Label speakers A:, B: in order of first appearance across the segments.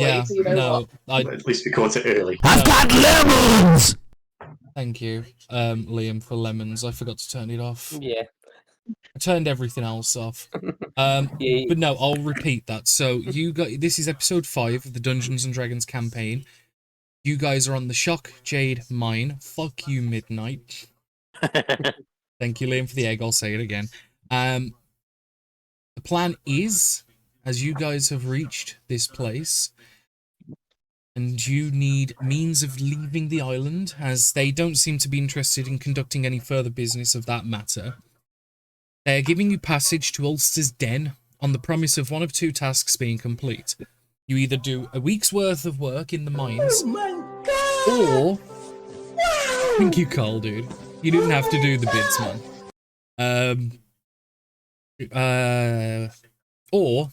A: Yeah,
B: so you know
A: no,
C: At least we caught it early.
D: I've got lemons!
A: Thank you, Liam, for lemons. I forgot to turn it off.
E: Yeah.
A: I turned everything else off.
E: Yeah.
A: But no, I'll repeat that. So you got this is episode 5 of the Dungeons and Dragons campaign. You guys are on the Shock Jade mine. Fuck you, Midnight. Thank you, Liam, for the egg. I'll say it again. The plan is, as you guys have reached this place, and you need means of leaving the island, as they don't seem to be interested in conducting any further business of that matter. They're giving you passage to Ulster's Den on the promise of one of 2 tasks being complete. You either do a week's worth of work in the mines, or... Thank you, Carl, dude. You didn't have to do the bits, man. Or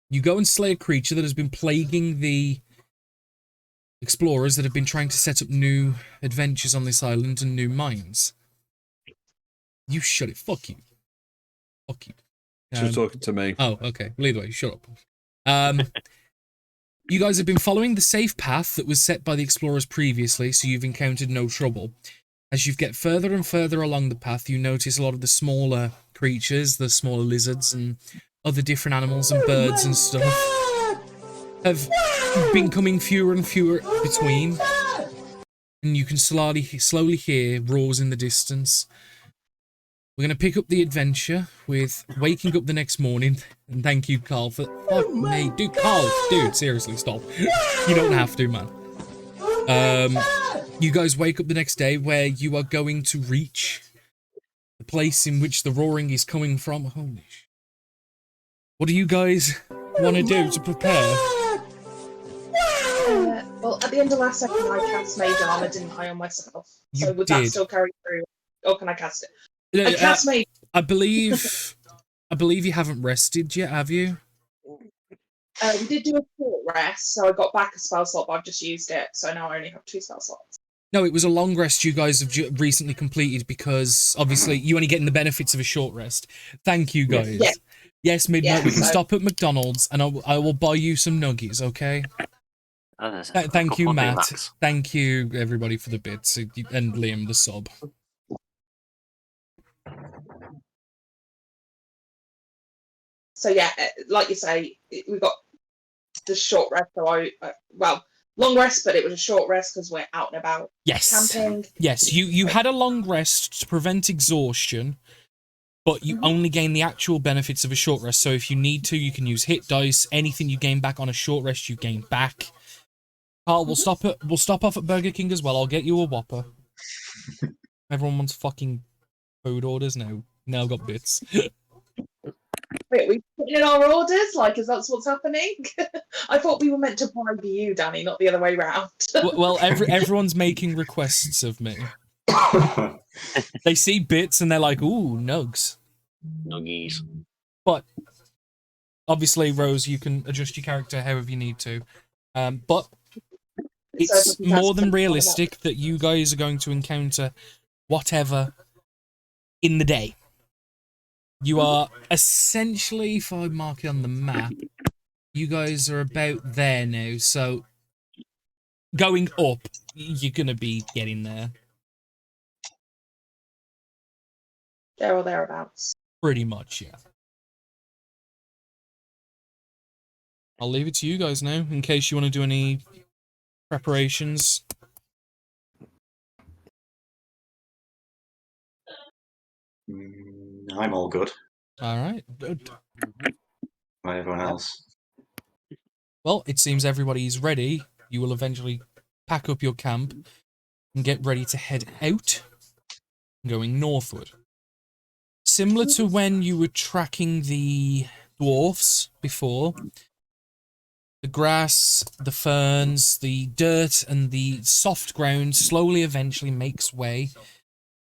A: you go and slay a creature that has been plaguing the explorers that have been trying to set up new adventures on this island and new mines. You shut it. Fuck you. Fuck you.
D: She was talking to me.
A: Oh, okay. Well, either way, shut up. You guys have been following the safe path that was set by the explorers previously, so you've encountered no trouble. As you get further and further along the path, you notice a lot of the smaller creatures, the smaller lizards and other different animals and birds and stuff have been coming fewer and fewer between. And you can slowly hear roars in the distance. We're going to pick up the adventure with waking up the next morning. And thank you, Carl, for... Fuck me. Dude, Carl, dude, seriously, stop. You don't have to, man. You guys wake up the next day where you are going to reach the place in which the roaring is coming from. Holy shit. What do you guys want to do to prepare?
B: Well, at the end of last second, I cast Mage Armor, didn't I, on myself? So would that still carry through? Or can I cast it? I cast Mage.
A: I believe you haven't rested yet, have you?
B: We did do a short rest, so I got back a spell slot, but I've just used it, so now I only have 2 spell slots.
A: No, it was a long rest you guys have recently completed because, obviously, you only getting the benefits of a short rest. Thank you, guys.
B: Yeah.
A: Yes, Midnight,
B: Yeah,
A: we can stop at McDonald's, and I will buy you some nuggies, okay? Thank you, Matt. Thank you, everybody, for the bits, and Liam, the sub.
B: So yeah, like you say, we got the short rest. So well, long rest, but it was a short rest because we're out and about.
A: Yes.
B: Camping.
A: Yes, you had a long rest to prevent exhaustion, but you only gain the actual benefits of a short rest. So if you need to, you can use hit dice. Anything you gain back on a short rest, you gain back. Carl, we'll stop off at Burger King as well. I'll get you a Whopper. Everyone wants fucking food orders now. Now I've got bits.
B: Wait, we putting in our orders? Like, is that what's happening? I thought we were meant to bribe you, Danny, not the other way round.
A: Well, everyone's making requests of me. They see bits and they're like, ooh, nugs.
C: Nuggies.
A: But, obviously, Rose, you can adjust your character however you need to. But it's more than realistic that you guys are going to encounter whatever in the day. You are essentially, if I mark it on the map, you guys are about there now, so going up, you're going to be getting there.
B: There or thereabouts.
A: Pretty much, yeah. I'll leave it to you guys now, in case you want to do any preparations.
C: I'm all good.
A: Alright, good.
C: By everyone else.
A: Well, it seems everybody's ready. You will eventually pack up your camp and get ready to head out, going northward. Similar to when you were tracking the dwarfs before, the grass, the ferns, the dirt, and the soft ground slowly eventually makes way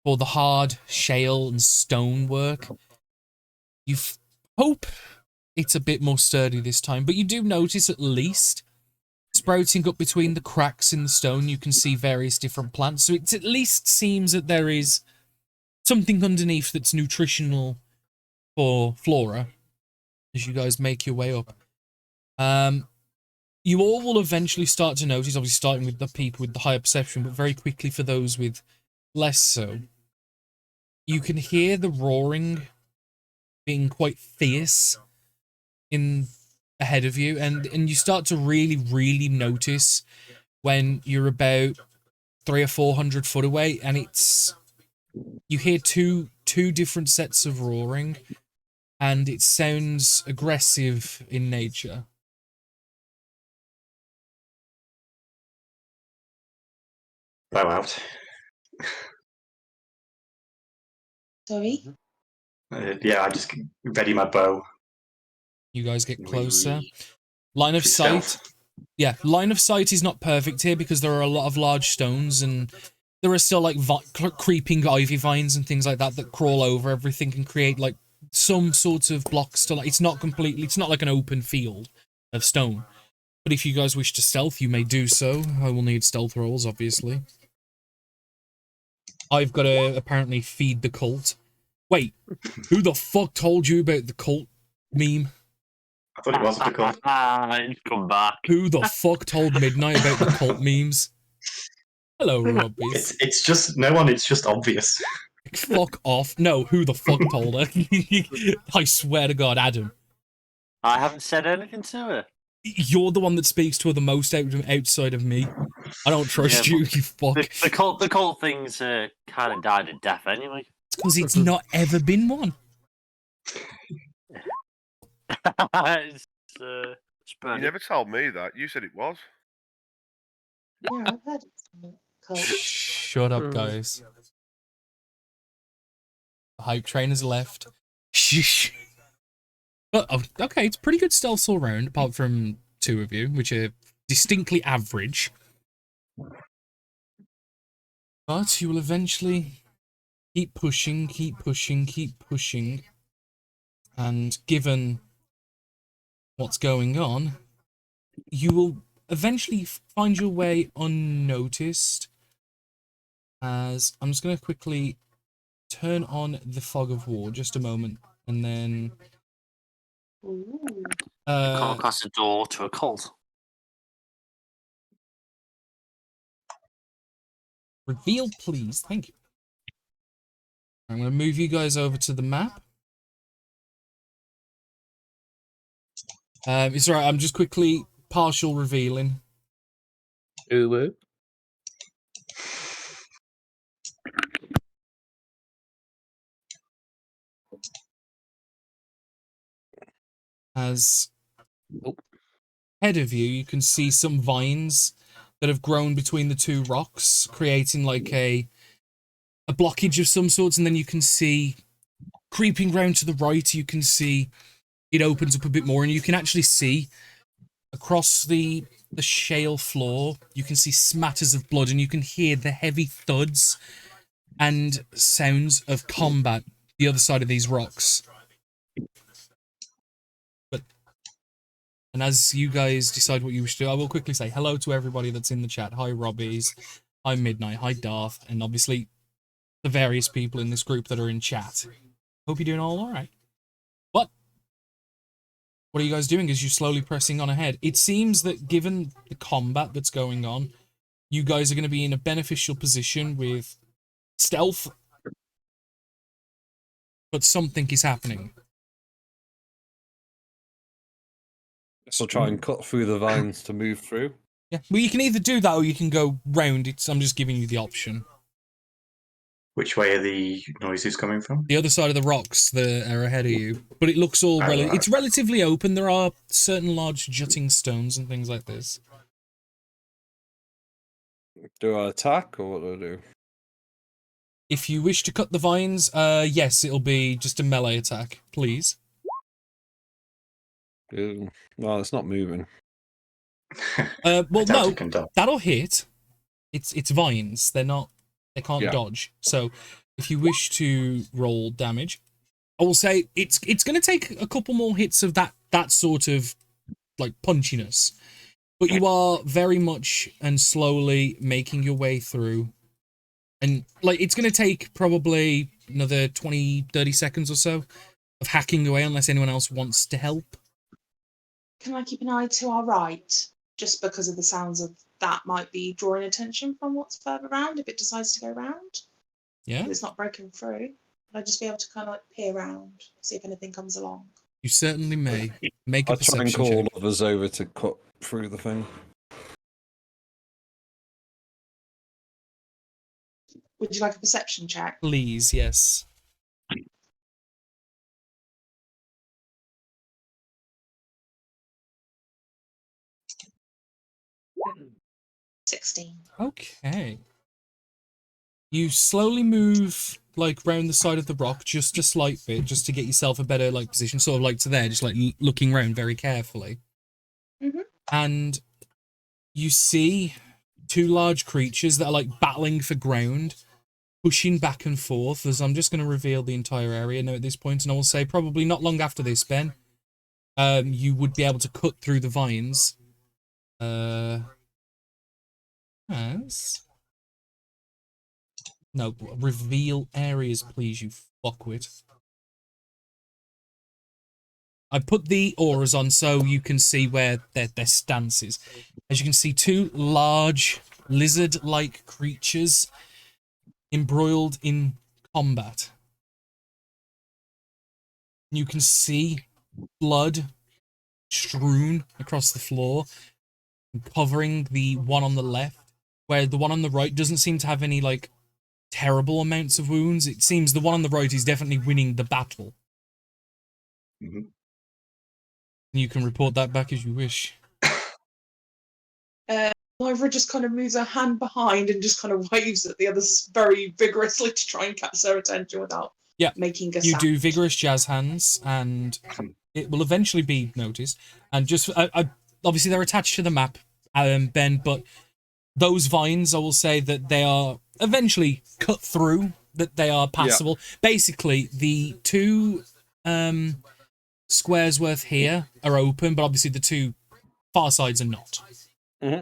A: for the hard shale and stone work. You hope it's a bit more sturdy this time, but you do notice at least sprouting up between the cracks in the stone, you can see various different plants. So it at least seems that there is something underneath that's nutritional for flora as you guys make your way up. You all will eventually start to notice, obviously starting with the people with the higher perception, but very quickly for those with less so, you can hear the roaring being quite fierce in ahead of you, and you start to really notice when you're about 300 or 400 foot away, and you hear two different sets of roaring, and it sounds aggressive in nature.
C: Bow out.
B: Sorry?
C: Yeah, I just ready my bow.
A: You guys get closer. Line of
C: For
A: sight.
C: stealth.
A: Yeah, line of sight is not perfect here because there are a lot of large stones, and there are still like creeping ivy vines and things like that that crawl over everything and create like some sorts of blocks to like. It's not like an open field of stone. But if you guys wish to stealth, you may do so. I will need stealth rolls, obviously. I've got to apparently feed the cult. Wait, who the fuck told you about the cult meme?
C: I thought it was a cult.
E: It's come back.
A: Who the fuck told Midnight about the cult memes? Hello, Robbies.
C: It's just no one. It's just obvious.
A: Fuck off. No, who the fuck told her? I swear to God, Adam.
E: I haven't said anything to her.
A: You're the one that speaks to her the most outside of me. I don't trust
E: Yeah,
A: you, you fuck.
E: The cult thing's kind of died a death anyway.
A: It's because it's not ever been one.
E: It's,
F: You
E: spurred.
F: never told me that. You said it was.
B: Yeah, I've heard it's cult.
A: Shut up, guys. The hype train has left. Shh. But, oh, okay, it's pretty good stealth all round, apart from two of you, which are distinctly average. But you will eventually keep pushing. And given what's going on, you will eventually find your way unnoticed. As I'm just going to quickly turn on the fog of war, just a moment, and then
B: Ooh.
E: Come across the door to a cult.
A: reveal, please. Thank you. I'm going to move you guys over to the map. It's all right. I'm just quickly partial revealing.
G: Ooh.
A: As ahead of you, you can see some vines that have grown between the two rocks, creating like a blockage of some sorts, and then you can see creeping round to the right, you can see it opens up a bit more, and you can actually see across the shale floor, you can see smatters of blood, and you can hear the heavy thuds and sounds of combat the other side of these rocks. And as you guys decide what you wish to do, I will quickly say hello to everybody that's in the chat. Hi, Robbies. Hi, Midnight. Hi, Darth. And obviously, the various people in this group that are in chat. Hope you're doing all right. But what are you guys doing as you're slowly pressing on ahead? It seems that given the combat that's going on, you guys are going to be in a beneficial position with stealth. But something is happening.
D: So try and cut through the vines to move through.
A: Yeah, well, you can either do that or you can go round it. I'm just giving you the option.
C: Which way are the noises coming from?
A: The other side of the rocks that are ahead of you. But it looks all...
C: Right.
A: It's relatively open. There are certain large jutting stones and things like this.
D: Do I attack or what do I do?
A: If you wish to cut the vines, yes, it'll be just a melee attack, please.
D: Well, it's not moving.
A: Well,
C: I doubt
A: no,
C: it can dodge.
A: that'll hit. It's vines. They can't dodge. So if you wish to roll damage, I will say it's going to take a couple more hits of that sort of like punchiness. But you are very much and slowly making your way through. And like it's going to take probably another 20, 30 seconds or so of hacking away unless anyone else wants to help.
B: Can I keep an eye to our right? just because of the sounds of that might be drawing attention from what's further around if it decides to go round.
A: Yeah.
B: If it's not broken through, I'd just be able to kind of like peer around, see if anything comes along.
A: You certainly may. Make a
D: I'll try and
A: perception
D: call
A: check.
D: others over to cut through the thing.
B: Would you like a perception check?
A: Please, yes.
B: 16.
A: Okay. You slowly move like round the side of the rock just a slight bit, just to get yourself a better like position, sort of like to there, just like looking around very carefully.
B: Mm-hmm.
A: And you see two large creatures that are like battling for ground, pushing back and forth. As I'm just going to reveal the entire area now at this point, and I will say probably not long after this, Ben, you would be able to cut through the vines. As no, reveal areas, please, you fuckwit. I put the auras on so you can see where their stance is. As you can see, two large lizard-like creatures embroiled in combat. You can see blood strewn across the floor, covering the one on the left, where the one on the right doesn't seem to have any, like, terrible amounts of wounds. It seems the one on the right is definitely winning the battle.
C: Mm-hmm.
A: You can report that back as you wish.
B: Lyra just kind of moves her hand behind and just kind of waves at the others very vigorously to try and catch their attention without making a
A: You
B: sound.
A: do vigorous jazz hands, and it will eventually be noticed. And just, obviously they're attached to the map, Ben, but those vines, I will say that they are eventually cut through, that they are passable. Yeah. Basically, the two squares worth here are open, but obviously the two far sides are not.
D: Mm-hmm.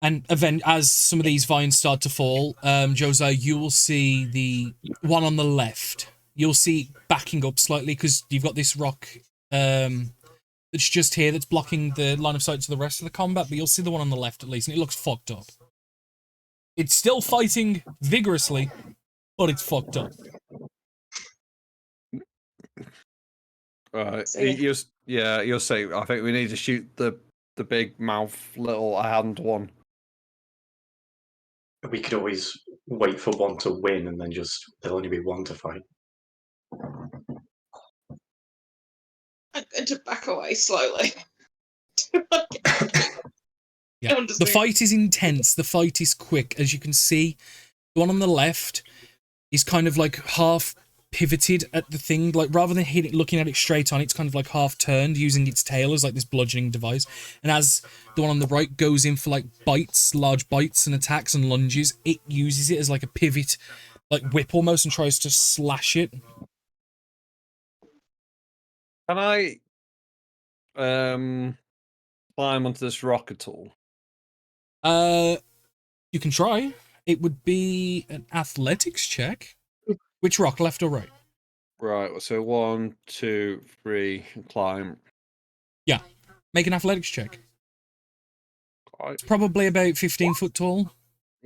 A: And as some of these vines start to fall, Josiah, you will see the one on the left. You'll see backing up slightly because you've got this rock that's just here that's blocking the line of sight to the rest of the combat, but you'll see the one on the left at least, and it looks fucked up. It's still fighting vigorously, but it's fucked up.
D: Right.
B: So,
D: You're saying I think we need to shoot the big mouth little hand one.
C: We could always wait for one to win and then there'll only be one to fight.
B: I'm going to back away slowly.
A: Yeah. The fight is intense. The fight is quick. As you can see, the one on the left is kind of like half pivoted at the thing. Like, rather than looking at it straight on, it's kind of like half turned, using its tail as like this bludgeoning device. And as the one on the right goes in for like bites, large bites and attacks and lunges, it uses it as like a pivot, like whip almost, and tries to slash it.
D: Can I climb onto this rock at all?
A: You can try. It would be an athletics check. Which rock, left or right?
D: Right, so 1, 2, 3, climb.
A: Yeah. Make an athletics check. It's probably about 15 foot tall.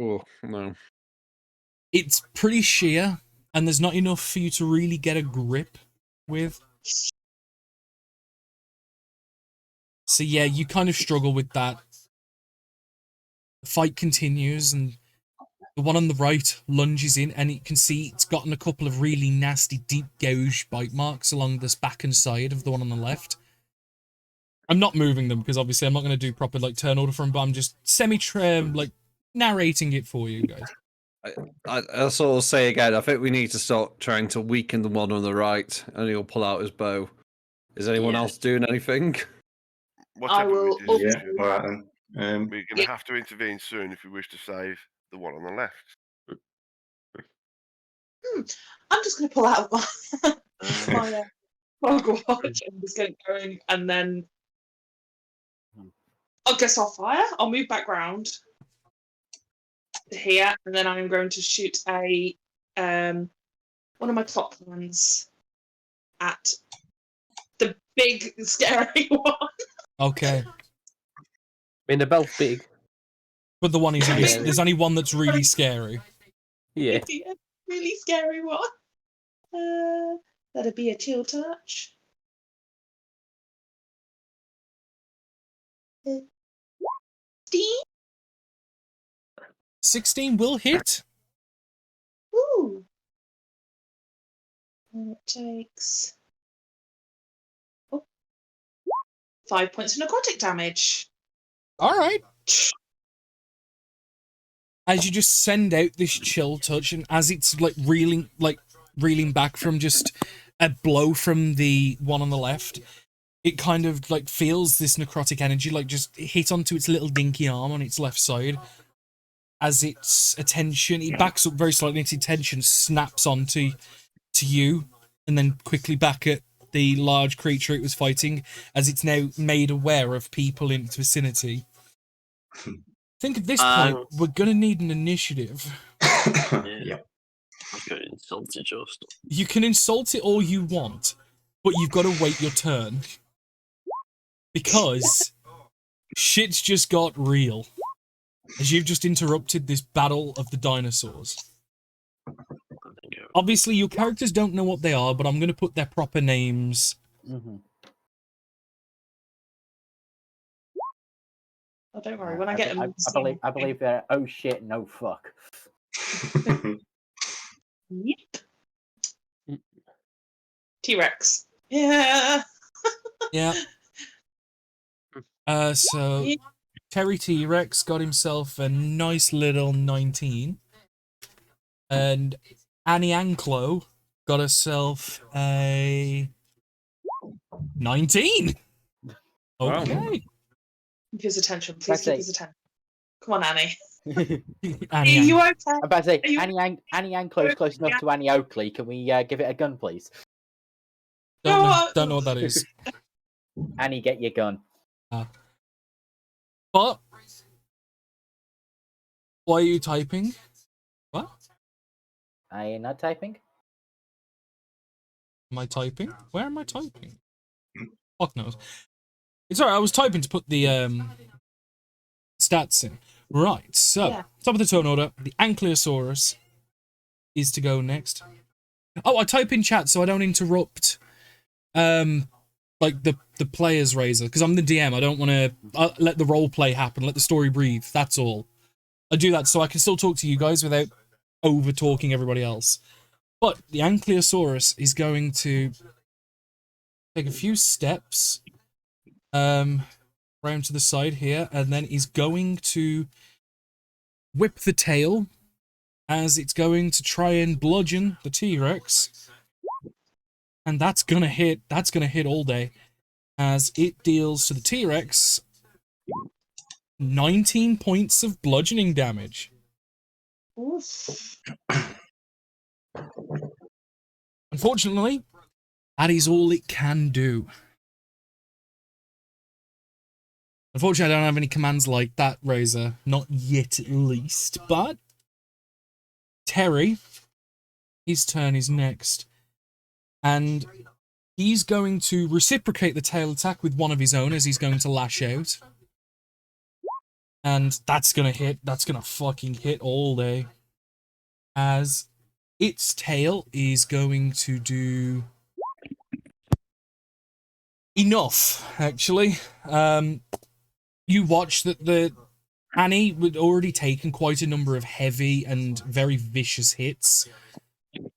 D: Oh, no.
A: It's pretty sheer, and there's not enough for you to really get a grip with. So yeah, you kind of struggle with that. The fight continues, and the one on the right lunges in, and you can see it's gotten a couple of really nasty, deep gouge bite marks along this back and side of the one on the left. I'm not moving them, because obviously I'm not going to do proper like turn order for them, but I'm just like narrating it for you guys.
D: I'll sort of say again, I think we need to start trying to weaken the one on the right, and he'll pull out his bow. Is anyone else doing anything?
F: Whatever
B: I will.
F: we do,
C: Yeah, all right then.
F: we're going to have to intervene soon if we wish to save the one on the left.
B: I'm just going to pull out my watch and just get going, and then I guess I'll fire. I'll move back round to here, and then I'm going to shoot a one of my top ones at the big, scary one.
A: Okay.
G: I mean, they're both big.
A: But the one is really,
G: Yeah.
A: there's only one that's really scary.
G: Yeah.
B: Yeah, really scary one. That'd be a chill touch. 16?
A: 16 will hit.
B: Ooh. And it takes 5 points of necrotic damage.
A: All right. As you just send out this chill touch, and as it's reeling back from just a blow from the one on the left, it kind of like feels this necrotic energy like just hit onto its little dinky arm on its left side. As its attention, it backs up very slightly, its attention snaps onto you, and then quickly back at the large creature it was fighting, as it's now made aware of people in its vicinity. I think at this point, we're gonna need an initiative.
E: Yeah. I was going to insult it just.
A: You can insult it all you want, but you've got to wait your turn. Because shit's just got real. As you've just interrupted this battle of the dinosaurs. Obviously, your characters don't know what they are, but I'm going to put their proper names.
H: Mm-hmm.
B: Oh, don't worry. When I get them,
H: I believe they're oh shit, no fuck.
B: Yep. T-Rex. Yeah.
A: Yeah. So Terry T-Rex got himself a nice little 19. And Annie Anklo got herself a 19. Okay.
B: Keep his attention. Please keep his attention. Come on, Annie.
A: Annie
B: Are you okay?
H: I'm about to say, Annie Anklo's close enough to Annie Oakley. Can we give it a gun, please?
A: Don't know what that is.
H: Annie, get your gun.
A: But why are you typing? What?
H: Are you not typing?
A: Am I typing? Where am I typing? Fuck knows. It's alright, I was typing to put the stats in. Right, so top of the turn order, the Ankylosaurus is to go next. Oh, I type in chat so I don't interrupt like the player's razor, because I'm the DM. I don't want to let the role play happen, let the story breathe. That's all. I do that so I can still talk to you guys without over talking everybody else. But the Ankylosaurus is going to take a few steps round to the side here, and then he's going to whip the tail as it's going to try and bludgeon the T-Rex. And that's gonna hit all day, as it deals to the T-Rex 19 points of bludgeoning damage.
B: Oof.
A: Unfortunately, that is all it can do. Unfortunately, I don't have any commands like that, Razor. Not yet, at least. But Terry, his turn is next. And he's going to reciprocate the tail attack with one of his own as he's going to lash out. And that's going to hit. That's going to fucking hit all day. As its tail is going to do enough, actually. You watch that the Annie had already taken quite a number of heavy and very vicious hits,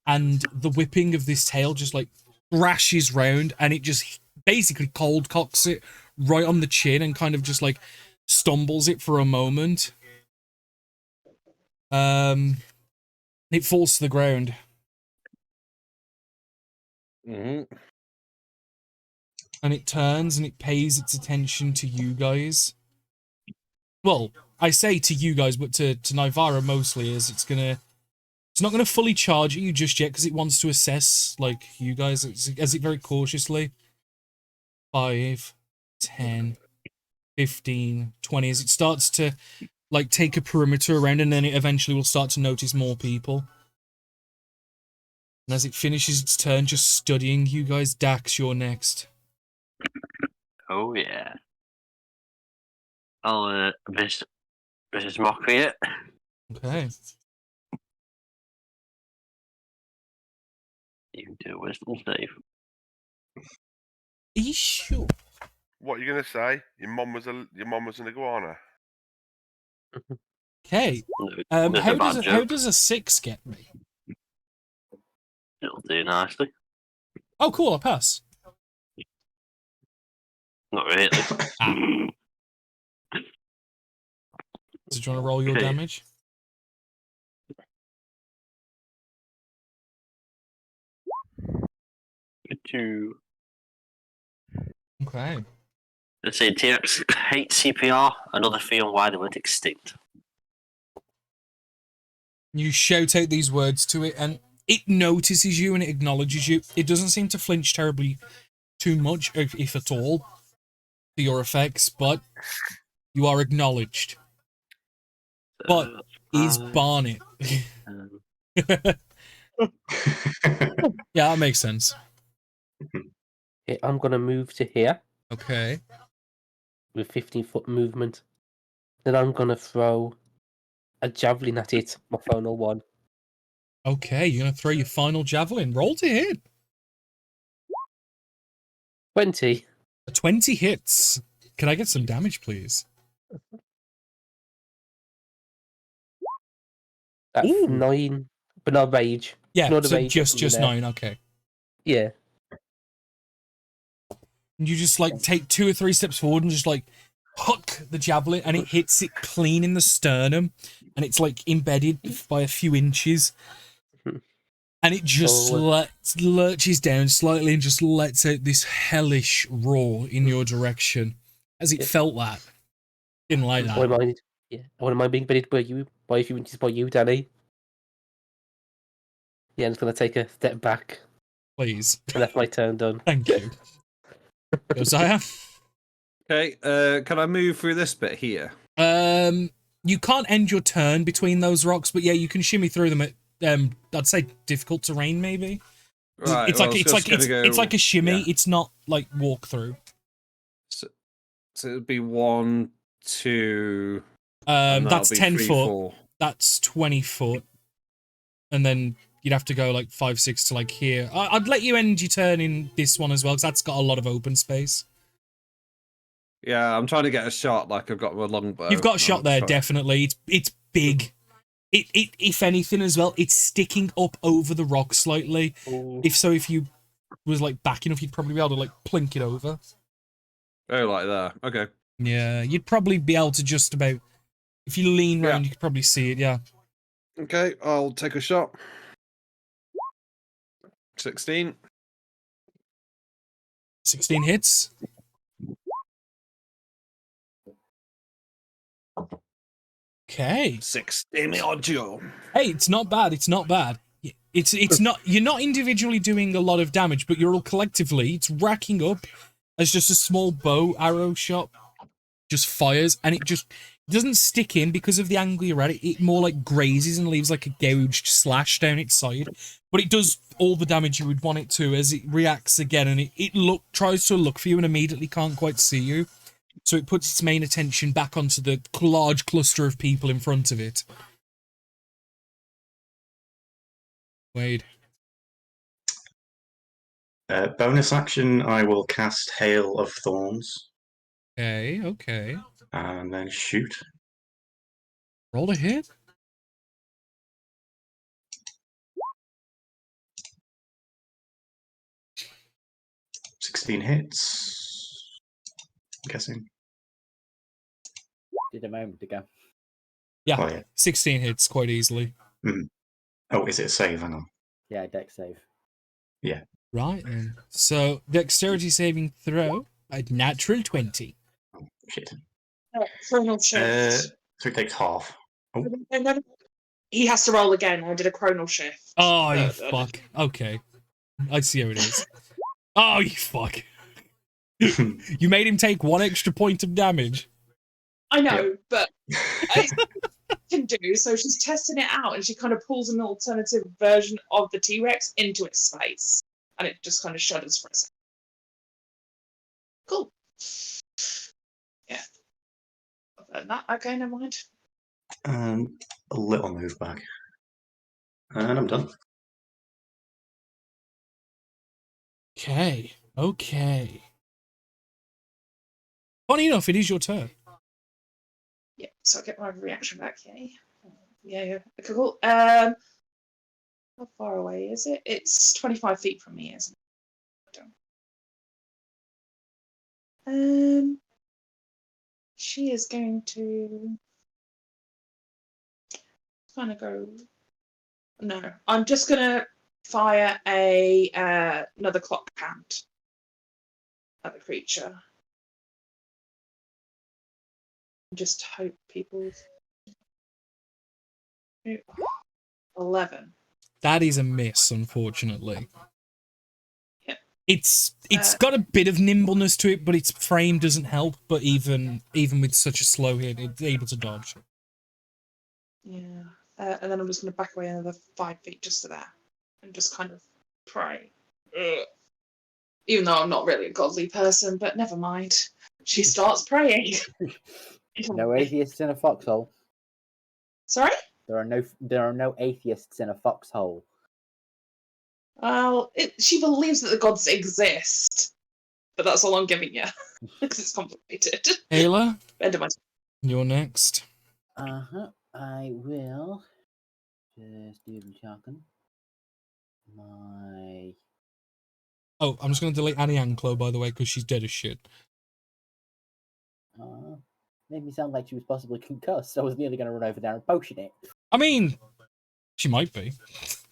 A: and the whipping of this tail just like thrashes round, and it just basically cold cocks it right on the chin and kind of just like stumbles it for a moment. It falls to the ground.
D: Mm-hmm.
A: And it turns and it pays its attention to you guys. Well, I say to you guys, but to Nivara mostly, as it's not gonna fully charge at you just yet because it wants to assess like you guys as it very cautiously. 5, 10, 15, 20, as it starts to like take a perimeter around, and then it eventually will start to notice more people. And as it finishes its turn just studying you guys, Dax, you're next.
E: Oh yeah. I'll Mrs. Mockery it.
A: Okay.
E: You can do a wisdom save.
A: Are you sure?
F: What are you gonna say? Your mum was an iguana.
A: Okay.
E: There's a
A: How
E: bad
A: how
E: joke.
A: does a 6 get me?
E: It'll do nicely.
A: Oh, cool. I pass.
E: Not really.
A: Ah. So do you want to roll your
E: Okay.
A: damage?
E: To
A: Okay.
E: let's say TX hates CPR. Another reason why they went extinct.
A: You shout out these words to it, and it notices you and it acknowledges you. It doesn't seem to flinch terribly too much, if at all, to your effects, but you are acknowledged. But is Barnet? Yeah, that makes sense.
G: Okay, I'm gonna move to here
A: Okay.
G: with 15-foot movement. Then I'm gonna throw a javelin at it. My final one.
A: Okay, you're going to throw your final javelin. Roll to hit.
G: 20.
A: A 20 hits. Can I get some damage, please?
G: That's
A: Ooh.
G: 9, but not rage.
A: Yeah,
G: Not a
A: so
G: rage or something
A: just
G: there.
A: 9, okay.
G: Yeah.
A: And you just like take 2 or 3 steps forward and just like hook the javelin, and it hits it clean in the sternum, and it's like embedded by a few inches, and it just lurches down slightly and just lets out this hellish roar in your direction as it felt that. Didn't like that.
G: I wouldn't mind. Yeah. I wouldn't mind being embedded by a few inches by you, Danny. Yeah, I'm just gonna take a step back.
A: Please.
G: And that's my turn done.
A: Thank you. Josiah?
D: Okay, can I move through this bit here?
A: You can't end your turn between those rocks, but yeah, you can shimmy through them at I'd say difficult terrain maybe.
D: Right,
A: It's
D: well,
A: it's like a shimmy. It's not like walk through.
D: So it'd be 1, 2. and
A: That's
D: that'll be
A: 10
D: 3,
A: foot.
D: 4.
A: That's 20 foot, and then you'd have to go like 5, 6 to like here. I'd let you end your turn in this one as well, because that's got a lot of open space.
D: Yeah, I'm trying to get a shot like I've got my longbow.
A: You've got a shot there,
D: trying-
A: definitely. It's big. It if anything as well, it's sticking up over the rock slightly. If you was like back enough, you'd probably be able to like plink it over.
D: Oh, like that. Okay.
A: Yeah, you'd probably be able to just about. If you lean round, you could probably see it. Yeah.
D: Okay, I'll take a shot. 16.
A: 16 hits. Okay.
D: 16 audio.
A: Hey, it's not bad. It's not bad. It's not. You're not individually doing a lot of damage, but you're all collectively. It's racking up as just a small bow arrow shot just fires, and it just doesn't stick in because of the angle you're at. It more like grazes and leaves like a gouged slash down its side. But it does all the damage you would want it to as it reacts again, and it tries to look for you and immediately can't quite see you. So it puts its main attention back onto the large cluster of people in front of it. Wade.
C: Bonus action, I will cast Hail of Thorns
A: Okay.
C: and then shoot.
A: Roll a hit.
C: $16 hits. I'm guessing.
H: Did a moment ago.
A: Yeah,
C: Oh, yeah.
A: 16 hits quite easily.
C: Oh, is it a save? Hang on.
H: Yeah, dex save.
C: Yeah.
A: Right then. So, dexterity saving throw, a natural 20.
C: Oh, shit.
B: Chronal shift.
C: So it takes half. Oh.
B: No. He has to roll again. I did a chronal shift.
A: Oh, you fuck. Okay. I see how it is. Oh, you fuck. You made him take 1 extra point of damage.
B: I know, but I can do. So she's testing it out, and she kind of pulls an alternative version of the T-Rex into its space, and it just kind of shudders for a second. Cool. Yeah. Other than that, okay, never mind.
C: A little move back. And I'm done.
A: Okay. Okay. Funny enough, it is your turn.
B: Yeah, so I'll get my reaction back. Yay. Yeah. Okay, cool. How far away is it? It's 25 feet from me, isn't it? She is going to kind of go. No, I'm just gonna fire another clock count at the creature. Just hope people. 11.
A: That is a miss, unfortunately.
B: Yep.
A: It's got a bit of nimbleness to it, but its frame doesn't help. But even with such a slow hit, it's able to dodge.
B: Yeah. And then I'm just going to back away another 5 feet just to there. And just kind of pray. Ugh. Even though I'm not really a godly person, but never mind. She starts praying.
H: No atheists in a foxhole.
B: Sorry?
H: There are no atheists in a foxhole.
B: Well, she believes that the gods exist. But that's all I'm giving you. Because it's complicated.
A: Ayla,
B: End of my
A: you're next.
H: I will just do the shotgun. My
A: Oh, I'm just going to delete Annie Anclo, by the way, because she's dead as shit.
H: made me sound like she was possibly concussed. I was nearly going to run over there and potion it.
A: I mean, she might be.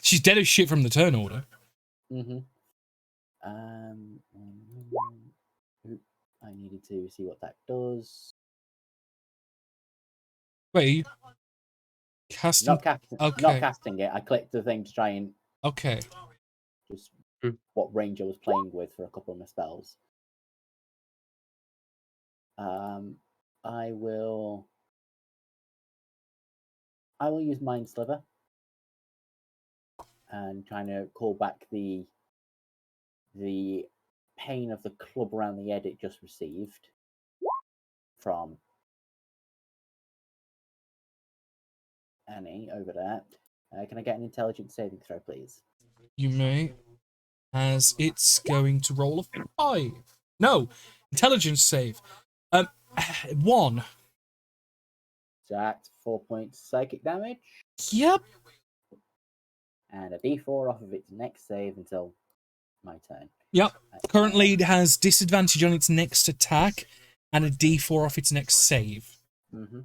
A: She's dead as shit from the turn order.
H: Mm-hmm. I needed to see what that does.
A: Wait, casting?
H: Not
A: Okay.
H: casting it. I clicked the thing to try and
A: Okay.
H: just what range I was playing with for a couple of my spells. I will use Mind Sliver and trying to call back the pain of the club around the head it just received from Annie over there. Can I get an intelligence saving throw, please?
A: You may. As it's going to roll a 5. No, intelligence save. 1.
H: So that's 4 points psychic damage.
A: Yep.
H: And a d4 off of its next save until my turn.
A: Yep. Currently, it has disadvantage on its next attack and a d4 off its next save.
H: Mm-hmm.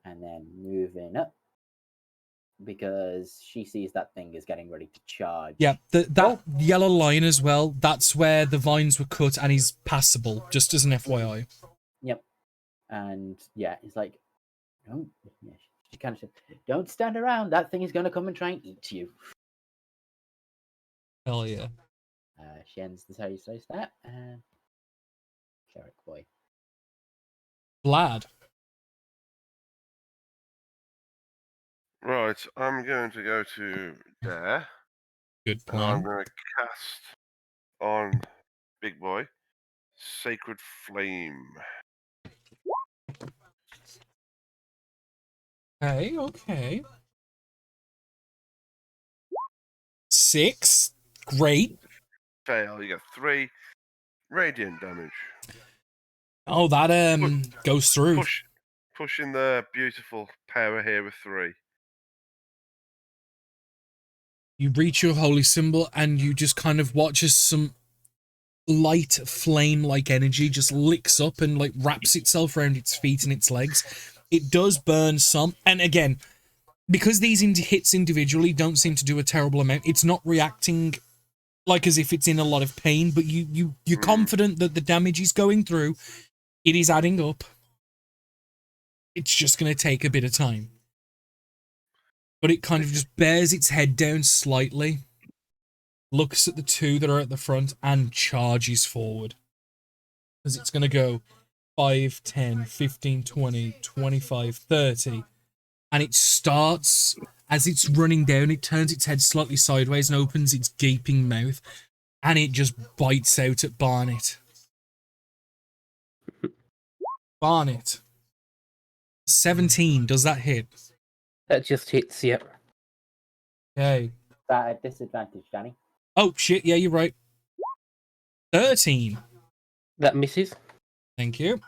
H: And then moving up, because she sees that thing is getting ready to charge.
A: Yeah, that yellow line as well, that's where the vines were cut and he's passable, just as an FYI.
H: Yep. And yeah, it's like, she kind of said, don't stand around, that thing is going to come and try and eat you.
A: Hell yeah.
H: She ends the Terry Slays that, and Sherrick boy.
A: Vlad.
F: Right, I'm going to go to there.
A: Good
F: And I'm
A: plan.
F: going to cast on Big Boy Sacred Flame.
A: Okay. 6. Great.
F: Fail, you get 3 radiant damage.
A: Oh, that goes through.
F: Pushing the beautiful power here with 3.
A: You reach your holy symbol and you just kind of watch as some light flame-like energy just licks up and like wraps itself around its feet and its legs. It does burn some, and again, because these hits individually don't seem to do a terrible amount, it's not reacting like as if it's in a lot of pain, but you're confident that the damage is going through. It is adding up. It's just going to take a bit of time. But it kind of just bears its head down slightly, looks at the two that are at the front, and charges forward. Because it's going to go 5, 10, 15, 20, 25, 30. And it starts, as it's running down, it turns its head slightly sideways and opens its gaping mouth. And it just bites out at Barnet. Barnet. 17. Does that hit?
G: That just hits, yep.
A: Okay.
H: That at disadvantage, Danny.
A: Oh, shit. Yeah, you're right. 13.
G: That misses.
A: Thank you.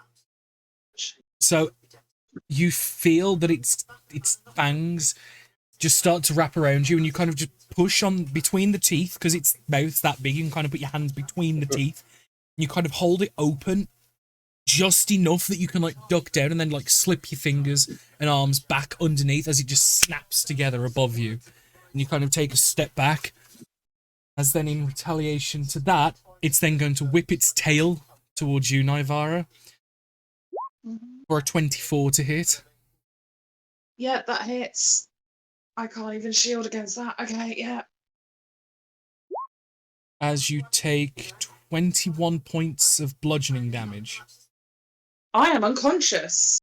A: So you feel that its fangs just start to wrap around you, and you kind of just push on between the teeth because its mouth's that big. You can kind of put your hands between the teeth, and you kind of hold it open just enough that you can like duck down and then like slip your fingers and arms back underneath as it just snaps together above you, and you kind of take a step back. As then, in retaliation to that, it's then going to whip its tail towards you, Nivara, for a 24 to hit.
B: Yeah, that hits. I can't even shield against that. Okay, yeah.
A: As you take 21 points of bludgeoning damage.
B: I am unconscious.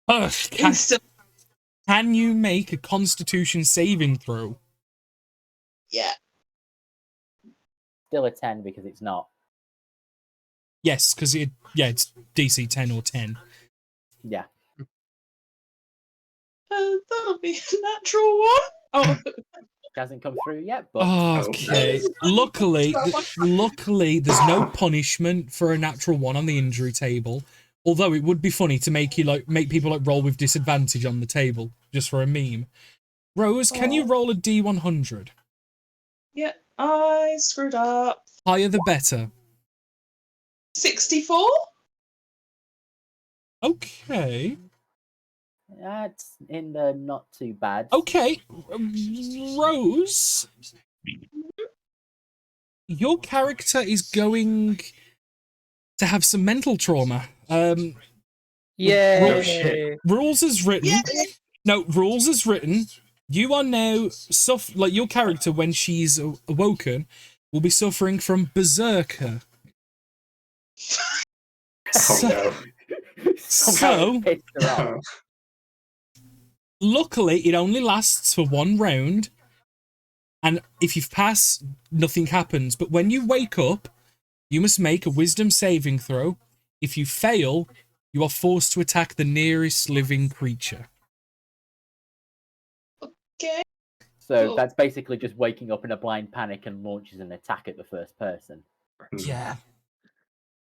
A: Ugh,
B: Instant.
A: can you make a Constitution saving throw?
B: Yeah.
H: Still a 10 because it's not.
A: Yes, because it's DC 10 or 10.
H: Yeah.
B: That'll be a natural one. Oh,
H: It hasn't come through yet, but
A: Okay. Luckily, there's no punishment for a natural one on the injury table. Although it would be funny to make people like roll with disadvantage on the table just for a meme. Rose, can you roll a D100?
B: yeah. I screwed up.
A: Higher the better.
B: 64?
A: Okay.
H: that's in the not too bad.
A: Okay. Rose, your character is going to have some mental trauma.
G: Yeah.
C: shit.
A: Rules is written.
B: Yeah.
A: No, rules is written. You are now like your character when she's awoken will be suffering from berserker. So,
C: Oh
H: Somehow
A: so
H: it pissed her off.
C: no.
A: luckily, it only lasts for 1 round, and if you pass, nothing happens. But when you wake up, you must make a Wisdom saving throw. If you fail, you are forced to attack the nearest living creature.
B: Okay.
H: So
B: Cool.
H: that's basically just waking up in a blind panic and launches an attack at the first person.
A: Yeah.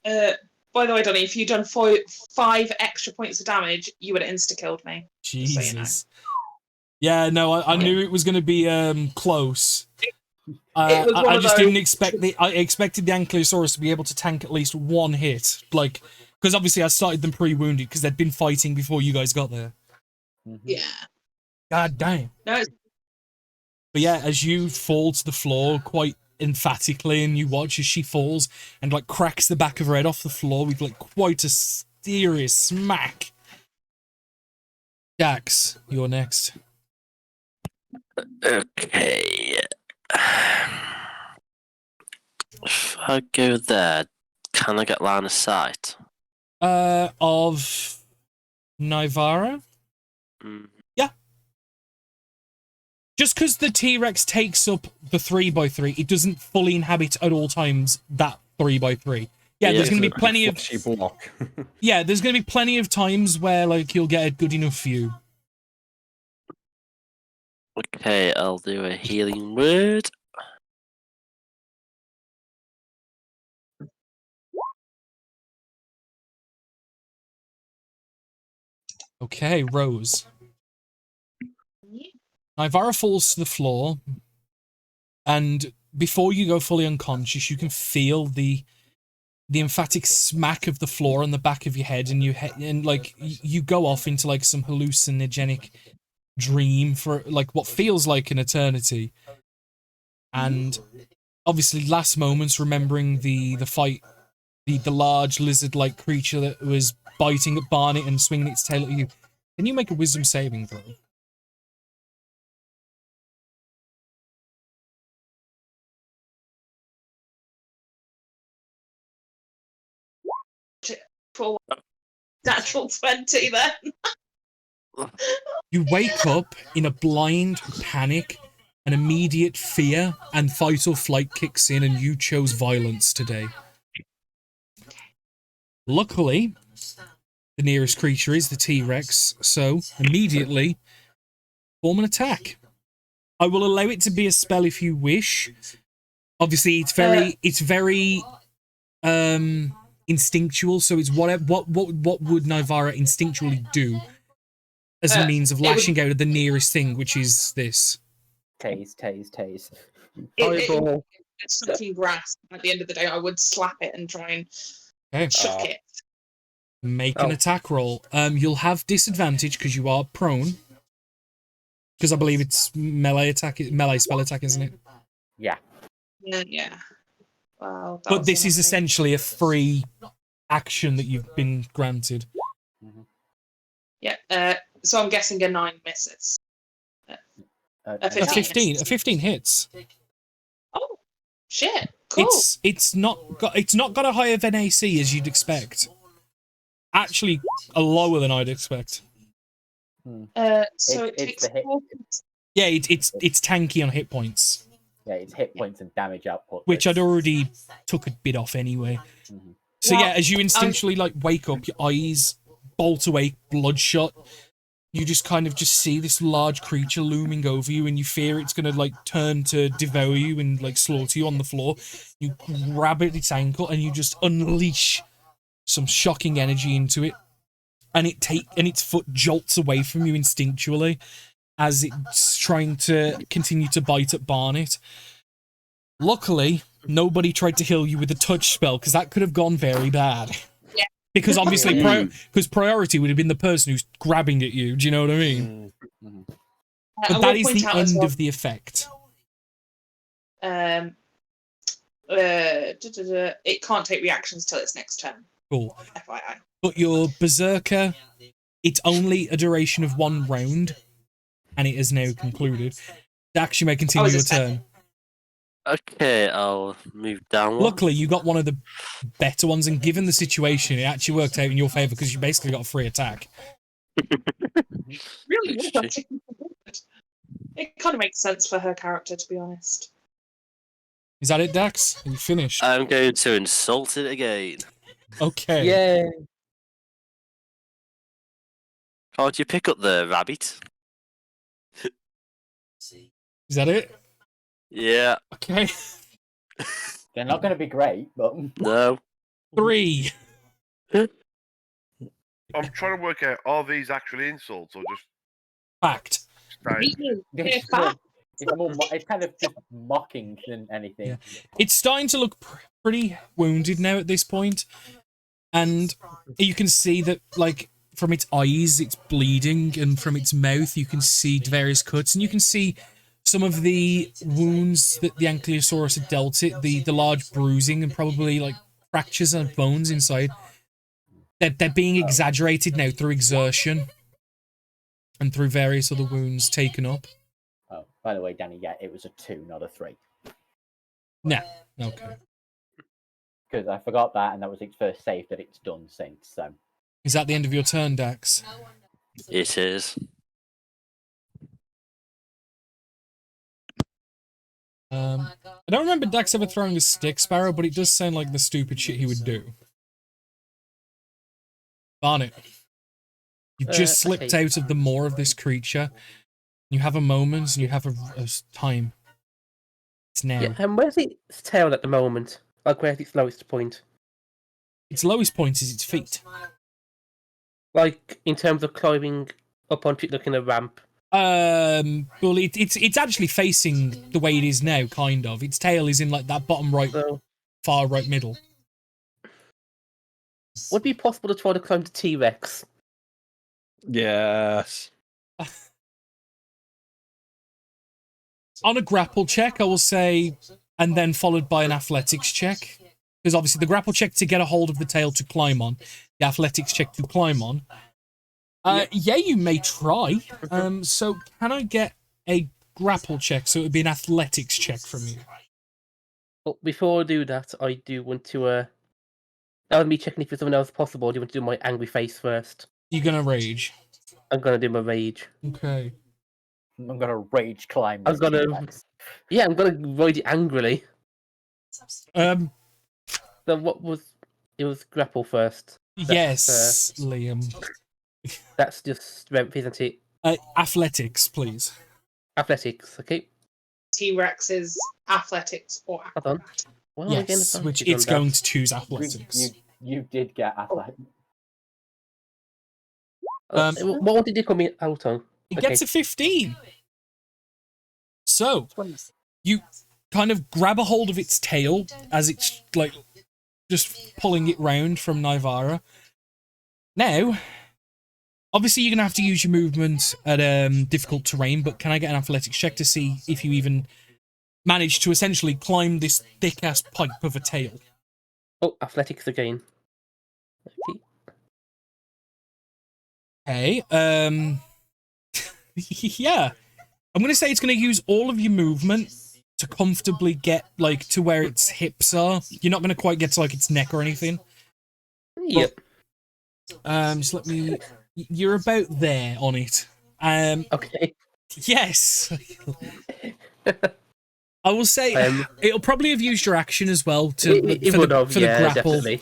B: By the way, Donnie, if you'd done 5 extra points of damage, you would have insta-killed me. Just so you know.
A: Jesus. Yeah, no, I knew it was going to be close.
B: It was one
A: I
B: of
A: just
B: those-
A: didn't expect I expected the Ankylosaurus to be able to tank at least 1 hit, like because obviously I started them pre-wounded because they'd been fighting before you guys got there.
H: Mhm.
B: Yeah.
A: God damn.
B: No, it's
A: But yeah, as you fall to the floor quite emphatically, and you watch as she falls and like cracks the back of her head off the floor with like quite a serious smack. Dax, you're next.
E: Okay. If I go there, can I get line of sight?
A: Of Nivara?
E: Mm.
A: Just because the T-Rex takes up the 3x3, it doesn't fully inhabit at all times that 3x3. Yeah, there's going to be plenty of
D: block.
A: yeah, there's going to be plenty of times where like you'll get a good enough view.
E: Okay, I'll do a healing word.
A: Okay, Rose. Nivara falls to the floor, and before you go fully unconscious, you can feel the emphatic smack of the floor on the back of your head, and you go off into like some hallucinogenic dream for like what feels like an eternity. And obviously, last moments remembering the fight, the large lizard-like creature that was biting at Barnet and swinging its tail at you. Can you make a Wisdom saving throw?
B: for natural 20 then.
A: You wake up in a blind panic, an immediate fear, and fight or flight kicks in, and you chose violence today. Luckily, the nearest creature is, the T-Rex. So immediately form an attack. I will allow it to be a spell if you wish. Obviously, it's very instinctual. So it's what would Nivara instinctually do as a means of lashing out at the nearest thing, which is this.
H: Tase.
B: It's something grass. At the end of the day, I would slap it and try and chuck it.
A: Make an attack roll. You'll have disadvantage because you are prone. Because I believe it's melee spell attack, isn't it?
H: Yeah.
B: Yeah. Wow.
A: But this is essentially a free action that you've been granted.
B: Yeah. So I'm guessing a 9 misses. A 15.
A: A 15 hits.
B: Oh, shit! Cool.
A: It's not got a higher than AC as you'd expect. Actually, a lower than I'd expect.
B: So it takes
H: the hit.
A: Yeah, it's tanky on hit points.
H: Yeah, it's hit points and damage output.
A: Which I'd already took a bit off anyway. So yeah, as you instinctually like wake up, your eyes bolt awake, bloodshot. You just kind of just see this large creature looming over you, and you fear it's gonna like turn to devour you and like slaughter you on the floor. You grab at its ankle and you just unleash some shocking energy into it, and its foot jolts away from you instinctually as it's trying to continue to bite at Barnet. Luckily, nobody tried to heal you with a touch spell, because that could have gone very bad.
B: Yeah.
A: Because obviously, because priority would have been the person who's grabbing at you. Do you know what I mean? But that is the end of the effect.
B: It can't take reactions till its next turn.
A: Cool.
B: FYI.
A: But your Berserker, it's only a duration of 1 round, and it is now concluded. Dax, you may continue your turn.
E: Okay, I'll move down one.
A: Luckily, you got one of the better ones, and given the situation, it actually worked out in your favour because you basically got a free attack.
B: Really? It kind of makes sense for her character, to be honest.
A: Is that it, Dax? Are you finished?
E: I'm going to insult it again.
A: Okay.
G: Yeah.
E: Can't you pick up the rabbit?
A: Is that it?
E: Yeah.
A: Okay.
H: They're not going to be great, but
E: No.
A: 3.
F: I'm trying to work out, are these actually insults or just
A: Fact.
H: it's kind of just mocking than anything.
A: Yeah. It's starting to look pretty wounded now at this point, and you can see that, like, from its eyes, it's bleeding, and from its mouth, you can see various cuts, and you can see some of the wounds that the Ankylosaurus had dealt it, the large bruising and probably, like, fractures and bones inside. They're being exaggerated now through exertion and through various other wounds taken up.
H: Oh, by the way, Danny, yeah, it was a 2, not a 3.
A: Nah. Okay.
H: Because I forgot that, and that was its first save that it's done since. So.
A: Is that the end of your turn, Dax?
E: It is.
A: I don't remember Dax ever throwing a stick sparrow, but it does sound like the stupid shit he would do. Barnet, you just slipped out of the maw of this creature. You have a moment, and you have a time. It's now.
G: Yeah, and where's its tail at the moment? Like, where's its lowest point?
A: Its lowest point is its feet.
G: Like, in terms of climbing up onto it, looking at a ramp.
A: Well, it's actually facing the way it is now, kind of. Its tail is in, like, that bottom right, far right middle.
G: Would it be possible to try to climb the T-Rex?
D: Yes.
A: On a grapple check, I will say, and then followed by an athletics check. Because obviously the grapple check to get a hold of the tail to climb on, the athletics check to climb on. Yeah, you may try. So can I get a grapple check? So it would be an athletics check from you.
G: But before I do that, I do want to... that would be checking if there's something else possible. Do you want to do my angry face first?
A: You're going to rage.
G: I'm going to do my rage.
A: Okay.
H: I'm going to rage climb.
G: I'm going to... Yeah, I'm going to ride it angrily.
A: So
G: what was... It was grapple first.
A: Yes, Liam.
G: That's just strength, isn't it?
A: Athletics, please.
G: Athletics, okay.
B: T-Rex is athletics or
G: Hold on.
B: acrobatics.
G: Well, I get
A: Yes, which
G: advantage on
A: it's
G: that.
A: going to choose
H: You,
A: athletics.
H: you did get athletic.
A: Um,
G: What one did it come in out on?
A: It
G: Okay.
A: gets a 15. So, you kind of grab a hold of its tail as it's like just pulling it round from Nivara. Now, obviously you're going to have to use your movement at difficult terrain, but can I get an athletics check to see if you even manage to essentially climb this thick-ass pipe of a tail?
G: Oh, athletics again. Okay.
A: Okay, yeah. I'm going to say it's going to use all of your movement to comfortably get, like, to where its hips are. You're not going to quite get to, like, its neck or anything.
G: Yep.
A: Just let me... You're about there on it.
G: Okay.
A: Yes! I will say, it'll probably have used your action as well to
G: It would have,
A: for the
G: yeah,
A: grapple.
G: definitely.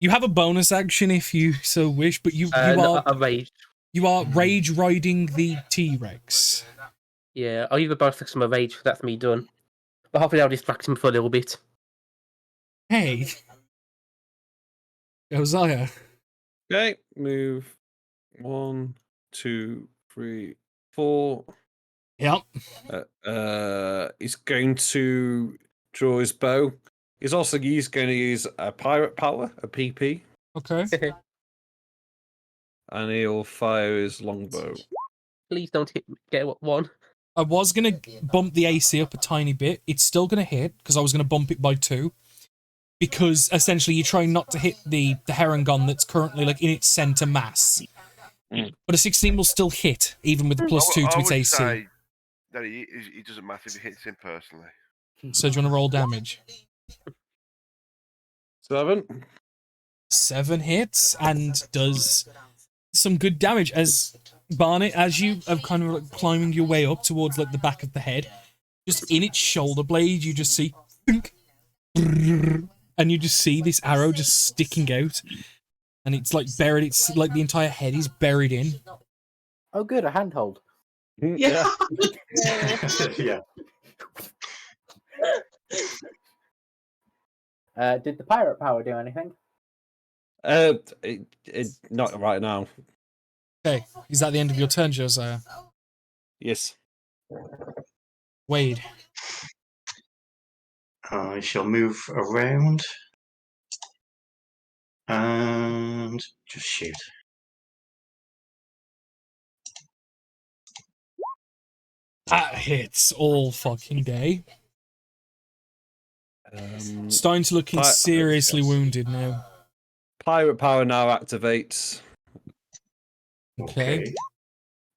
A: You have a bonus action if you so wish, but you
G: No,
A: are
G: I'm raged.
A: you are rage riding the T-Rex.
G: Yeah, I'll either both fix my rage. That's me done. But hopefully I'll distract him for a little bit.
A: Hey, Josiah.
D: Okay, move 1, 2, 3, 4.
A: Yep.
D: He's going to draw his bow. He's going to use a pirate power, a PP,
A: Okay.
D: and he'll fire his longbow.
G: Please don't get one.
A: I was gonna bump the AC up a tiny bit. It's still gonna hit because I was gonna bump it by 2. Because essentially you're trying not to hit the Heron that's currently like in its center mass. But a 16 will still hit, even with the +2 to its AC.
F: Say that it doesn't matter if he hits him personally.
A: So do you want to roll damage?
D: 7.
A: 7 hits and does some good damage. As Barnet, as you are kind of like climbing your way up towards like the back of the head, just in its shoulder blade, you just see, and you just see this arrow just sticking out, and it's like buried. It's like the entire head is buried in.
H: Oh, good, a handhold.
B: Yeah.
C: Yeah.
H: Did the pirate power do anything?
D: Not right now.
A: Okay, is that the end of your turn, Josiah?
D: Yes.
A: Wade.
C: I shall move around and just shoot.
A: That hits all fucking day. Starting to look seriously wounded now.
D: Pirate power now activates.
A: Okay.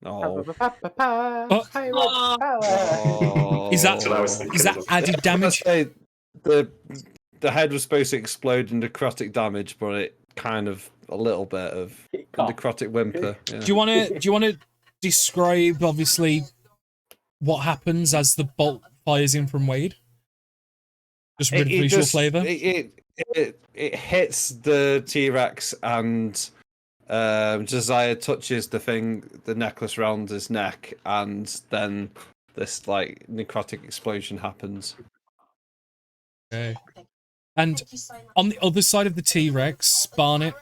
D: Oh.
H: Pirate power.
A: Is
C: That's what I was thinking.
A: that added damage?
D: Say the head was supposed to explode in necrotic damage, but it kind of a little bit of necrotic whimper. Yeah.
A: Do you want to describe obviously what happens as the bolt fires in from Wade? Just visual flavor.
D: It hits the T-Rex and Josiah touches the necklace around his neck, and then this like necrotic explosion happens.
A: Okay. And on the other side of the T-Rex, Barnet,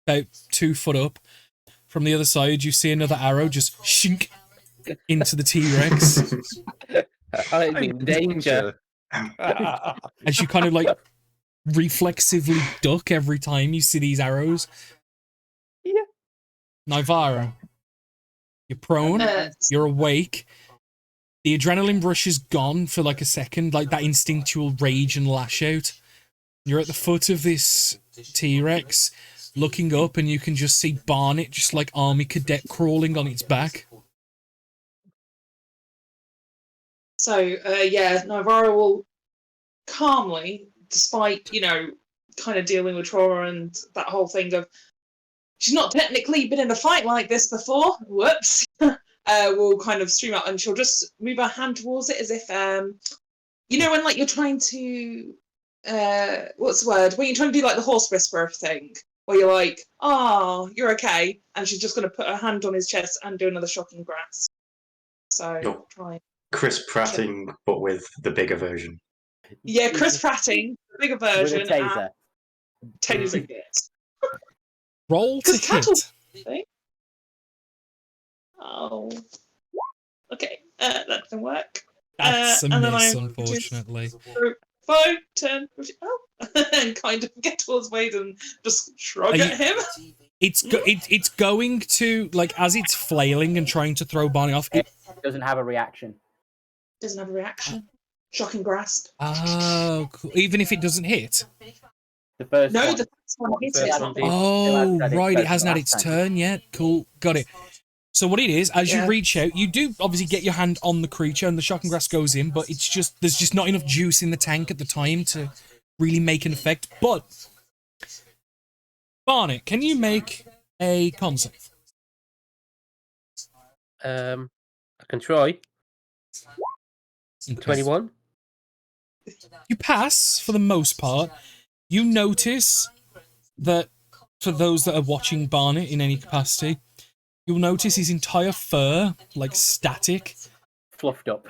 A: about 2 foot up, from the other side, you see another arrow just shink into the T-Rex.
G: I'm in danger.
A: As you kind of like reflexively duck every time you see these arrows.
G: Yeah.
A: Nivara, you're prone, you're awake. The adrenaline rush is gone for like a second, like that instinctual rage and lash out. You're at the foot of this T-Rex, looking up, and you can just see Barnet just like army cadet crawling on its back.
B: So, yeah, Nivara will calmly, despite, kind of dealing with trauma and that whole thing of, she's not technically been in a fight like this before, whoops, will kind of stream up, and she'll just move her hand towards it as if, when like you're trying to, what's the word? When you're trying to do like the horse whisperer thing, where you're like, "Oh, you're okay," and she's just going to put her hand on his chest and do another shocking grasp. So
C: Nope.
B: try.
C: Chris Pratting, but with the bigger version.
B: Yeah, Chris Pratting, the bigger
H: with a
B: version,
H: taser.
B: and tasing it.
A: Roll to
B: Because cattle.
A: hit.
B: Oh. Okay, that doesn't work.
A: That's a
B: and then
A: miss,
B: I
A: unfortunately.
B: 5, 10, 15, and kind of get towards Wade and just shrug at him.
A: It's going to, like, as it's flailing and trying to throw Barney off.
H: It doesn't have a reaction.
B: Doesn't have a reaction. Shocking grasp.
A: Oh, cool. Even if it doesn't hit.
H: The first
B: No,
H: one.
B: the first one hit
H: First
B: it.
H: one did.
A: Oh,
H: had its
A: right.
H: turn
A: It hasn't had
H: last
A: its
H: time.
A: turn yet. Cool. Got it. So what it is, as you
B: Yeah.
A: reach out, you do obviously get your hand on the creature and the shocking grass goes in, but it's just, there's just not enough juice in the tank at the time to really make an effect. But, Barnett, can you make a con save?
G: I can try.
A: Okay.
G: 21.
A: You pass for the most part. You notice that for those that are watching Barnett in any capacity, you'll notice his entire fur, like static.
H: Fluffed up.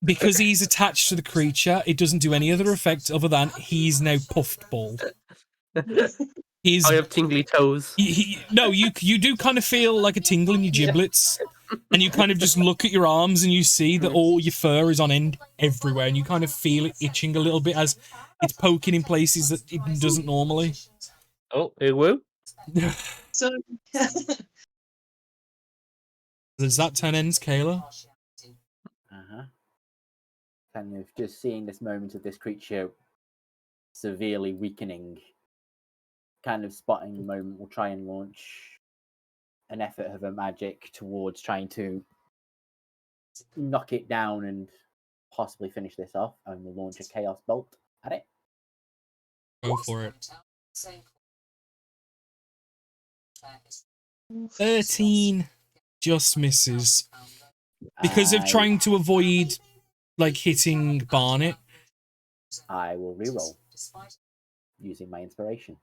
A: Because he's attached to the creature, it doesn't do any other effect other than he's now puffed bald. He's,
G: I have tingly toes.
A: no, you do kind of feel like a tingle in your giblets, and you kind of just look at your arms and you see that all your fur is on end everywhere, and you kind of feel it itching a little bit as it's poking in places that it doesn't normally.
G: Oh, it will.
B: So,
A: Does that turn ends, Kayla?
H: Kind of just seeing this moment of this creature severely weakening, kind of spotting the moment, will try and launch an effort of her magic towards trying to knock it down and possibly finish this off, and will launch a chaos bolt at it.
A: Go for it. 13 just misses. Because of trying to avoid, like, hitting Barnett.
H: I will reroll using my inspiration.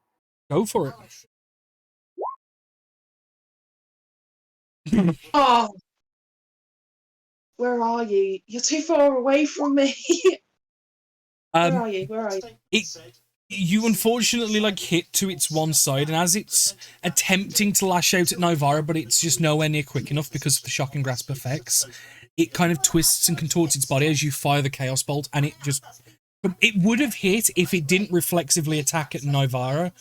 A: Go for it.
B: oh, where are you? You're too far away from me. Where are you? Where are you?
A: You unfortunately, like, hit to its one side, and as it's attempting to lash out at Nivara, but it's just nowhere near quick enough because of the shocking grasp effects, it kind of twists and contorts its body as you fire the chaos bolt, and it would have hit if it didn't reflexively attack at Nivara,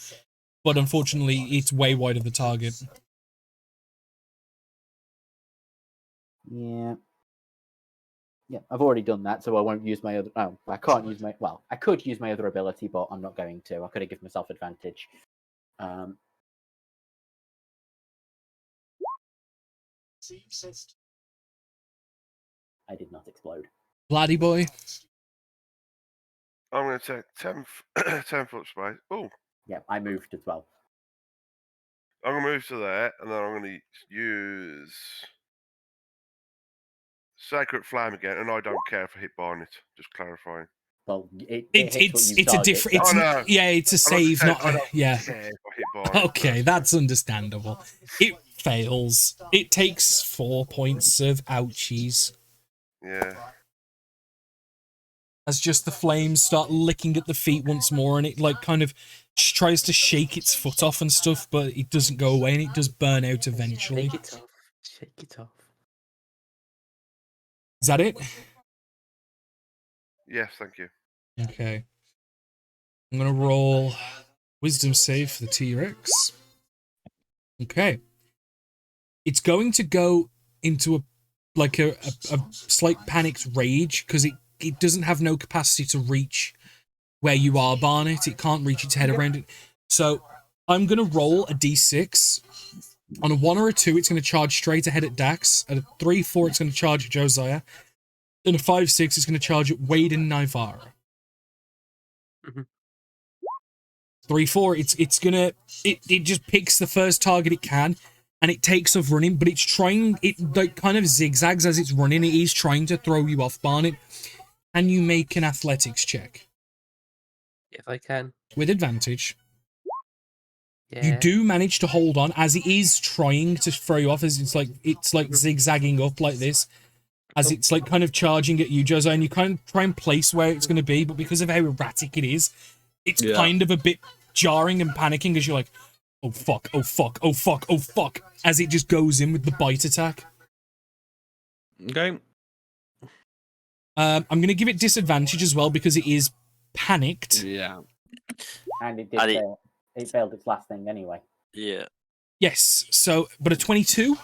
A: but unfortunately it's way wide of the target.
H: Yeah. Yeah, I've already done that, so I won't use my other... Oh, I can't use my... Well, I could use my other ability, but I'm not going to. I could have given myself advantage. I did not explode.
A: Laddie boy.
F: I'm going to take 10 foot space. Oh,
H: Yeah, I moved as well.
F: I'm going to move to there, and then I'm going to use Sacred Flame again, and I don't care if I hit Barnett. Just clarifying.
H: Well, it
A: It's
H: hits what you
A: a
H: target,
A: different.
H: so-
A: Yeah, it's a save,
F: I
A: not
F: don't
A: yeah.
F: care if I hit Barnett.
A: Okay, that's understandable. It fails. It takes 4 points of ouchies.
F: Yeah.
A: As just the flames start licking at the feet once more, and it like kind of tries to shake its foot off and stuff, but it doesn't go away, and it does burn out eventually.
G: Shake it off. Shake it off.
A: Is that it?
F: Yes, thank you.
A: Okay. I'm gonna roll wisdom save for the T-Rex. Okay. It's going to go into a slight panicked rage because it doesn't have no capacity to reach where you are, Barnett. It can't reach its head around it. So I'm going to roll a d6. On a 1 or a 2, it's going to charge straight ahead at Dax. At a 3-4, it's going to charge at Josiah. And a 5-6, it's going to charge at Wade and Nivara. 3-4, it's going to... It just picks the first target it can, and it takes off running, but it's trying... It like kind of zigzags as it's running. It is trying to throw you off, Barnett. Can you make an athletics check?
G: If I can.
A: With advantage.
G: Yeah.
A: You do manage to hold on as it is trying to throw you off, as it's like zigzagging up like this, as it's like kind of charging at you, Jose, and you kind of try and place where it's going to be, but because of how erratic it is, it's kind of a bit jarring and panicking as you're like, oh fuck, oh fuck, oh fuck, oh fuck, as it just goes in with the bite attack.
D: Okay.
A: I'm going to give it disadvantage as well because it is panicked.
D: Yeah.
H: And it did fail. It failed its last thing anyway.
E: Yeah.
A: Yes, so, but a 22?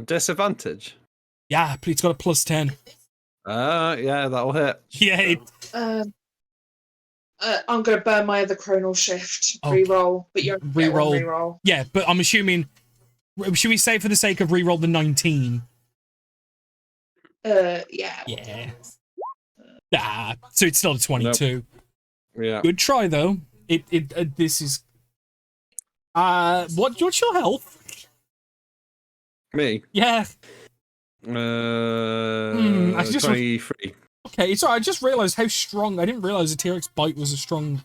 D: Disadvantage?
A: Yeah, but it's got a plus 10.
D: Yeah, that'll hit.
A: Yeah.
B: I'm going to burn my other chronal shift
A: Okay.
B: reroll, but you only get one reroll.
A: Yeah, but I'm assuming. Should we say for the sake of reroll the 19?
B: Yeah.
A: Yeah. So it's still a 22.
D: Nope. Yeah.
A: Good try though. This is. What's your health?
D: Me?
A: Yeah.
D: I just 23.
A: Okay, it's alright. I just realised how strong. I didn't realise a T-Rex bite was a strong.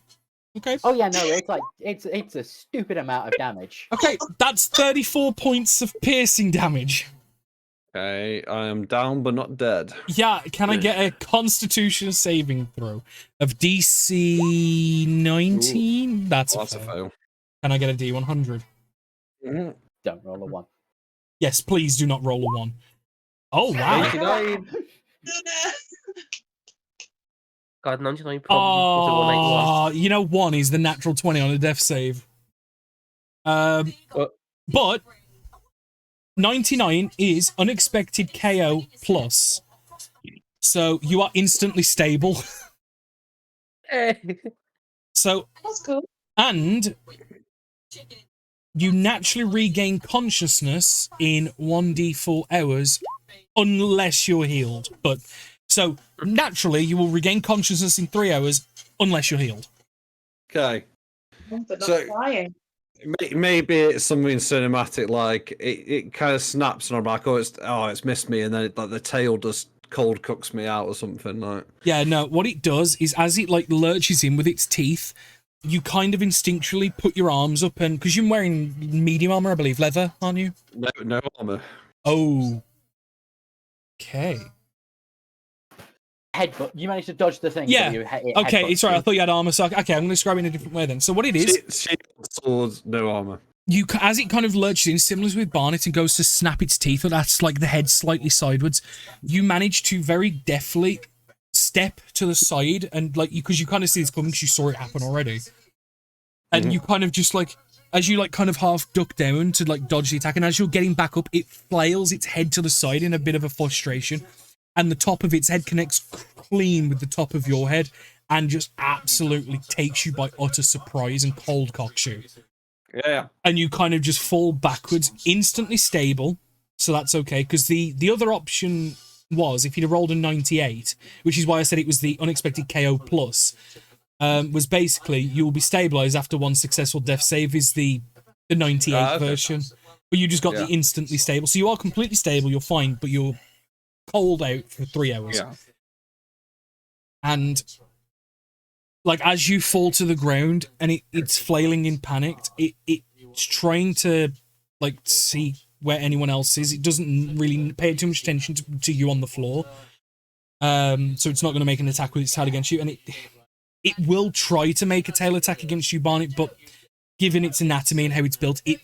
A: Okay.
H: Oh yeah, no, it's like it's a stupid amount of damage.
A: Okay, that's 34 points of piercing damage.
D: Okay, I am down but not dead.
A: Yeah, can I get a Constitution saving throw of DC 19? That's a fail. Can I get a D100?
H: Mm-hmm. Don't roll a 1.
A: Yes, please do not roll a 1. Oh wow!
D: 89.
G: God, 99 probably was a 181.
A: You know, 1 is the natural 20 on a death save. But 99 is unexpected KO plus. So you are instantly stable. So
B: that's cool.
A: And you naturally regain consciousness in 1d4 hours unless you're healed. But so naturally you will regain consciousness in 3 hours unless you're healed.
D: Okay.
B: But not
D: So-
B: flying.
D: Maybe it's something cinematic, like it kind of snaps and I'm like, it's missed me, and then like the tail just cold cooks me out or something like.
A: Yeah, no, what it does is as it like lurches in with its teeth, you kind of instinctually put your arms up, and because you're wearing medium armor, I believe, leather, aren't you?
D: No armor.
A: Oh. Okay.
H: Headbutt. You managed to dodge the thing.
A: Yeah.
H: So it
A: Okay,
H: headbutts
A: it's right. I
H: you.
A: thought you had armor. So okay, I'm going to describe it in a different way then. So what it is,
D: Shield, swords, no armor.
A: you as it kind of lurches in, similar with Barnet, and goes to snap its teeth, or that's like the head slightly sideways. You manage to very deftly step to the side, and like because you kind of see this coming, because you saw it happen already, and you kind of just like as you like kind of half duck down to like dodge the attack, and as you're getting back up, it flails its head to the side in a bit of a frustration, and the top of its head connects clean with the top of your head, and just absolutely takes you by utter surprise and cold cocks you.
D: Yeah.
A: And you kind of just fall backwards, instantly stable, so that's okay, because the other option was, if you'd have rolled a 98, which is why I said it was the unexpected KO plus, was basically you will be stabilized after one successful death save is the 98 version, but you just got the instantly stable, so you are completely stable, you're fine, but you're cold out for 3 hours.
D: Yeah.
A: And like as you fall to the ground and it's flailing in panic, it's trying to like see where anyone else is. It doesn't really pay too much attention to you on the floor. So it's not going to make an attack with its tail against you, and it will try to make a tail attack against you, Barnet, but given its anatomy and how it's built, it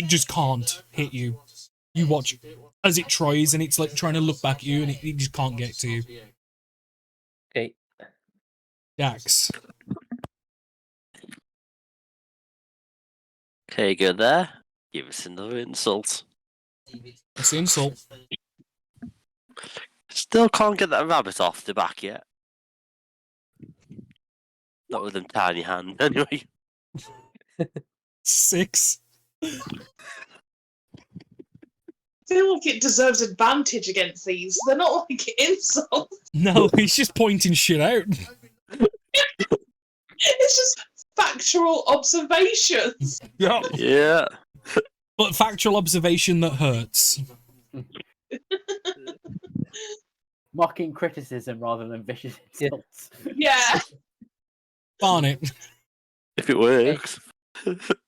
A: just can't hit you. You watch as it tries, and it's like trying to look back at you, and it just can't get to you.
G: Okay.
A: Dax.
E: Okay, go there. Give us another insult.
A: That's the insult.
E: Still can't get that rabbit off the back yet. Not with them tiny hands, anyway.
A: 6.
B: I feel like it deserves advantage against these. They're not like insults.
A: No, he's just pointing shit out.
B: It's just factual observations.
A: Yeah.
E: Yeah.
A: But factual observation that hurts.
H: Mocking criticism rather than vicious insults.
B: Yeah.
A: Barnet.
E: If it works.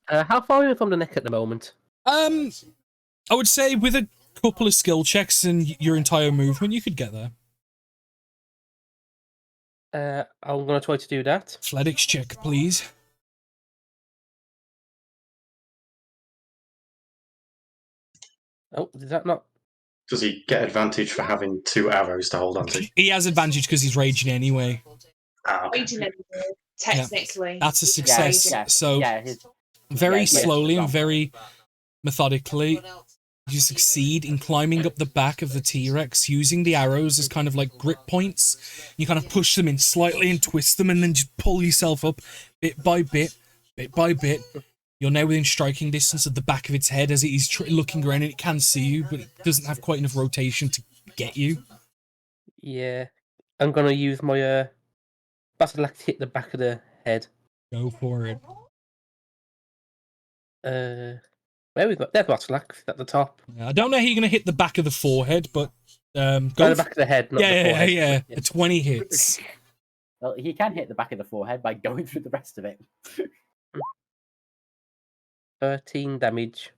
G: How far are you from the neck at the moment?
A: I would say with a couple of skill checks and your entire movement, you could get there.
G: I'm going to try to do that.
A: Athletics check, please.
G: Oh, did that not?
C: Does he get advantage for having 2 arrows to hold on to?
A: He has advantage because he's raging anyway.
C: Ah, okay.
B: Raging anyway, technically.
A: That's a
B: He's
A: success.
B: raging.
A: So
H: his,
A: very
H: yeah,
A: slowly
H: yeah.
A: and very methodically, you succeed in climbing up the back of the T-Rex using the arrows as kind of like grip points. You kind of push them in slightly and twist them and then just pull yourself up bit by bit, bit by bit. You're now within striking distance of the back of its head as it is looking around, and it can see you, but it doesn't have quite enough rotation to get you.
G: Yeah. I'm going to use my battle axe to hit the back of the head.
A: Go for it.
G: Where we got? There's battle axe at the top.
A: Yeah, I don't know how you're going to hit the back of the forehead, but go
G: the back of the head, not the
A: yeah,
G: forehead.
A: yeah. The 20 hits.
H: Well, he can hit the back of the forehead by going through the rest of it.
G: 13 damage.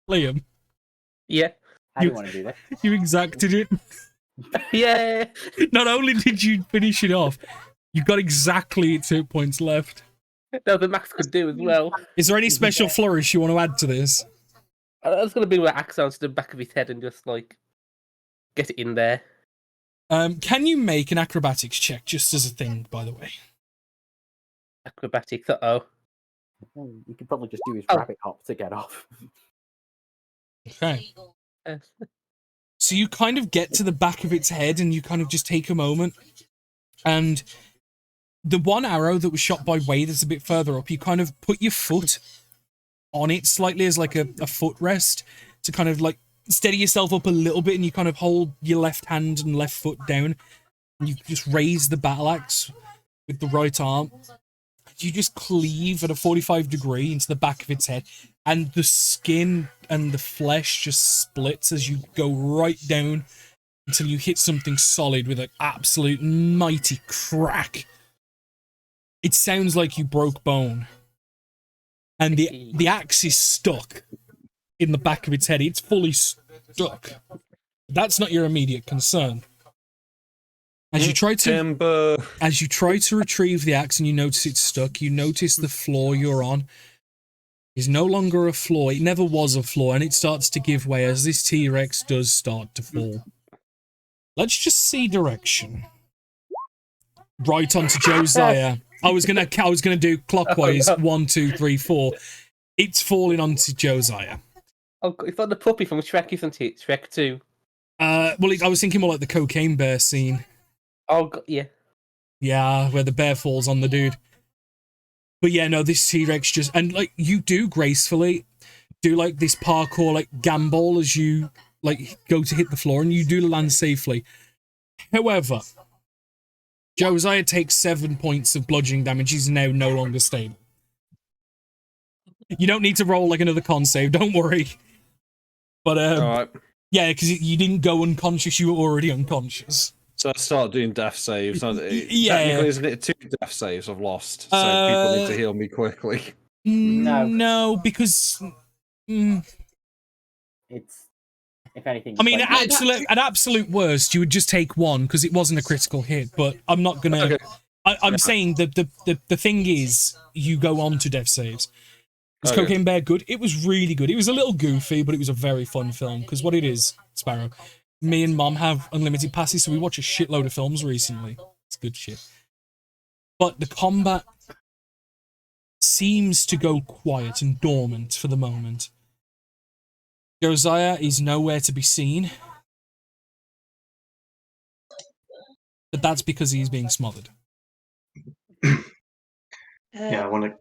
A: Liam,
G: Yeah.
H: How do you want to do this?
A: you exacted it.
G: Yeah.
A: Not only did you finish it off, you got exactly 2 points left.
G: No, the max could do as well.
A: Is there any special flourish you want to add to this?
G: I was going to be my axe onto the back of his head and just, like, get it in there.
A: Can you make an acrobatics check, just as a thing, by the way?
G: Acrobatics, uh-oh.
H: You could probably just do his
G: Oh.
H: rabbit hop to get off.
A: Okay. So you kind of get to the back of its head and you kind of just take a moment. And the one arrow that was shot by Wade that's a bit further up, you kind of put your foot on it slightly as like a footrest to kind of like steady yourself up a little bit, and you kind of hold your left hand and left foot down. And you just raise the battle axe with the right arm. You just cleave at a 45 degree into the back of its head, and the skin and the flesh just splits as you go right down until you hit something solid with an absolute mighty crack. It sounds like you broke bone. And the axe is stuck in the back of its head. It's fully stuck. That's not your immediate concern. As you try to retrieve the axe and you notice it's stuck, you notice the floor you're on is no longer a floor. It never was a floor, and it starts to give way as this T-Rex does start to fall. Let's just see direction. Right onto Josiah. I was gonna do clockwise. 1, 2, 3, 4. It's falling onto Josiah.
G: Oh, it's like the puppy from Shrek, isn't it? Shrek 2.
A: I was thinking more like the cocaine bear scene.
G: Oh, yeah.
A: Yeah, where the bear falls on the dude. But yeah, no, this T-Rex just... And, like, you do gracefully do, like, this parkour, like, gambol as you, like, go to hit the floor, and you do land safely. However, Josiah takes 7 points of bludgeoning damage. He's now no longer stable. You don't need to roll, like, another con save. Don't worry. But,
D: All right.
A: yeah, because you didn't go unconscious. You were already unconscious.
D: So I start doing death saves.
A: Yeah.
D: Technically, isn't it 2 death saves I've lost? So people need to heal me quickly.
H: No,
A: because
H: it's if anything.
A: I mean,
H: like,
A: at absolute worst, you would just take 1 because it wasn't a critical hit. But I'm not gonna.
D: Okay.
A: I'm saying that the thing is, you go on to death saves. Was
D: Okay.
A: Cocaine Bear good? It was really good. It was a little goofy, but it was a very fun film. Because what it is, Sparrow, me and Mom have unlimited passes, so we watch a shitload of films recently. It's good shit. But the combat seems to go quiet and dormant for the moment. Josiah is nowhere to be seen. But that's because he's being smothered.
C: Yeah, I want to.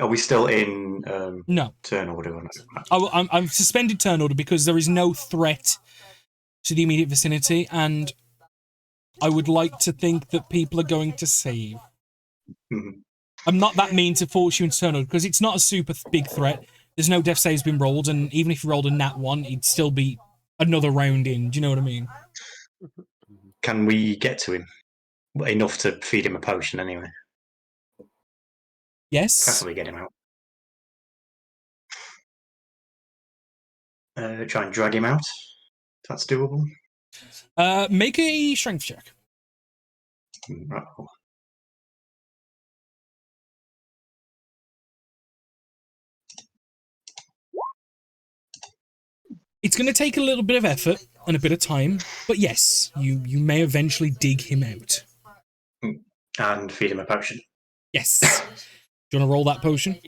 C: Are we still in
A: No.
C: turn order? Or not?
A: I'm suspended turn order because there is no threat to the immediate vicinity, and I would like to think that people are going to save.
C: Mhm.
A: I'm not that mean to force you into turn order because it's not a super big threat. There's no death saves been rolled, and even if you rolled a nat 1, it'd still be another round in. Do you know what I mean?
C: Can we get to him? Enough to feed him a potion anyway.
A: Yes.
C: Preferably get him out. Try and drag him out. If that's doable.
A: Make a strength check.
C: Right.
A: It's going to take a little bit of effort and a bit of time, but yes, you may eventually dig him out.
C: And feed him a potion.
A: Yes. Do you want to roll that potion?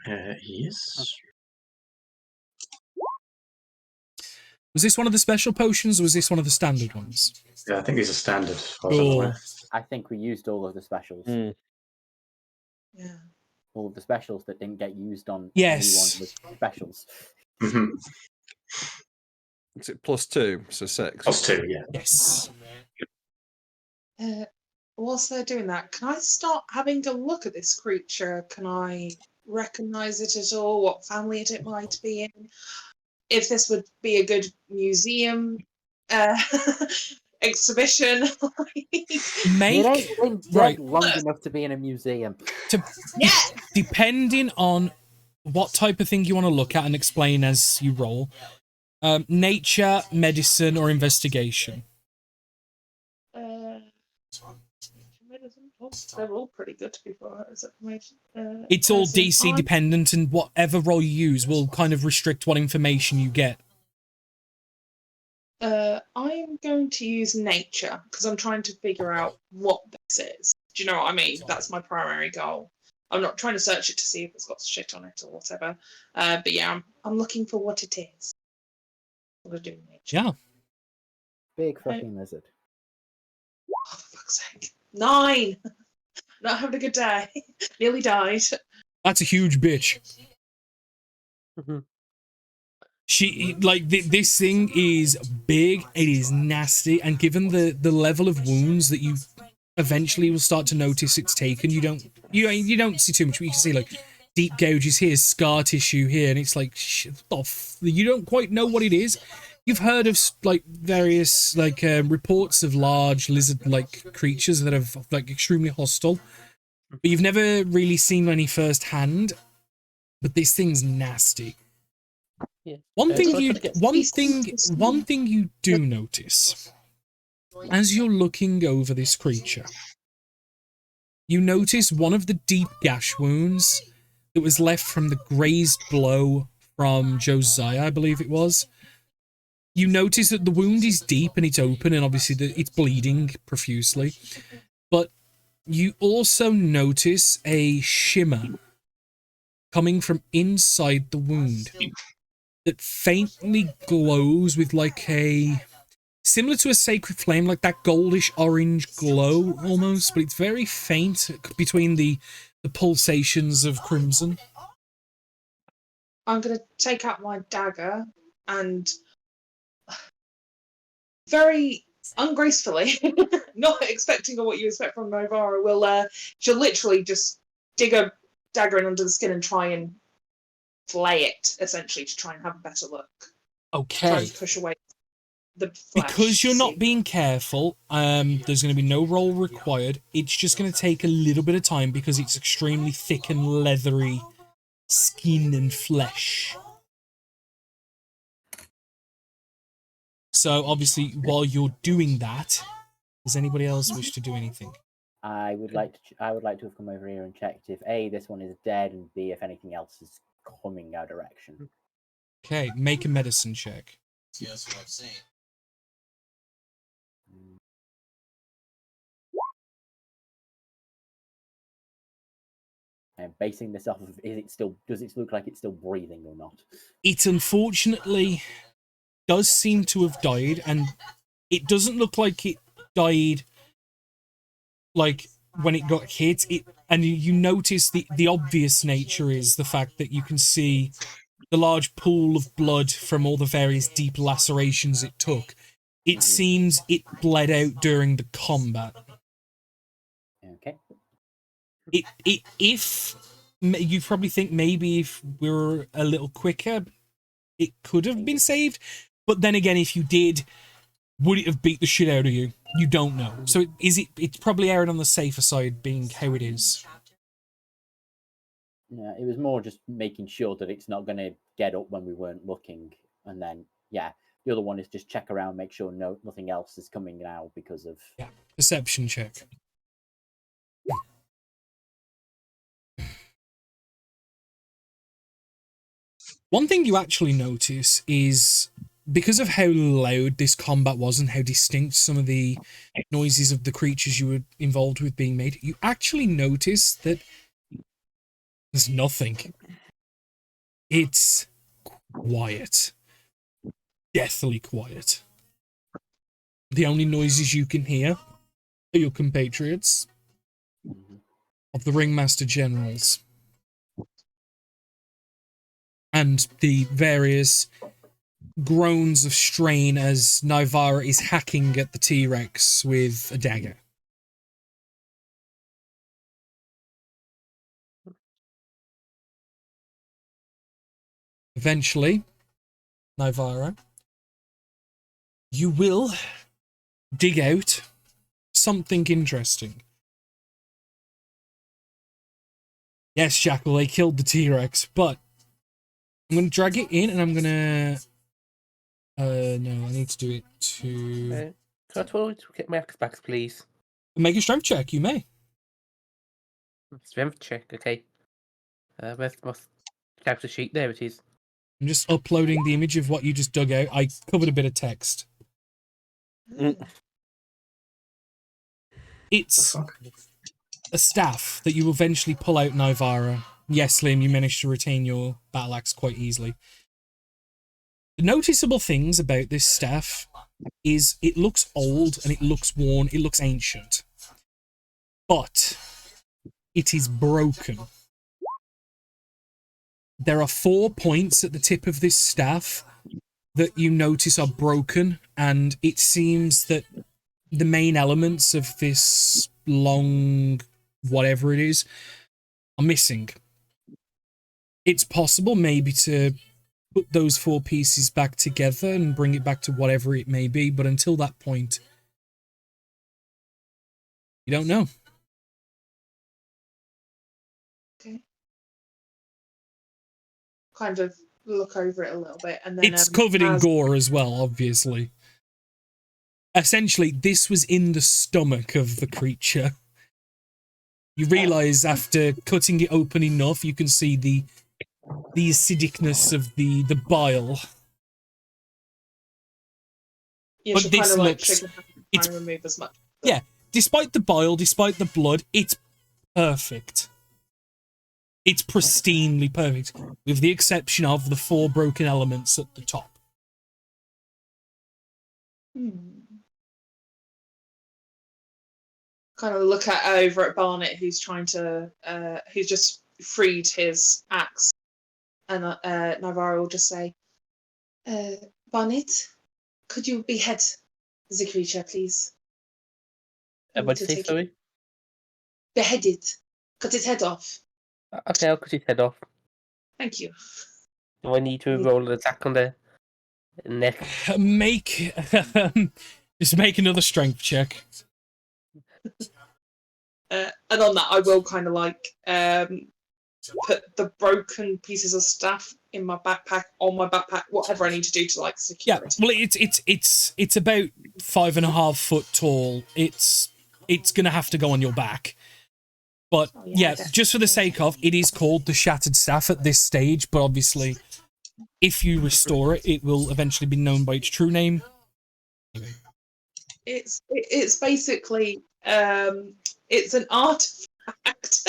C: Yes.
A: Was this one of the special potions, or was this one of the standard ones?
C: Yeah, I think these are standard.
A: Cool.
H: I think we used all of the specials.
D: Mm.
B: Yeah.
H: All of the specials that didn't get used on
A: Yes.
H: anyone with specials.
C: Mm-hmm.
D: Is it +2? So 6.
C: +2, yeah.
A: Yes.
B: Whilst they're doing that, can I start having a look at this creature? Can I recognise it at all? What family it might be in? If this would be a good museum exhibition?
H: It ain't been dead
A: right.
H: long enough to be in a museum.
B: Yeah.
A: Depending on what type of thing you want to look at and explain as you roll, nature, medicine, or investigation.
B: They're all pretty good, to be fair.
A: It's all DC dependent, and whatever roll you use will kind of restrict what information you get.
B: I'm going to use nature because I'm trying to figure out what this is. Do you know what I mean? That's my primary goal. I'm not trying to search it to see if it's got shit on it or whatever. But yeah, I'm looking for what it is. What I do in nature.
A: Yeah.
H: Big fucking lizard.
B: Oh, for fuck's sake. 9! Not having a good day. Nearly died.
A: That's a huge bitch.
G: Mm-hmm.
A: She, like, this thing is big, it is nasty, and given the level of wounds that you eventually will start to notice it's taken, you don't see too much, but you can see, like, deep gouges here, scar tissue here, and it's like, shit, you don't quite know what it is. You've heard of, like, various, like, reports of large lizard-like creatures that are, like, extremely hostile, but you've never really seen any firsthand, but this thing's nasty.
G: Yeah.
A: One thing
G: so
A: you do notice as you're looking over this creature, you notice one of the deep gash wounds that was left from the grazed blow from Josiah, I believe it was. You notice that the wound is deep and it's open, and obviously it's bleeding profusely. But you also notice a shimmer coming from inside the wound that faintly glows with like a, similar to a sacred flame, like that goldish orange glow almost, but it's very faint between the pulsations of crimson.
B: I'm going to take out my dagger and very ungracefully, not expecting what you expect from Novara, she'll literally just dig a dagger in under the skin and try and flay it, essentially, to try and have a better look.
A: Okay.
B: Try and push away the flesh.
A: Because you're not being careful, there's going to be no roll required. It's just going to take a little bit of time because it's extremely thick and leathery skin and flesh. So obviously, while you're doing that, does anybody else wish to do anything?
H: I would like to have come over here and checked if A, this one is dead, and B, if anything else is coming our direction.
A: Okay, make a medicine check.
I: Yes, what I'm saying.
H: And basing this off of, does it look like it's still breathing or not?
A: It unfortunately does seem to have died, and it doesn't look like it died like when it got hit. And you notice the obvious nature is the fact that you can see the large pool of blood from all the various deep lacerations it took. It seems it bled out during the combat.
H: Okay.
A: If you probably think maybe if we were a little quicker, it could have been saved. But then again, if you did, would it have beat the shit out of you? You don't know. So it's probably erred on the safer side, being how it is.
H: Yeah, it was more just making sure that it's not going to get up when we weren't looking, and then the other one is just check around, make sure nothing else is coming now because of
A: Perception check. One thing you actually notice is because of how loud this combat was and how distinct some of the noises of the creatures you were involved with being made, you actually notice that there's nothing. It's quiet. Deathly quiet. The only noises you can hear are your compatriots of the Ringmaster Generals and the various groans of strain as Nivara is hacking at the T-Rex with a dagger. Eventually, Nivara, you will dig out something interesting. Yes, Jackal, they killed the T-Rex, but I'm going to drag it in and I'm going to... no, I need to do it to...
G: Can I totally get my axe back, please?
A: Make a strength check, you may.
G: Strength check, okay. Where's my character sheet? There it is.
A: I'm just uploading the image of what you just dug out. I covered a bit of text. It's a staff that you eventually pull out, Nivara. Yes, Liam, you managed to retain your battle axe quite easily. The noticeable things about this staff is it looks old and it looks worn, it looks ancient. But it is broken. There are 4 points at the tip of this staff that you notice are broken, and it seems that the main elements of this long whatever it is are missing. It's possible maybe to put those 4 pieces back together and bring it back to whatever it may be, but until that point, you don't know.
B: Okay. Kind of look over it a little bit, and then
A: It's covered in gore as well, obviously. Essentially, this was in the stomach of the creature. You realise after cutting it open enough, you can see the acidicness of the bile.
B: Yeah,
A: But
B: she'll
A: this
B: kind of like
A: looks...
B: shake her hand and try and remove as much.
A: Yeah, despite the bile, despite the blood, it's perfect. It's pristinely perfect, with the exception of the 4 broken elements at the top.
B: Kind of look over at Barnet, who's trying to, who's just freed his axe, and Navarro will just say, "Barnet, could you behead the creature, please?
G: What did you say, sorry?
B: Behead it. Cut its head off.
G: Okay, I'll cut his head off.
B: Thank you."
G: Do I need to roll an attack on the neck?
A: Just make another strength check.
B: And on that, I will kind of like put the broken pieces of staff in my backpack, on my backpack, whatever I need to do to like secure it.
A: Well, it's about 5.5 foot tall. It's gonna have to go on your back. But just for the sake of, it is called the Shattered Staff at this stage, but obviously, if you restore it, it will eventually be known by its true name. Anyway.
B: It's basically it's an artifact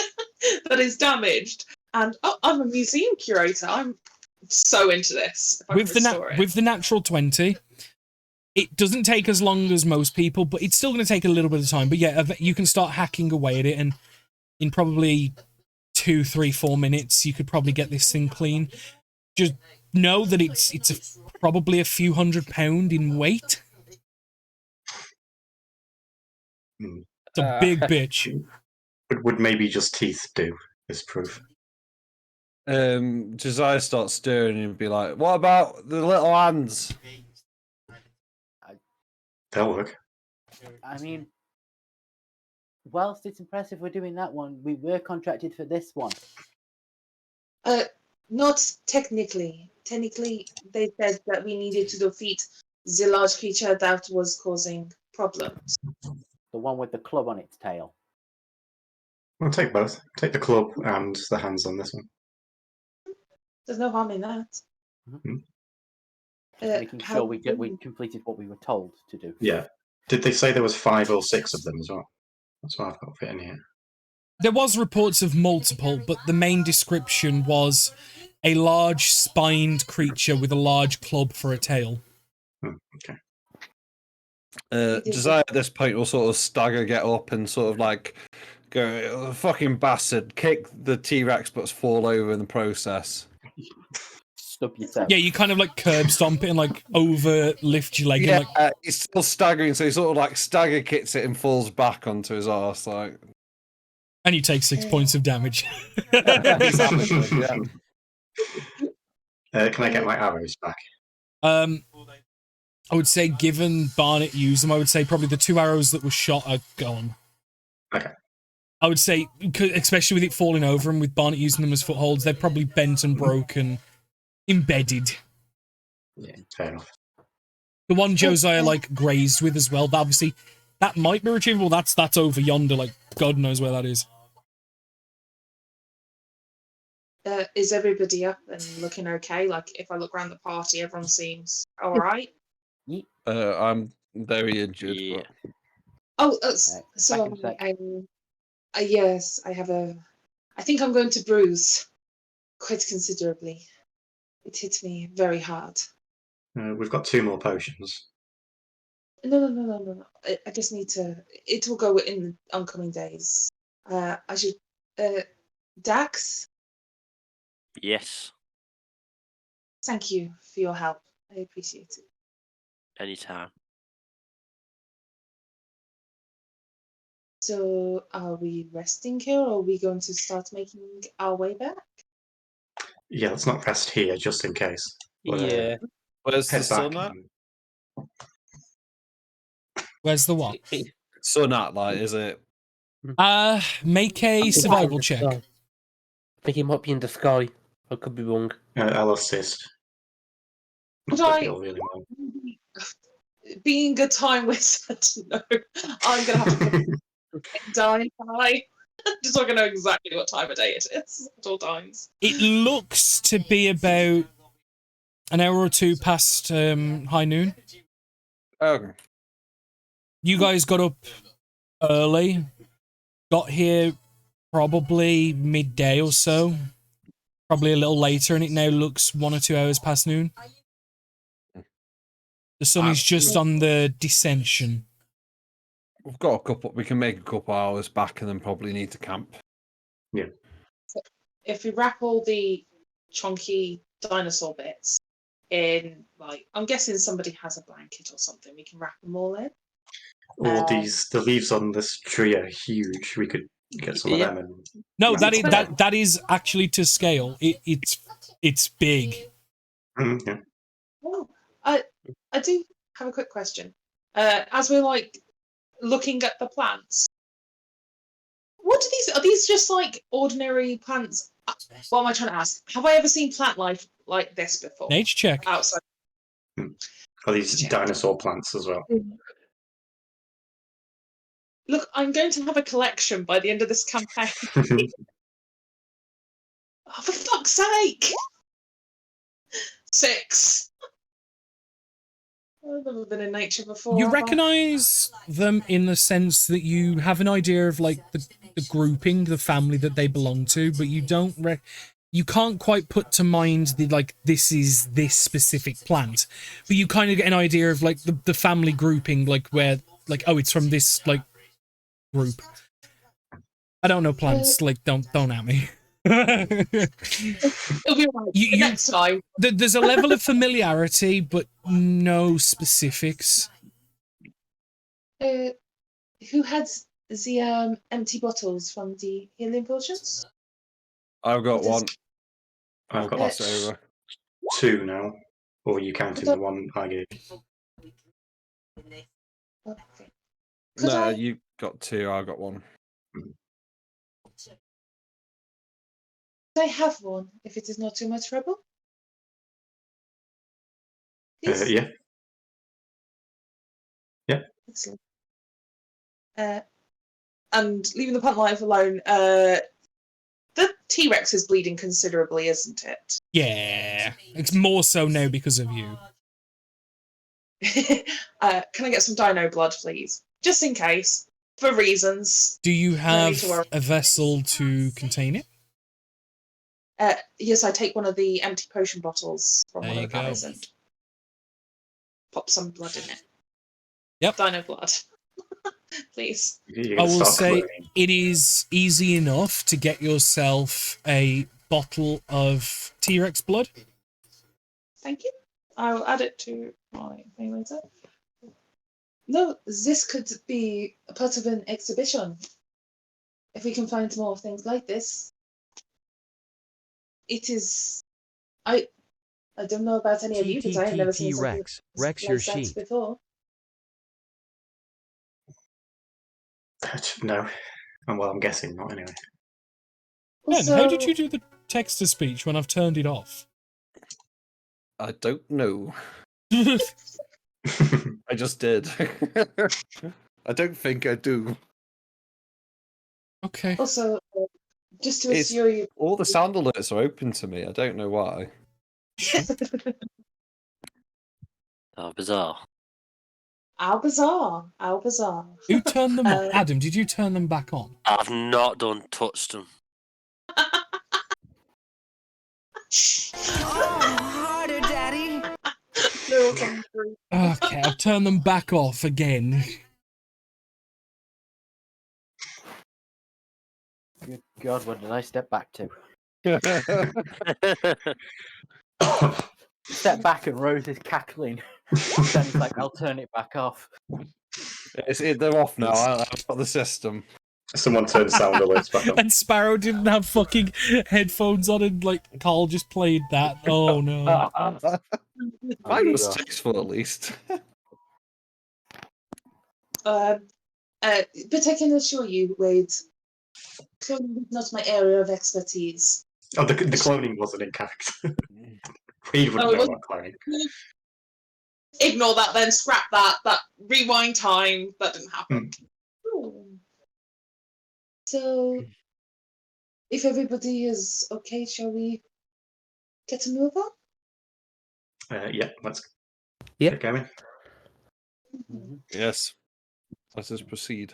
B: that is damaged, and I'm a museum curator. I'm so into this.
A: With the natural 20, it doesn't take as long as most people, but it's still going to take a little bit of time. But yeah, you can start hacking away at it, and in probably 2, 3, 4 minutes, you could probably get this thing clean. Just know that it's probably a few £100 in weight. It's a big bitch.
C: Would maybe just teeth do as proof?
D: Josiah starts stirring and be like, "What about the little hands?"
C: They'll work.
H: I mean, whilst it's impressive we're doing that one, we were contracted for this one.
B: Not technically. Technically, they said that we needed to defeat the large creature that was causing problems.
H: The one with the club on its tail.
C: We'll take both. Take the club and the hands on this one.
B: There's no harm in that.
H: Just making
B: how
H: sure we
B: do
H: we completed what we were told to do.
C: Yeah. Did they say there was 5 or 6 of them as well? That's what I've got fit in here.
A: There was reports of multiple, but the main description was a large spined creature with a large club for a tail.
C: Okay.
D: Josiah at this point will sort of stagger, get up, and sort of like go, "Oh, fucking bastard," kick the T-Rex, but fall over in the process.
H: Stub yourself.
A: Yeah, you kind of like curb stomp it and like over lift your leg.
D: Yeah,
A: And, like,
D: he's still staggering, so he sort of like stagger kicks it and falls back onto his arse, like.
A: and you take 6 points of damage.
D: He's amateur, yeah.
C: Can I get my arrows back?
A: I would say, given Barnett used them, I would say probably the 2 arrows that were shot are gone.
C: Okay.
A: I would say, especially with it falling over and with Barnett using them as footholds, they're probably bent and broken, embedded.
C: Yeah, fair enough.
A: The one Josiah like grazed with as well. Obviously, that might be retrievable. That's over yonder. Like God knows where that is.
B: Is everybody up and looking okay? Like, if I look around the party, everyone seems all right.
D: I'm very injured.
E: Yeah.
D: But...
B: Oh,
H: back
B: so
H: in sec.
B: yes, I have a. I think I'm going to bruise quite considerably. It hit me very hard.
C: We've got 2 more potions.
B: No. I just need to. It will go in the oncoming days. I should. Dax,
E: Yes.
B: thank you for your help. I appreciate it.
E: Anytime.
B: So, are we resting here, or are we going to start making our way back?
C: Yeah, let's not rest here just in case. We'll,
G: Yeah.
D: Where's the
C: head back.
D: sun at?
A: Where's the what?
D: Sun at, like, is it?
A: Make a survival check.
G: I think it might be in the sky. I could be wrong.
C: I'll assist.
B: Could
C: Not that
B: I-
C: he'll really know.
B: Being a time wizard, no, I'm gonna have to die. Just so I can know exactly what time of day it is at all times.
A: It looks to be about an hour or 2 past high noon.
D: Okay.
A: You guys got up early. Got here probably midday or so. Probably a little later, and it now looks 1 or 2 hours past noon. The sun is just on the descension.
D: We've got a couple. We can make a couple hours back, and then probably need to camp.
C: Yeah.
B: If we wrap all the chunky dinosaur bits in, like, I'm guessing somebody has a blanket or something, we can wrap them all in.
C: Or the leaves on this tree are huge. We could get some
E: Yeah.
C: of them and
A: No,
C: wrap
A: that is actually to scale. It's big.
C: Yeah.
B: Oh, I do have a quick question. As we're like looking at the plants, what are these just like ordinary plants? What am I trying to ask? Have I ever seen plant life like this before?
A: Nature check.
B: Outside.
C: Are these dinosaur plants as well?
B: Look, I'm going to have a collection by the end of this campaign. Oh, for fuck's sake! 6. I've never been in nature before.
A: You
B: have I?
A: recognize them in the sense that you have an idea of like the grouping, the family that they belong to, but you don't you can't quite put to mind the like this is this specific plant, but you kind of get an idea of like the family grouping, like where like oh it's from this like group. I don't know plants, like don't at me.
B: It'll be right.
A: You-
B: Next time.
A: There's a level of familiarity, but no specifics.
B: Who had the empty bottles from the healing potions?
D: I've got
B: What is-
D: one.
C: I've
D: I'll
C: got
D: pass it over.
C: 2 now. Or are you counting the one I gave?
B: Okay. Could
D: No,
B: I?
D: you got 2. I got 1.
B: I have one, if it is not too much trouble? Please?
C: Yeah.
B: Excellent. And leaving the plant life alone, the T-Rex is bleeding considerably, isn't it?
A: Yeah. It's more so now because of you.
B: Can I get some dino blood, please? Just in case. For reasons.
A: Do you
B: No need
A: have
B: to worry.
A: a vessel to contain it?
B: Yes, I take one of the empty potion bottles from
A: There
B: one
A: you
B: of the
A: go.
B: guys and pop some blood in it.
A: Yep.
B: Dino blood. Please.
C: You're
A: I
C: gonna
A: will
C: start
A: say
C: cloning.
A: it is easy enough to get yourself a bottle of T-Rex blood.
B: Thank you. I will add it to my thing later. No, this could be a part of an exhibition. If we can find more things like this. It is... I don't know about any of you, but I have never seen something
I: Rex. Rex your
B: like that
I: sheet.
B: before.
C: No. Well, I'm guessing not anyway.
A: Ben, how did
B: Also,
A: you do the text-to-speech when I've turned it off?
D: I don't know.
A: Okay.
D: I just did. I don't think I do.
B: also, just to
D: It's
B: assure you,
D: all the sound alerts are open to me. I don't know why.
E: Oh, bizarre.
B: how bizarre, how bizarre.
A: Who turned them on?
B: Uh,
A: Adam, did you turn them back on?
E: I've not done touched them.
I: Harder, Daddy.
B: no, come through.
A: Okay, I've turned them back off again.
H: Good God, what did I step back to? Step back and Rose is cackling. Then it's like, I'll turn it back off.
D: They're off now. I've got the system.
C: Someone turned sound alerts back on.
A: And Sparrow didn't have fucking headphones on and, like, Carl just played that. Oh, no.
D: Mine was
H: gosh.
D: tasteful, at least.
B: But I can assure you, Wade, cloning is not my area of expertise.
C: Oh, the cloning wasn't in character. We wouldn't
B: Oh, it
C: know
B: wasn't?
C: about cloning.
B: Ignore that then, scrap that, rewind time, that didn't happen. Oh. So, if everybody is okay, shall we get a move on?
C: Yeah, let's
G: Yeah.
C: get going.
D: Yes. Let us proceed.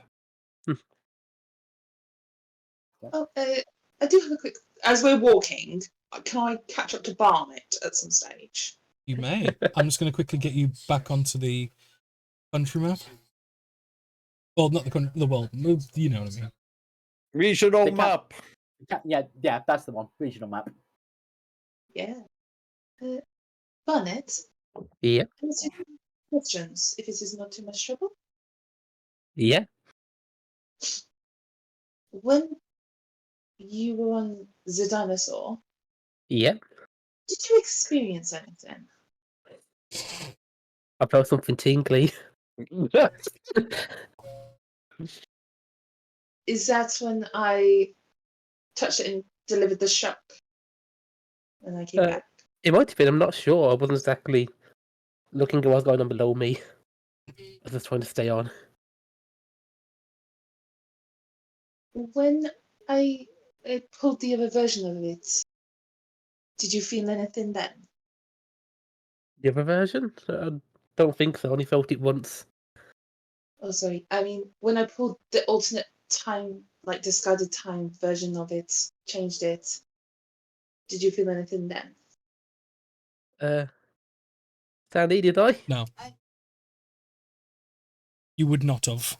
B: Oh, I do have a quick... As we're walking, can I catch up to Barnet at some stage?
A: You may. I'm just going to quickly get you back onto the country map. Well, not the country, the world. You know what I mean.
D: Regional
H: They can't-
D: map.
H: Yeah, that's the one. Regional map.
B: Yeah. Barnet,
G: Yeah.
B: can I ask you questions, if it is not too much trouble?
G: Yeah.
B: When you were on the dinosaur,
G: Yeah.
B: did you experience anything?
G: I felt something tingly.
B: Is that when I touched it and delivered the shock? And I came back.
G: It might have been. I'm not sure. I wasn't exactly looking at what was going on below me. I was just trying to stay on.
B: When I pulled the other version of it, did you feel anything then?
G: The other version? I don't think so. I only felt it once.
B: Oh, sorry. I mean, when I pulled the alternate time, like discarded time version of it, changed it, did you feel anything then?
G: Sandy, did I?
A: No. You would not have.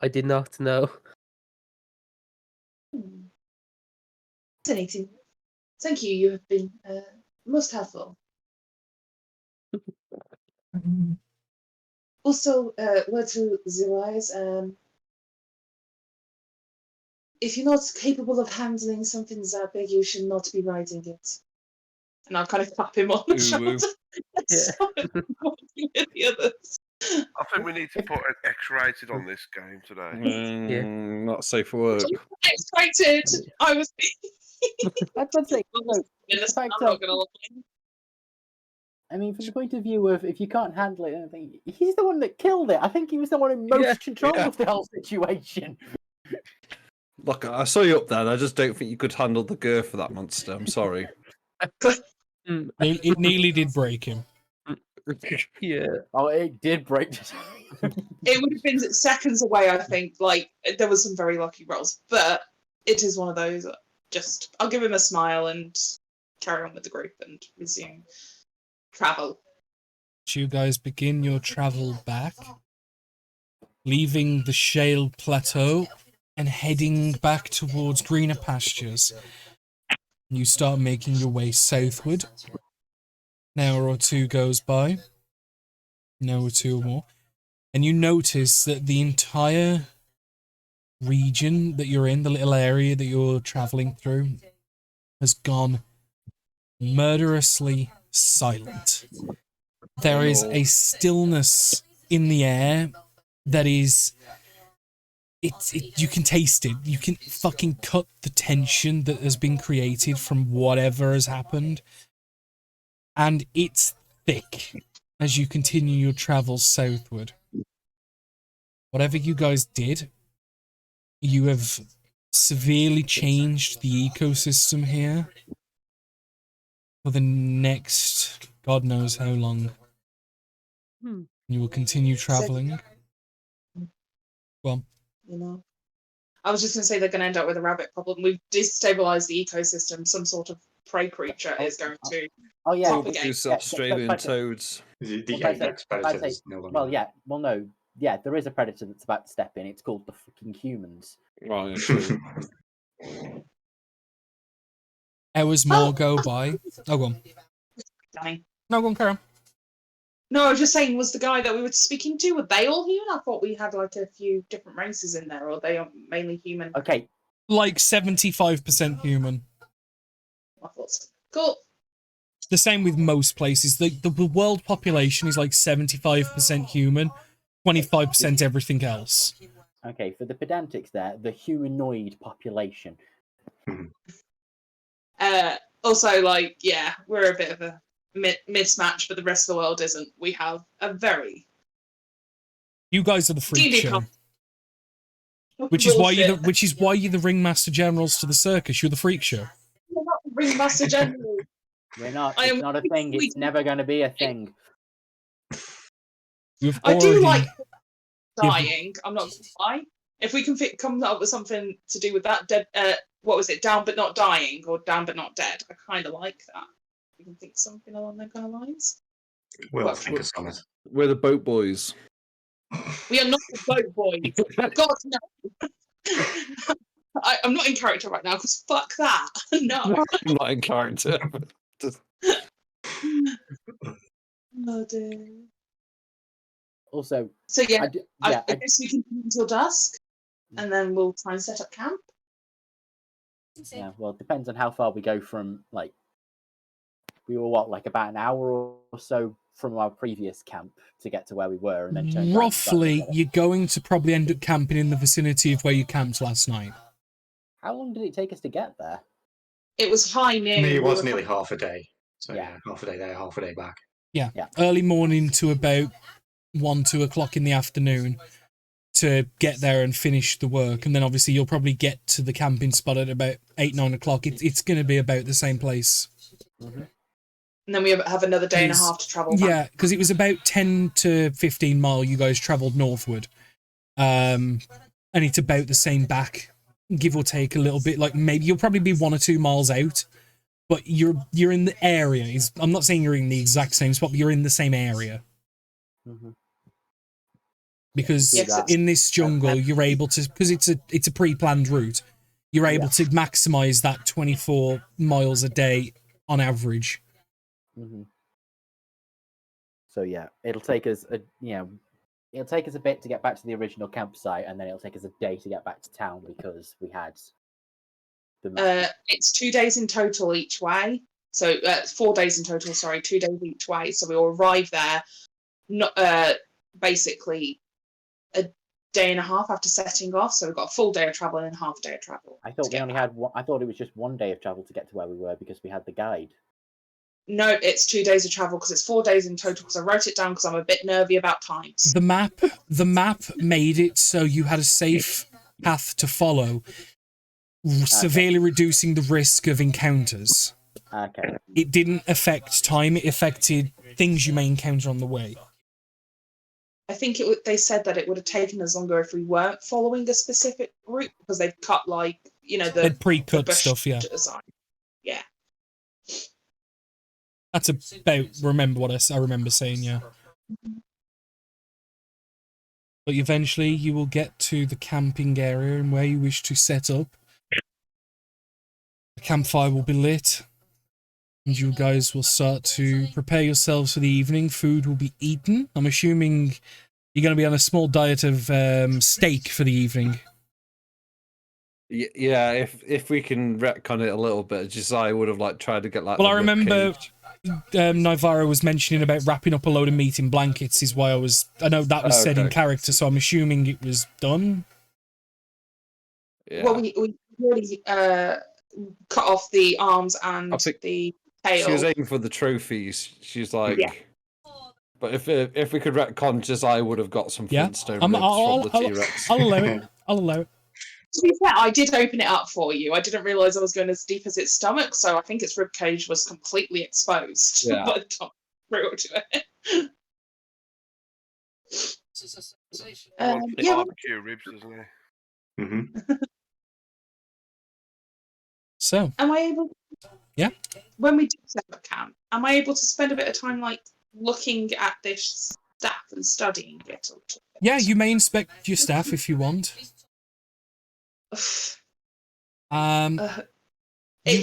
G: I did not know.
B: Fascinating. Thank you. You have been most helpful. Also, word to the wise, if you're not capable of handling something that big, you should not be riding it. And I'll kind of clap him on the shoulder. The others.
F: I think we need to put an X-rated on this game today.
D: Not safe for work.
B: Excited. I was.
H: I'd say, no,
B: In
H: it's the
B: this-
H: fact
B: I'm not
H: of-
B: gonna lie.
H: I mean, from the point of view of if you can't handle it, I think he's the one that killed it. I think he was the one in most
G: Yeah,
H: control
D: yeah.
H: of the whole situation.
D: Look, I saw you up there, and I just don't think you could handle the girth of that monster. I'm sorry.
A: It nearly did break him.
G: Yeah.
H: Oh, it did break.
B: It would have been seconds away, I think. Like, there was some very lucky rolls, but it is one of those. Just, I'll give him a smile and carry on with the group and resume travel.
A: You guys begin your travel back, leaving the shale plateau and heading back towards greener pastures. You start making your way southward. An hour or two goes by, an hour or two or more, and you notice that the entire region that you're in, the little area that you're traveling through, has gone murderously silent. There is a stillness in the air that is you can taste it. You can fucking cut the tension that has been created from whatever has happened. And it's thick as you continue your travels southward. Whatever you guys did, you have severely changed the ecosystem here for the next God knows how long. You will continue traveling. Well,
B: You know, I was just going to say they're going to end up with a rabbit problem. We've destabilized the ecosystem. Some sort of prey creature is going to
H: Oh yeah,
B: propagate.
D: Use
H: Yeah,
D: Australian
H: but-
D: toads.
C: The
H: Well, I'd say-
C: apex predator is no longer.
H: Well, yeah, well, no, yeah, there is a predator that's about to step in. It's called the fucking humans.
D: Right, true.
A: hours more go by. Oh, go on.
B: Danny.
A: No, go on, Karen.
B: No, I was just saying, was the guy that we were speaking to, were they all human? I thought we had like a few different races in there, or they are mainly human.
H: Okay,
A: Like 75% human.
B: I thought so. Cool.
A: The same with most places. The world population is like 75% human, 25% everything else.
H: okay, for the pedantics there, the humanoid population.
B: Also, like, yeah, we're a bit of a mismatch, but the rest of the world isn't. We have a very
A: You guys are the freak
B: D&D
A: show,
B: com-
A: which is why
B: Bullshit.
A: you're the ringmaster generals to the circus. You're the freak show.
B: We're not the Ringmaster General.
H: We're not.
B: I
H: It's
B: am
H: not a thing. It's never going to be a thing.
A: You've
B: I do
A: already
B: like dying. I'm not gonna lie. If we can come up with something to do with that, dead. What was it? Down but not dying, or down but not dead. I kind of like that. We can think something along those kind of lines.
C: We'll think of something.
D: We're the boat boys.
B: We are not the boat boys. God no. I'm not in character right now because fuck that. No.
D: I'm not in character. Just-
B: Oh dear.
H: Also,
B: So yeah, I
H: yeah,
B: guess we can do until dusk, and then we'll try and set up camp.
H: yeah. Well, it depends on how far we go from. Like, we were like about an hour or so from our previous camp to get to where we were, and then turn
A: roughly, you're going to probably end up camping in the vicinity of where you camped last night.
H: How long did it take us to get there?
B: It was high
C: I
B: noon.
C: mean, it
B: we
C: was
B: were-
C: nearly half a day. So
H: Yeah.
C: yeah, half a day there, half a day back.
A: Yeah.
H: Yeah.
A: Early morning to about 1-2 o'clock in the afternoon to get there and finish the work. And then obviously you'll probably get to the camping spot at about 8-9 o'clock. It's going to be about the same place.
B: And then we have another day and a half to travel back.
A: Yeah, because it was about 10 to 15 mile you guys travelled northward. And it's about the same back, give or take a little bit. Like maybe you'll probably be 1 or 2 miles out. But you're in the area. I'm not saying you're in the exact same spot, but you're in the same area. Because
B: Yes,
A: in this jungle, you're able to, because it's a pre-planned route, you're able to maximize that 24 miles a day on average.
H: So yeah, it'll take us it'll take us a bit to get back to the original campsite, and then it'll take us a day to get back to town because we had the
B: It's 2 days in total each way. So 4 days in total, sorry, 2 days each way. So we will arrive there, not basically day and a half after setting off, so we've got a full day of travel and half a day of travel.
H: I thought
B: to
H: we
B: get
H: only
B: back.
H: had one. I thought it was just 1 day of travel to get to where we were because we had the guide.
B: No, it's 2 days of travel because it's 4 days in total. Because I wrote it down because I'm a bit nervy about times.
A: The map made it so you had a safe path to follow, severely reducing the risk of encounters.
H: Okay.
A: It didn't affect time, it affected things you may encounter on the way.
B: I think they said that it would have taken us longer if we weren't following a specific route because they've cut
A: They'd pre-cut
B: bush
A: stuff, yeah.
B: to the side. Yeah.
A: That's about remember what I remember saying, yeah. But eventually you will get to the camping area and where you wish to set up. The campfire will be lit. And you guys will start to prepare yourselves for the evening. Food will be eaten. I'm assuming you're going to be on a small diet of steak for the evening.
D: Yeah, if we can retcon it a little bit, Josiah would have tried to get
A: Well, I remember Navarro was mentioning about wrapping up a load of meat in blankets. Is why I know that was said in character, so I'm assuming it was done.
D: Yeah.
B: Well, we already cut off the arms and the tail.
D: She was aiming for the trophies. She's like,
B: Yeah.
D: But if we could retcon, Josiah would have got some Flintstone ribs from the T-Rex.
A: I'll allow it. I'll allow it.
B: To be fair, I did open it up for you. I didn't realise I was going as deep as its stomach, so I think its ribcage was completely exposed
D: Yeah.
B: by the time I threw it to it. Yeah,
F: barbecue ribs, doesn't it?
C: Mm-hmm.
A: So,
B: am I able?
A: Yeah.
B: When we do set up camp, am I able to spend a bit of time looking at this stuff and studying it?
A: Yeah, you may inspect your staff if you want.
B: It's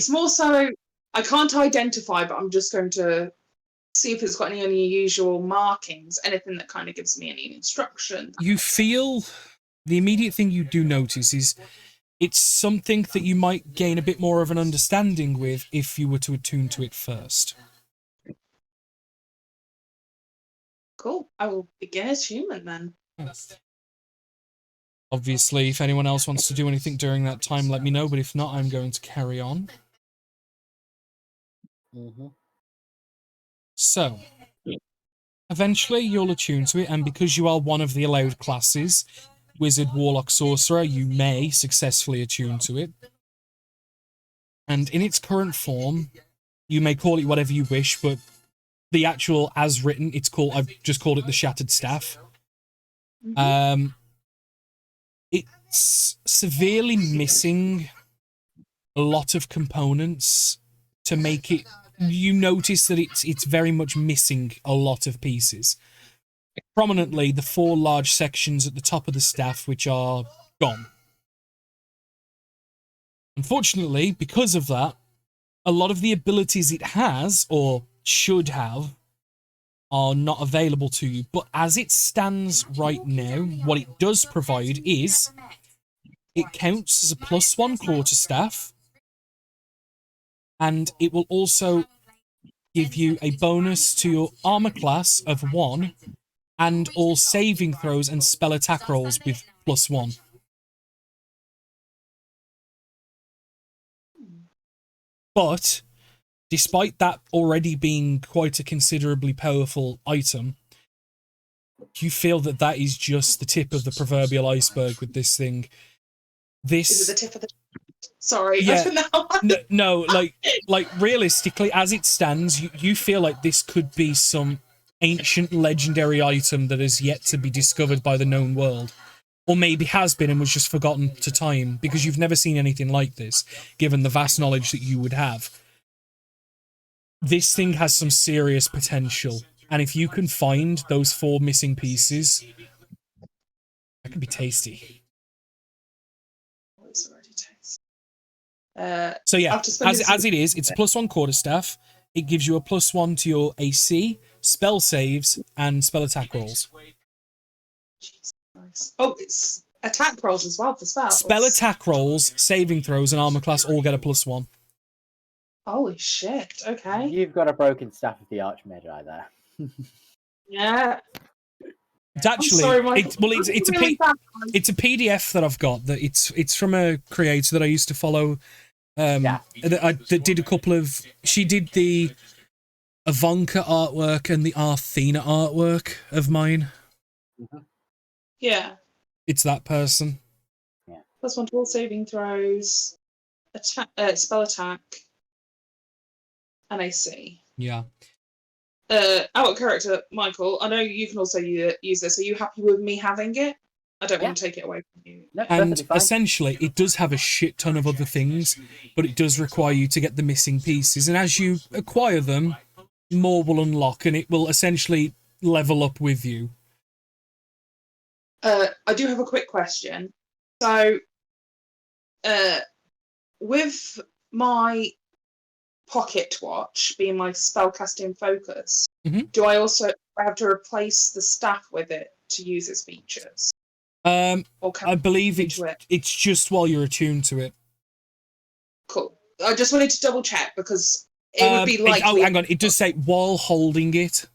B: more so I can't identify, but I'm just going to see if it's got any unusual markings, anything that kind of gives me any instruction.
A: You feel the immediate thing you do notice is it's something that you might gain a bit more of an understanding with if you were to attune to it first.
B: Cool. I will begin as human then.
A: Obviously, if anyone else wants to do anything during that time, let me know, but if not, I'm going to carry on.
H: Mm-hmm.
A: So, eventually you'll attune to it, and because you are one of the allowed classes, Wizard, Warlock, Sorcerer, you may successfully attune to it. And in its current form, you may call it whatever you wish, but the actual as written, I've just called it the Shattered Staff. It's severely missing a lot of components to make it. You notice that it's very much missing a lot of pieces. Prominently, the 4 large sections at the top of the staff, which are gone. Unfortunately, because of that, a lot of the abilities it has, or should have, are not available to you. But as it stands right now, what it does provide is it counts as a +1 quarterstaff, and it will also give you a bonus to your armor class of 1 and all saving throws and spell attack rolls with +1. But despite that already being quite a considerably powerful item, you feel that is just the tip of the proverbial iceberg with this thing.
B: Is it the tip of the... Sorry.
A: Yeah. No, like realistically, as it stands, you feel like this could be some ancient legendary item that is yet to be discovered by the known world. Or maybe has been and was just forgotten to time, because you've never seen anything like this, given the vast knowledge that you would have. This thing has some serious potential, and if you can find those 4 missing pieces, that could be tasty.
B: It's already tasty.
A: So yeah, as it is, it's a +1 quarterstaff. It gives you a +1 to your AC, spell saves, and spell attack rolls.
B: Nice. Oh, it's attack rolls as well for spells.
A: Spell attack rolls, saving throws, and armor class all get a +1.
B: Holy shit, okay.
H: You've got a broken staff of the Archmagi there.
B: Yeah.
A: It's actually
B: sorry, Michael.
A: it's a
B: Really bad, guys.
A: it's a PDF that I've got that it's from a creator that I used to follow. That did a couple of. She did the Ivanka artwork and the Arthena artwork of mine.
B: Yeah.
A: It's that person.
B: +1 to all saving throws, attack, spell attack, and AC.
A: Yeah.
B: Our character, Michael, I know you can also use this. Are you happy with me having it? I don't want to take it away from you.
H: No,
A: And
H: perfectly fine.
A: essentially, it does have a shit ton of other things, but it does require you to get the missing pieces. And as you acquire them, more will unlock, and it will essentially level up with you.
B: I do have a quick question. So, with my pocket watch being my spellcasting focus, do I also have to replace the staff with it to use its features? Or can
A: I believe
B: it?
A: it's just while you're attuned to it.
B: Cool. I just wanted to double check because it would be like.
A: Oh, hang on. It does say while holding it.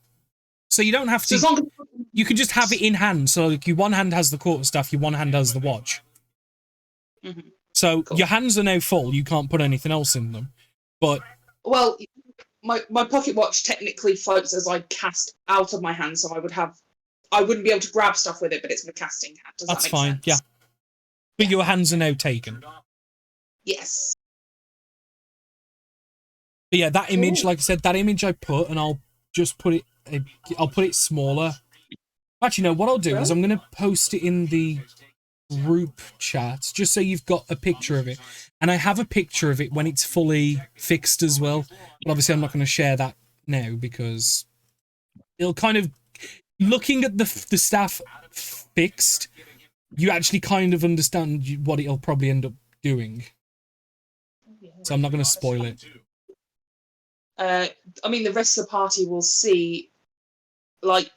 A: So you don't have to.
B: So as long as
A: you can just have it in hand. So like your one hand has the quarterstaff, your one hand has the watch. So your hands are now full. You can't put anything else in them. But
B: well, my pocket watch technically floats as I cast out of my hand, so I wouldn't be able to grab stuff with it, but it's my casting hand. Does
A: that's
B: that make
A: fine.
B: sense?
A: Yeah. But your hands are now taken.
B: Yes.
A: But yeah, that image, like I said, that image I put, and I'll just put it. I'll put it smaller. Actually, no. What I'll do is I'm going to post it in the group chat, just so you've got a picture of it. And I have a picture of it when it's fully fixed as well. But obviously, I'm not going to share that now because it'll kind of looking at the staff fixed. You actually kind of understand what it'll probably end up doing. So I'm not going to spoil it.
B: I mean, the rest of the party will see, like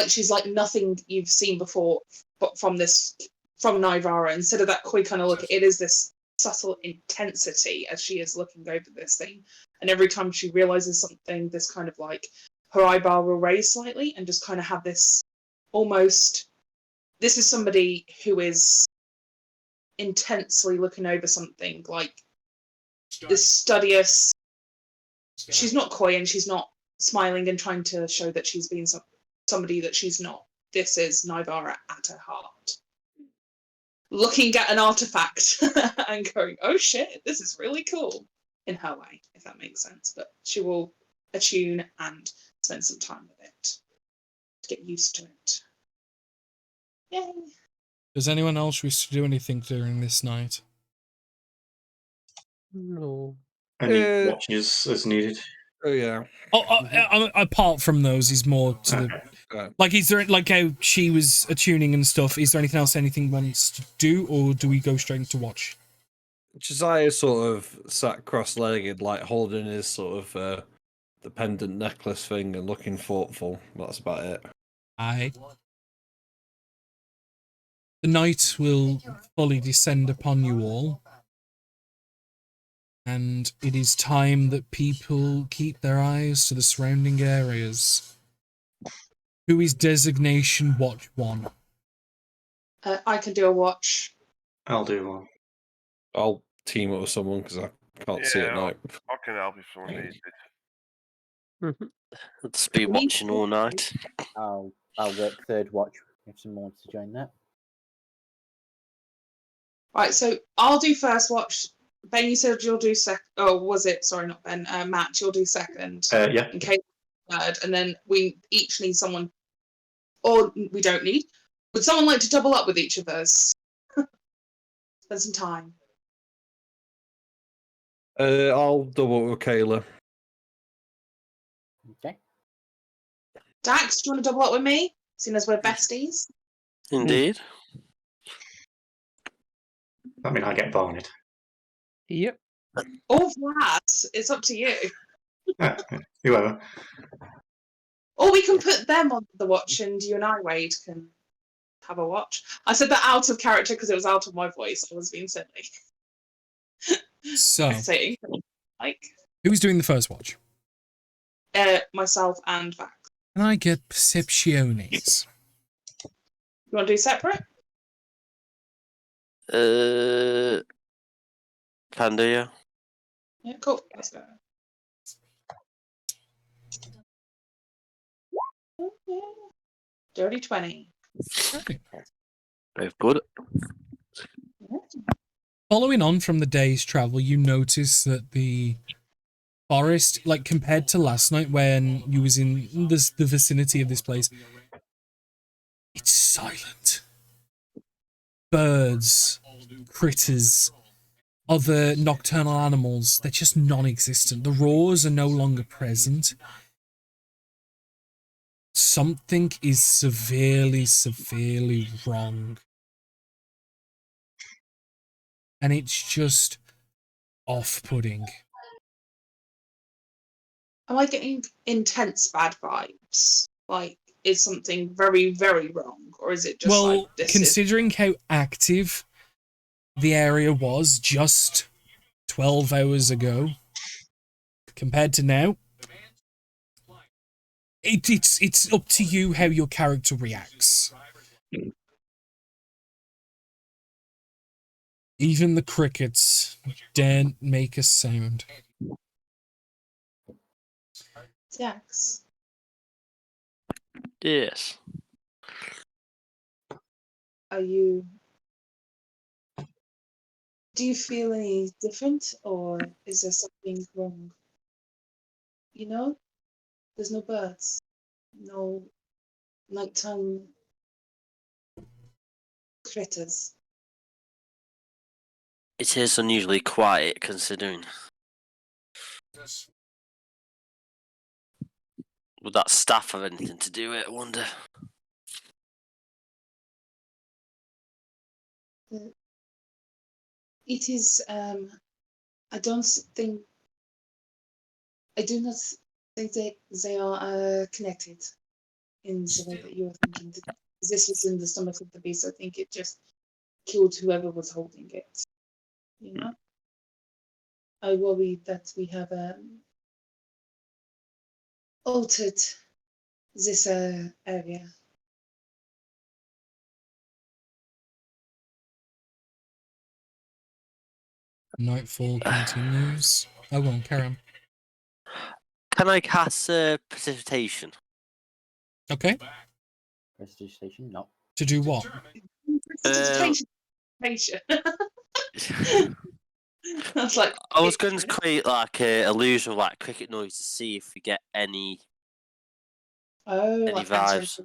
B: she's like nothing you've seen before, but from Nivara. Instead of that quick kind of look, it is this subtle intensity as she is looking over this thing. And every time she realizes something, this kind of like her eyebrow will raise slightly and just kind of have this almost. This is somebody who is intensely looking over something, like this studious. She's not coy and she's not smiling and trying to show that she's being somebody that she's not. This is Nivara at her heart. Looking at an artifact and going, oh shit, this is really cool, in her way, if that makes sense. But she will attune and spend some time with it to get used to it. Yay.
A: Does anyone else wish to do anything during this night?
G: No.
C: Any watches as needed?
D: Oh yeah.
A: Apart from those, is more to the like. Is there like how she was attuning and stuff? Is there anything else anything wants to do, or do we go straight into watch?
D: Josiah sort of sat cross-legged, like holding his sort of the pendant necklace thing and looking thoughtful. That's about it.
A: Aye. The night will fully descend upon you all. And it is time that people keep their eyes to the surrounding areas. Who is designation watch 1?
B: I can do a watch.
C: I'll do one.
D: I'll team up with someone because I can't see at night.
F: I can help if someone needs it.
E: Let's be watching all night.
H: I'll work third watch if someone wants to join that.
B: Right, so I'll do first watch. Ben, you said you'll do second. Oh, was it? Sorry, not Ben. Matt, you'll do second.
C: Yeah.
B: In case third, and then we each need someone, or we don't need. Would someone like to double up with each of us? Spend some time.
D: I'll double with Kayla.
H: Okay.
B: Dax, do you want to double up with me? Seeing as we're besties.
E: Indeed.
C: I mean, I get Barney.
G: Yep.
B: Or Vlad, it's up to you.
C: Whoever.
B: Or we can put them on the watch, and you and I, Wade, can have a watch. I said that out of character because it was out of my voice. I was being silly.
A: So,
B: Like,
A: who's doing the first watch?
B: myself and Vax.
A: Can I get percepciones?
B: You want to do separate?
E: Can do you?
B: Yeah, cool. Let's go. Dirty 20.
A: Okay.
E: Very good.
A: Following on from the day's travel, you notice that the forest, like compared to last night when you was in the vicinity of this place, it's silent. Birds, critters, other nocturnal animals, they're just non-existent. The roars are no longer present. Something is severely, severely wrong. And it's just off-putting.
B: Am I getting intense bad vibes? Like, is something very, very wrong? Or is it just
A: Well,
B: like, this is.
A: considering how active the area was just 12 hours ago, compared to now, it's up to you how your character reacts. Even the crickets daren't make a sound.
B: Jax?
E: Yes.
B: Are you. Do you feel any different? Or is there something wrong? You know? There's no birds. No nighttime critters.
E: It is unusually quiet considering. Would that staff have anything to do with it, I wonder?
B: It is. I don't think. I do not think they are connected in the way that you are thinking. This was in the stomach of the beast. I think it just killed whoever was holding it. You know? I worry that we have altered this area.
A: Nightfall continues. Oh, go on, carry on.
E: Can I cast precipitation?
A: Okay.
H: Prestidigitation? No.
A: To do what?
B: Precipitation. I was like,
E: I was going to create like a illusion of like cricket noise to see if we get any
B: like
E: vibes.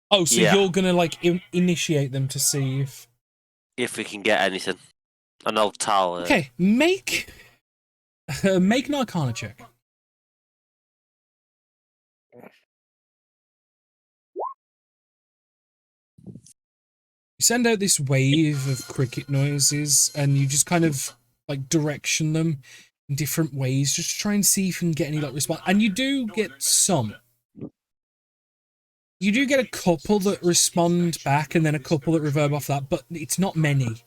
A: Oh, so
E: Yeah.
A: you're gonna like initiate them to see
E: if we can get anything. And I'll tell.
A: Okay, make an Arcana check. You send out this wave of cricket noises, and you just kind of like direction them in different ways, just to try and see if you can get any like response. And you do get some. You do get a couple that respond back, and then a couple that reverb off that, but it's not many.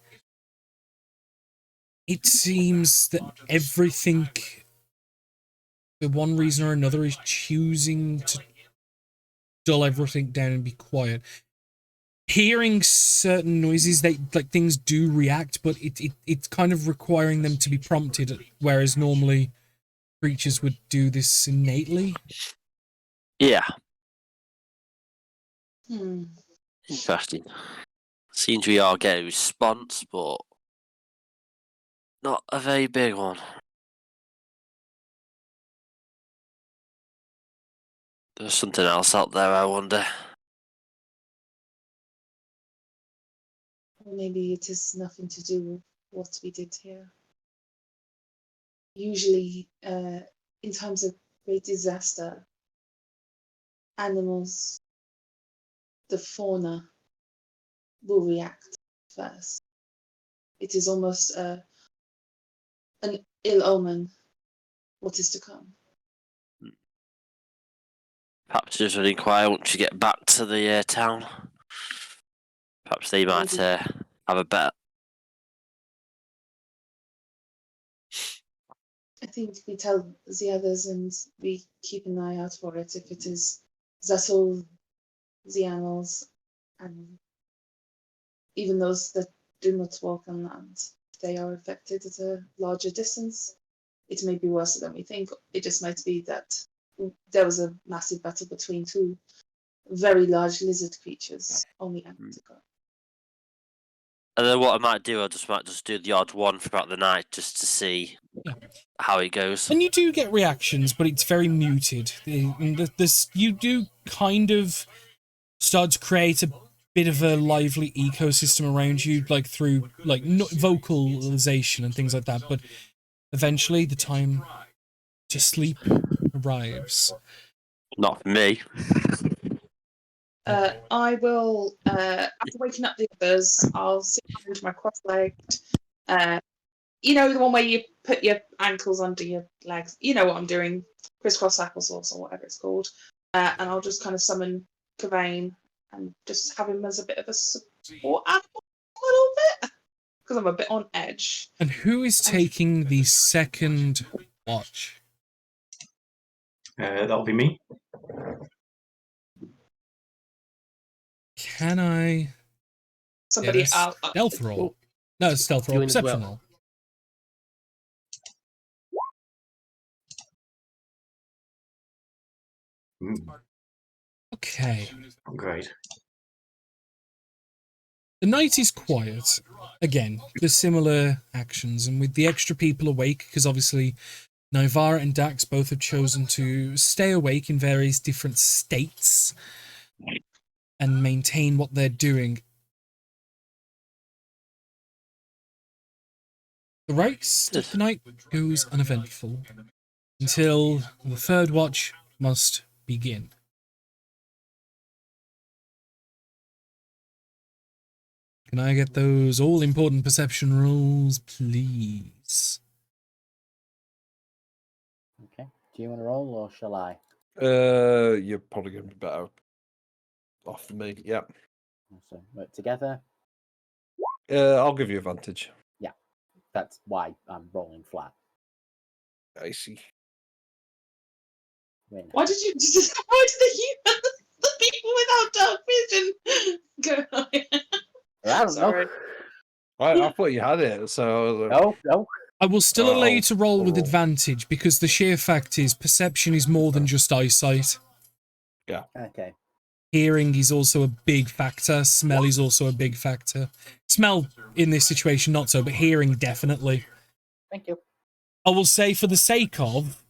A: It seems that everything, for one reason or another, is choosing to dull everything down and be quiet. Hearing certain noises, things do react, but it's kind of requiring them to be prompted, whereas normally creatures would do this innately.
E: Yeah.
B: Hmm.
E: Interesting. Seems we are getting a response, but not a very big one. There's something else out there, I wonder.
B: Or maybe it has nothing to do with what we did here. Usually, in times of great disaster, animals, the fauna, will react first. It is almost an ill omen, what is to come.
E: Perhaps just an inquire once you get back to the town. Perhaps they might have a better.
B: I think we tell the others and we keep an eye out for it if it is That's all the animals, and even those that do not walk on land, they are affected at a larger distance. It may be worse than we think. It just might be that there was a massive battle between two very large lizard creatures only Antarctica.
E: And then what I might do, might just do the odd one throughout the night just to see how it goes.
A: And you do get reactions, but it's very muted. You do kind of start to create a bit of a lively ecosystem around you, like through like vocalization and things like that. But eventually, the time to sleep arrives.
E: Not for me.
B: I will, after waking up the others, I'll sit down into my cross-legged. You know, the one where you put your ankles under your legs. You know what I'm doing, crisscross applesauce or whatever it's called. And I'll just kind of summon Cavain and just have him as a bit of a support animal a little bit, because I'm a bit on edge.
A: And who is taking the second watch?
C: That'll be me.
A: Can I
B: Somebody
A: get a stealth roll? No, stealth roll,
G: Doing as
A: perception
G: well.
A: roll. Okay.
C: Great.
A: The night is quiet. Again, the similar actions, and with the extra people awake, because obviously Naivara and Dax both have chosen to stay awake in various different states and maintain what they're doing. The rest of the night goes uneventful until the third watch must begin. Can I get those all-important perception rolls, please?
H: Okay. Do you want to roll or shall I?
D: You're probably going to be better off than me. Yeah.
H: So work together.
D: I'll give you advantage.
H: Yeah. That's why I'm rolling flat.
D: I see.
H: Win.
B: Why did the people without dark vision go?
H: I don't
B: Sorry.
D: I thought you had it, so
H: No.
A: I will still allow you
D: I'll-
A: to roll
D: I'll
A: with
D: roll.
A: advantage because the sheer fact is perception is more than just eyesight.
H: Okay.
A: Hearing is also a big factor. Smell is also a big factor. Smell in this situation not so, but hearing definitely.
H: Thank you.
A: I will say for the sake of,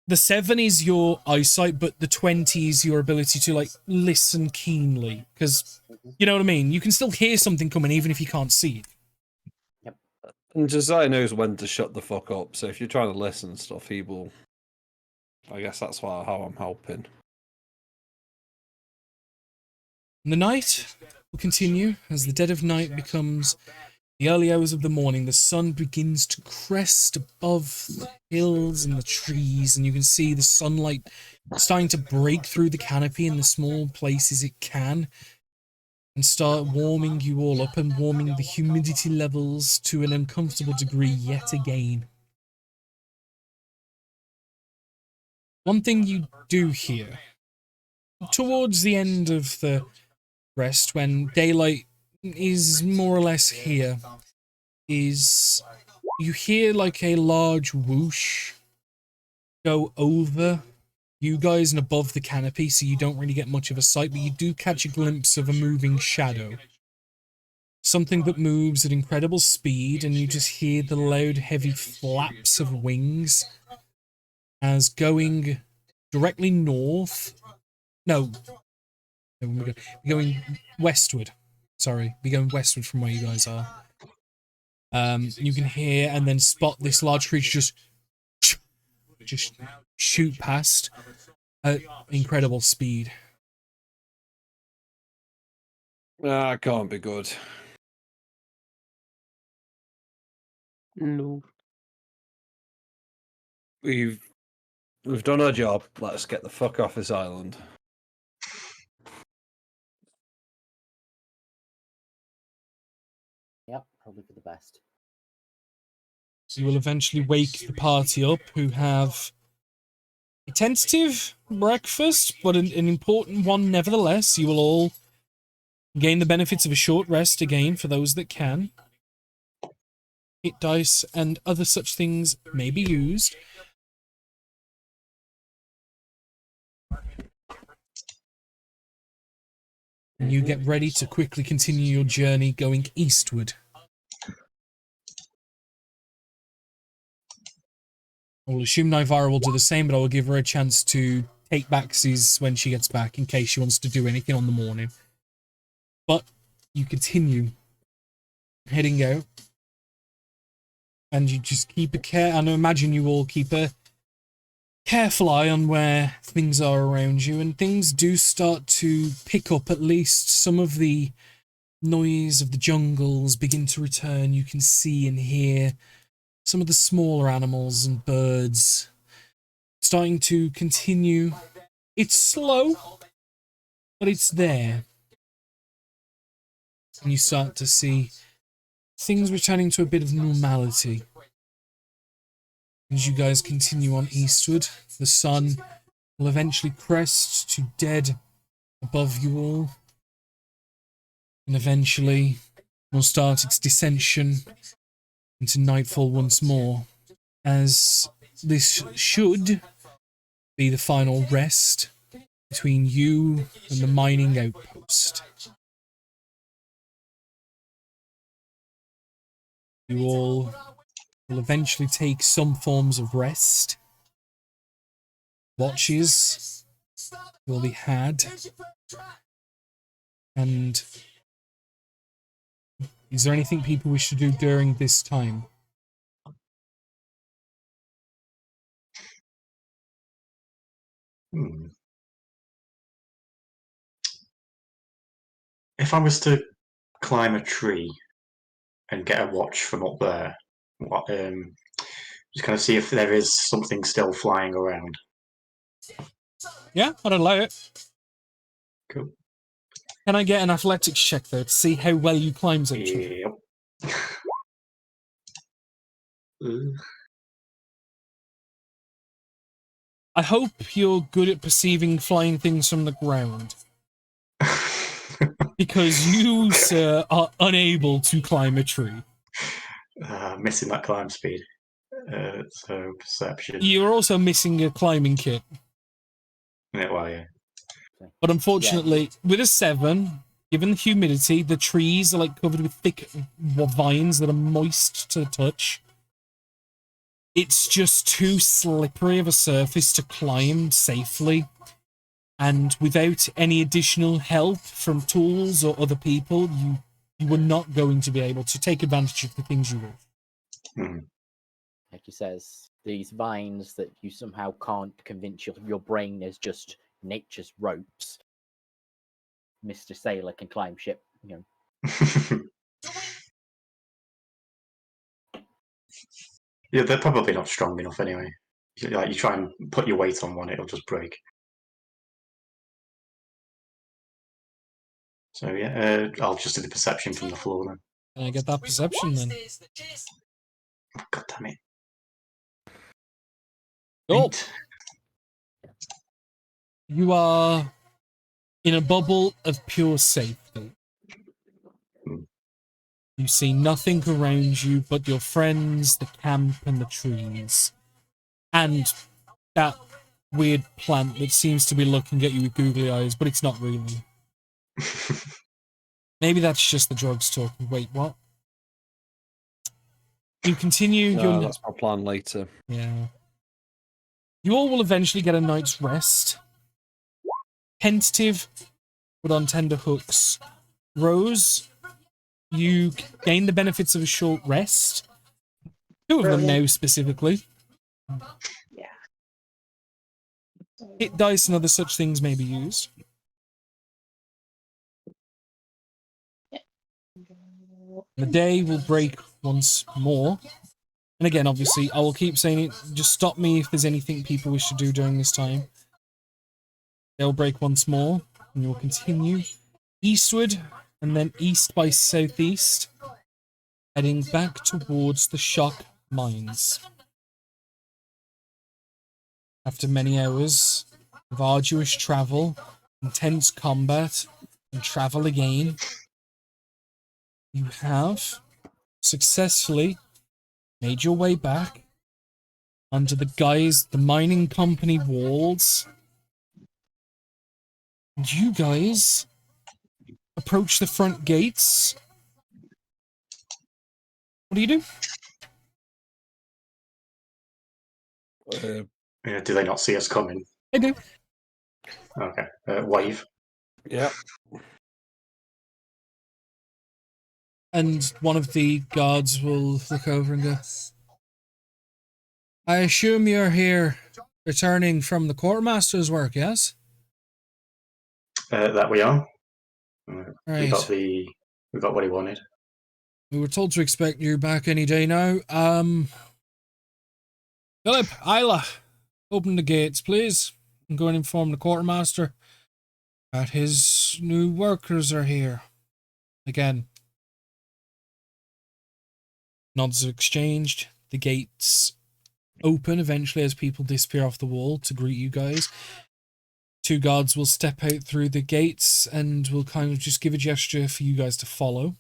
A: the 7 is your eyesight, but the 20 is your ability to like listen keenly. Because, you know what I mean? You can still hear something coming even if you can't see it.
D: And Josiah knows when to shut the fuck up. So if you're trying to listen and stuff, he will. I guess that's how I'm helping.
A: And the night will continue as the dead of night becomes the early hours of the morning. The sun begins to crest above the hills and the trees, and you can see the sunlight starting to break through the canopy in the small places it can and start warming you all up and warming the humidity levels to an uncomfortable degree yet again. One thing you do hear towards the end of the rest, when daylight is more or less here, is you hear like a large whoosh go over you guys and above the canopy, so you don't really get much of a sight, but you do catch a glimpse of a moving shadow. Something that moves at incredible speed, and you just hear the loud, heavy flaps of wings as going directly north. No, we're going westward. Sorry, we're going westward from where you guys are. You can hear and then spot this large creature just shoot past at incredible speed.
D: That can't be good.
G: No.
D: We've done our job. Let's get the fuck off this island.
H: Yep, probably for the best.
A: So you will eventually wake the party up, who have A tentative breakfast, but an important one nevertheless. You will all gain the benefits of a short rest again for those that can. Hit dice and other such things may be used. And you get ready to quickly continue your journey going eastward. I will assume Nivara will do the same, but I will give her a chance to take backsies when she gets back in case she wants to do anything on the morning. But you continue heading out. And you just keep and I imagine you all keep a careful eye on where things are around you, and things do start to pick up. At least some of the noise of the jungles begin to return. You can see and hear some of the smaller animals and birds starting to continue. It's slow, but it's there. And you start to see things returning to a bit of normality. As you guys continue on eastward, the sun will eventually crest to dead above you all. And eventually will start its descension into nightfall once more, as this should be the final rest between you and the mining outpost. You all will eventually take some forms of rest. Watches will be had. And is there anything people wish to do during this time?
C: If I was to climb a tree and get a watch from up there, just kind of see if there is something still flying around.
A: Yeah, I'd allow it.
C: Cool.
A: Can I get an athletics check, though, to see how well you climb such a tree?
C: Yep.
A: I hope you're good at perceiving flying things from the ground. Because you, sir, are unable to climb a tree.
C: Missing that climb speed. So perception.
A: You're also missing a climbing kit.
C: Yeah, well, yeah.
A: But unfortunately, with a 7, given the humidity, the trees are like covered with thick vines that are moist to the touch. It's just too slippery of a surface to climb safely. And without any additional help from tools or other people, you were not going to be able to take advantage of the things you were.
H: Like he says, these vines that you somehow can't convince your brain is just nature's ropes. Mr. Sailor can climb ship, you know.
C: Yeah, they're probably not strong enough anyway. Like, you try and put your weight on one, it'll just break. So yeah, I'll just do the perception from the floor then.
A: Can I get that perception then?
C: Oh, God damn it.
A: Oh!
C: 8.
A: You are in a bubble of pure safety. You see nothing around you but your friends, the camp, and the trees. And that weird plant that seems to be looking at you with googly eyes, but it's not really. Maybe that's just the drugs talking. Wait, what? You continue your...
D: That's my plan later.
A: Yeah. You all will eventually get a night's rest. Tentative, but on tender hooks. Rose, you gain the benefits of a short rest. 2 of them now, specifically.
B: Yeah.
A: Hit dice and other such things may be used. The day will break once more. And again, obviously, I will keep saying it. Just stop me if there's anything people wish to do during this time. They'll break once more, and you'll continue eastward, and then east by southeast, heading back towards the shock mines. After many hours of arduous travel, intense combat, and travel again, you have successfully made your way back under the mining company walls. And you guys approach the front gates. What do you do?
C: Yeah, do they not see us coming?
A: They do.
C: Okay. Wave.
D: Yeah.
A: And one of the guards will look over and go, I assume you're here returning from the quartermaster's work, yes?
C: That we are. We
A: Right.
C: got what he wanted.
A: We were told to expect you back any day now. Philip, Isla, open the gates, please. I'm going to inform the quartermaster that his new workers are here. Again. Nods are exchanged. The gates open eventually as people disappear off the wall to greet you guys. Two guards will step out through the gates and will kind of just give a gesture for you guys to follow.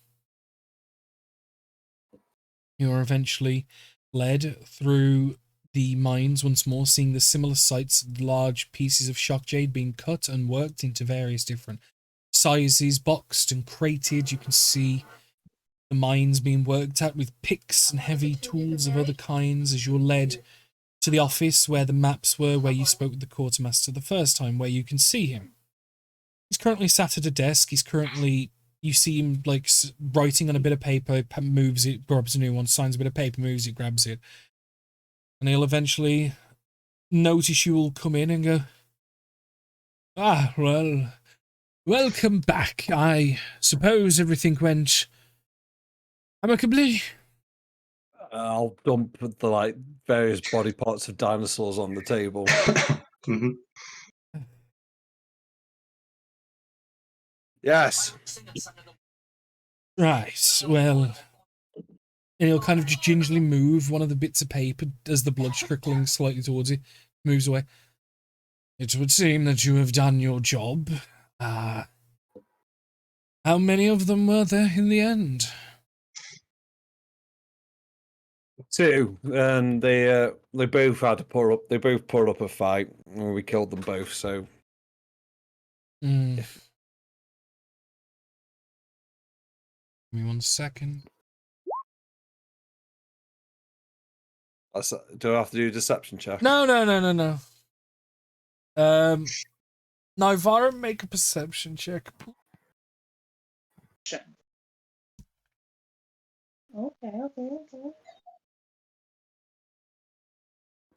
A: You are eventually led through the mines once more, seeing the similar sights of large pieces of shock jade being cut and worked into various different sizes, boxed and crated. You can see the mines being worked at with picks and heavy tools of other kinds as you're led to the office where the maps were, where you spoke with the quartermaster the first time, where you can see him. He's currently sat at a desk. You see him like writing on a bit of paper, moves it, grabs a new one, signs a bit of paper, moves it, grabs it. And he'll eventually notice you will come in and go, ah, well, welcome back. I suppose everything went amicably.
D: I'll dump the various body parts of dinosaurs on the table.
C: Mm-hmm.
D: Yes.
A: Right, well, and he'll kind of just gingerly move one of the bits of paper as the blood's trickling slightly towards it, moves away. It would seem that you have done your job. How many of them were there in the end?
D: 2, and they both had to put up. They both put up a fight, and we killed them both. So,
A: Give me 1 second.
D: do I have to do a deception check?
A: No. Nivara, make a perception check.
B: Okay.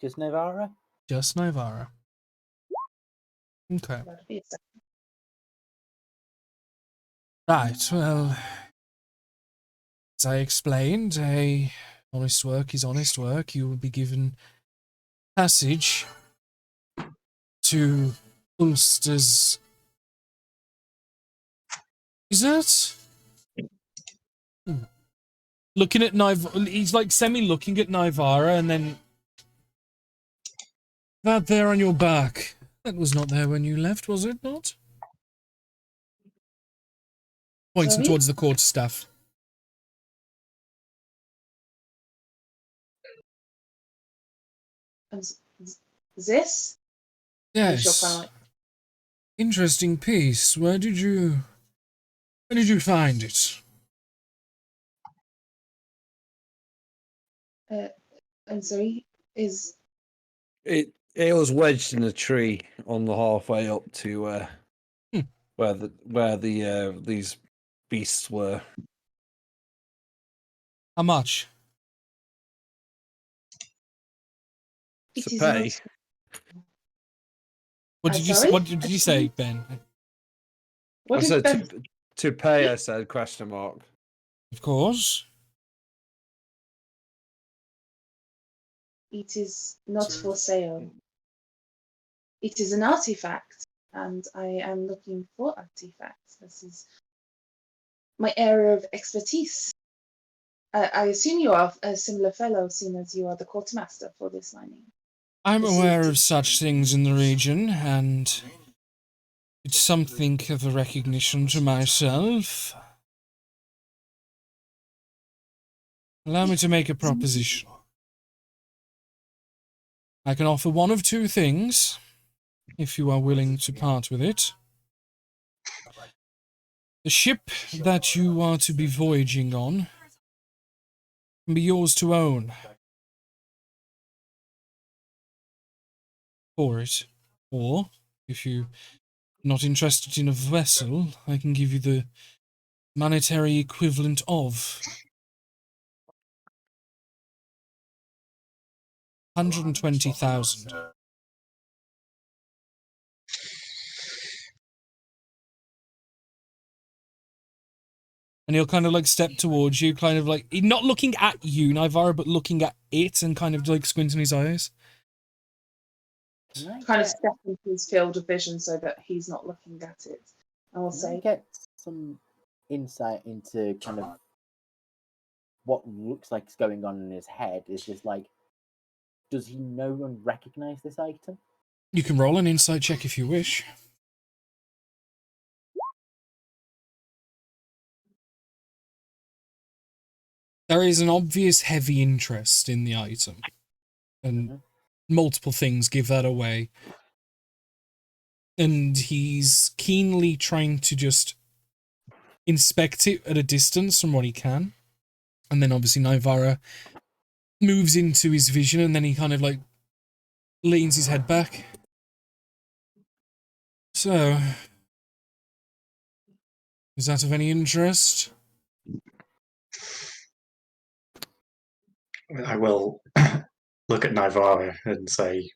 H: Just Navara?
A: Just Nivara. Okay.
B: That'd be a second.
A: Right, well, as I explained, honest work is honest work. You will be given passage to Ulster's. Is that? Looking at he's like semi-looking at Nivara, and then that there on your back. That was not there when you left, was it not? Pointing
B: Sorry?
A: towards the quarterstaff.
B: And this?
A: Yes. Interesting piece. Where did you find it?
B: I'm sorry. Is
D: It was wedged in a tree on the halfway up to where these beasts were.
A: How much?
B: it
D: To
B: is
D: pay.
B: not?
A: What did you
B: sorry?
A: What did you say, Ben?
B: What
D: I
B: did
D: said
B: Ben?
D: to pay. I said question mark.
A: Of course.
B: It is not for sale. It is an artifact, and I am looking for artifacts. This is my area of expertise. I assume you are a similar fellow, seeing as you are the quartermaster for this mining.
A: I'm
B: This is
A: aware of
B: just-
A: such things in the region, and it's something of a recognition to myself. Allow me to make a proposition. I can offer one of two things, if you are willing to part with it. The ship that you are to be voyaging on can be yours to own for it. Or, if you're not interested in a vessel, I can give you the monetary equivalent of 120,000. And he'll kind of like step towards you, kind of like not looking at you, Nivara, but looking at it and kind of like squinting his eyes.
H: Can I
B: kind of
H: get-
B: step into his field of vision so that he's not looking at it. And we'll
H: Can I
B: say,
H: get some insight into kind of what looks like is going on in his head? Is this like, does he know and recognize this item?
A: You can roll an insight check if you wish. There is an obvious heavy interest in the item, and multiple things give that away. And he's keenly trying to just inspect it at a distance from what he can. And then obviously Nivara moves into his vision, and then he kind of like leans his head back. So, is that of any interest?
C: I will look at Nivara and say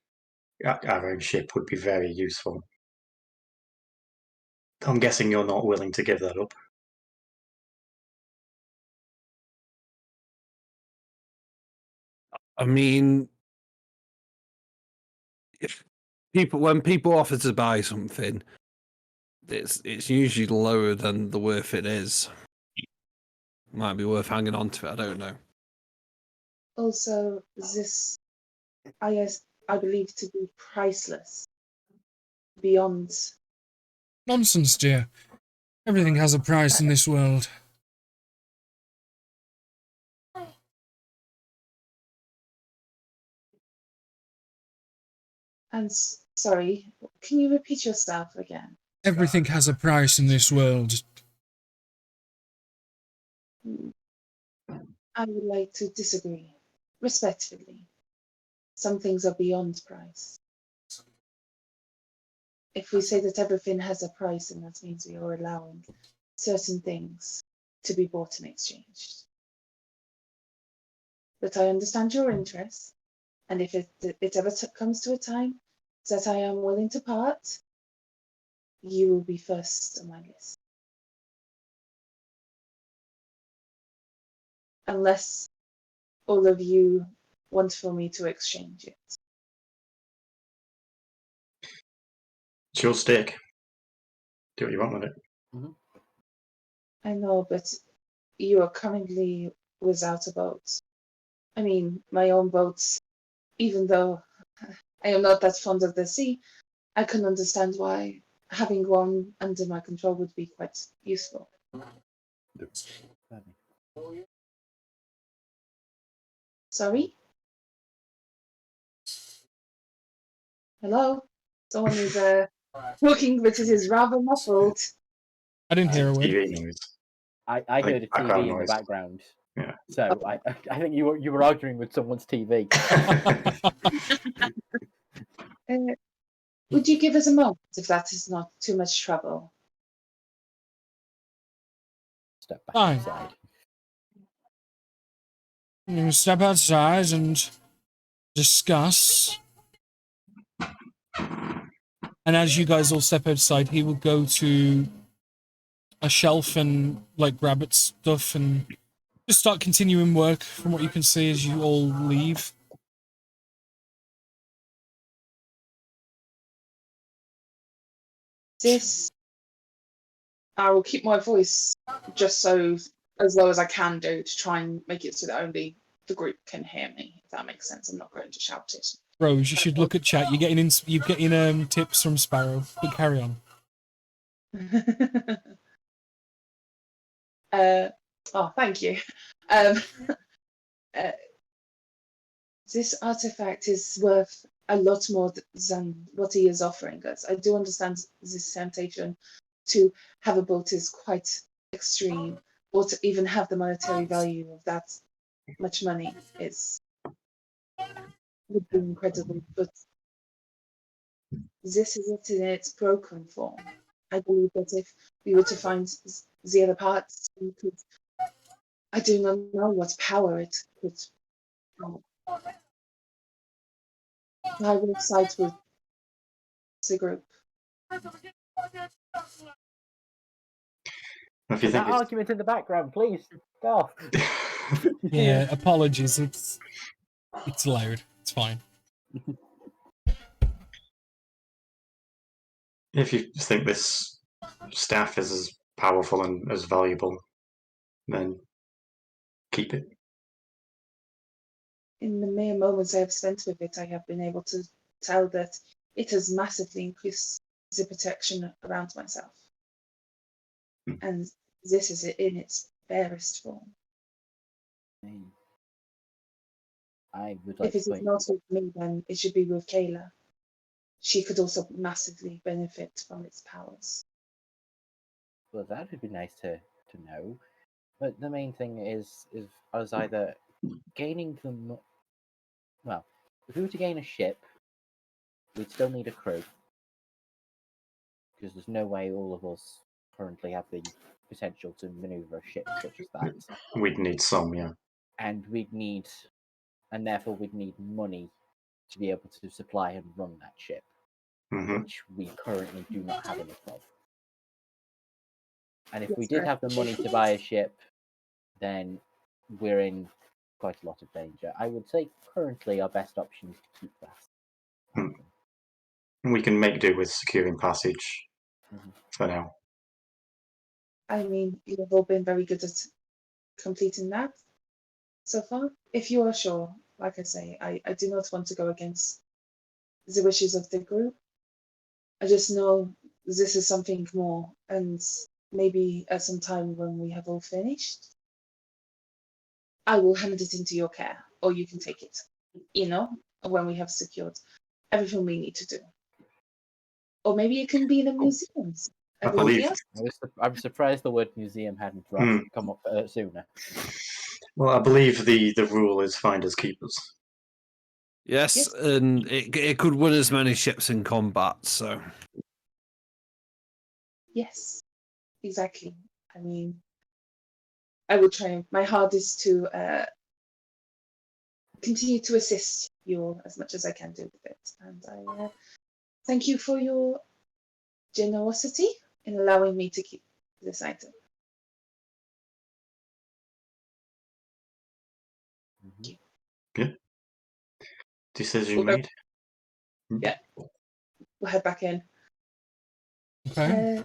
C: our own ship would be very useful. I'm guessing you're not willing to give that up.
D: I mean, if when people offer to buy something, it's usually lower than the worth it is. Might be worth hanging on to it. I don't know.
B: also, this, I believe to be priceless, beyond.
A: Nonsense, dear. Everything has a price in this world.
B: And sorry, can you repeat yourself again?
A: Everything has a price in this world.
B: I would like to disagree, respectfully. Some things are beyond price. If we say that everything has a price, then that means we are allowing certain things to be bought and exchanged. But I understand your interest, and if it ever comes to a time that I am willing to part, you will be first on my list. Unless all of you want for me to exchange it.
C: It's your stick. Do what you want with it.
B: I know, but you are currently without a boat. I mean, my own boat, even though I am not that fond of the sea, I can understand why having one under my control would be quite useful. Sorry? Hello? Someone is talking, but it is rather muffled.
A: I didn't hear a word.
C: TV noise.
H: I
C: Like
H: heard a
C: background
H: TV in the
C: noise.
H: background.
C: Yeah.
H: So I think you were arguing with someone's TV.
B: Would you give us a moment if that is not too much trouble?
H: Step back
A: Fine.
H: inside.
A: You step outside and discuss. And as you guys all step outside, he will go to a shelf and like grab its stuff and just start continuing work from what you can see as you all leave.
B: This, I will keep my voice just so as low as I can do to try and make it so that only the group can hear me, if that makes sense. I'm not going to shout it.
A: Rose, you should look at chat. You're getting tips from Sparrow. But carry on.
B: Thank you. Um, uh, this artifact is worth a lot more than what he is offering us. I do understand this temptation to have a boat is quite extreme, or to even have the monetary value of that much money would be incredible. But this is it in its broken form. I believe that if we were to find the other parts, we could. I do not know what power it could. I will side with the group.
C: If you
H: That
C: think it's
H: argument in the background, please. Go.
A: Yeah, apologies. It's loud. It's fine.
C: if you think this staff is as powerful and as valuable, then keep it.
B: In the mere moments I have spent with it, I have been able to tell that it has massively increased the protection around myself. And this is it in its barest form.
H: I would like
B: If it
H: to
B: is
H: point.
B: not with me, then it should be with Kayla. She could also massively benefit from its powers.
H: Well, that would be nice to know. But the main thing is us either gaining them. Well, if we were to gain a ship, we'd still need a crew because there's no way all of us currently have the potential to maneuver a ship such as that.
C: We'd need some, yeah.
H: And therefore we'd need money to be able to supply and run that ship,
C: Hmm.
H: which we currently do not have enough of. And if we
B: Yes,
H: did
B: sir.
H: have the money to buy a ship, then we're in quite a lot of danger. I would say currently our best option is to keep that.
C: We can make do with securing passage for now.
B: I mean, you have all been very good at completing that so far. If you are sure, like I say, I do not want to go against the wishes of the group. I just know this is something more, and maybe at some time when we have all finished, I will hand it into your care, or you can take it, when we have secured everything we need to do. Or maybe it can be in the museums.
C: I
B: Everybody
C: believe.
B: else?
H: I'm surprised the word museum hadn't come up sooner.
C: Well, I believe the rule is finders keepers.
D: Yes,
B: Yes.
D: and it could win as many ships in combat. So
B: Yes, exactly. I mean, I will try my hardest to continue to assist you all as much as I can do with it. And I thank you for your generosity in allowing me to keep this item.
C: Decision
B: We'll go-
C: made.
B: Yeah, we'll head back in.
A: Okay.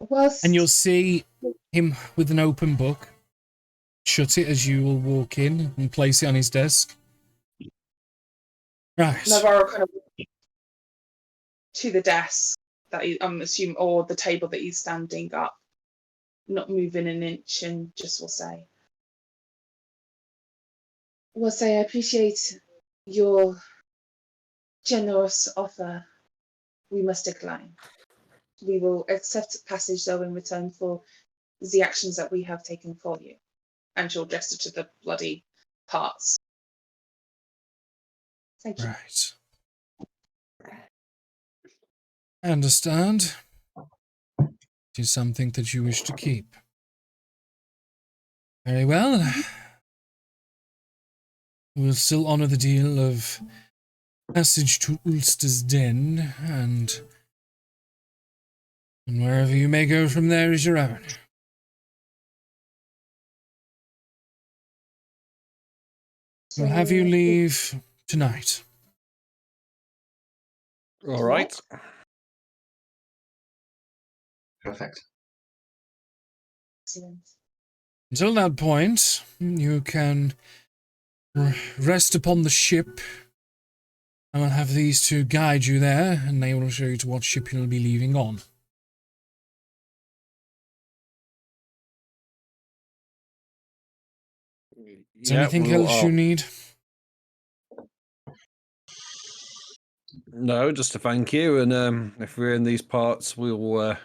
B: Whilst
A: And you'll see him with an open book. Shut it as you will walk in and place it on his desk. Right.
B: Navarro kind of to the desk that I'm assuming, or the table that he's standing up, not moving an inch, and just will say, I appreciate your generous offer. We must decline. We will accept passage, though, in return for the actions that we have taken for you. And she'll gesture to the bloody parts. Thank you.
A: Right. I understand. It is something that you wish to keep. Very well. We'll still honour the deal of passage to Ulster's Den, and wherever you may go from there is your own. We'll have you leave tonight.
D: all right.
C: Perfect.
B: Excellent.
A: Until that point, you can rest upon the ship I will have these two guide you there, and they will show you to what ship you'll be leaving on. Is there anything else you need?
D: No, just a thank you. And if we're in these parts, we'll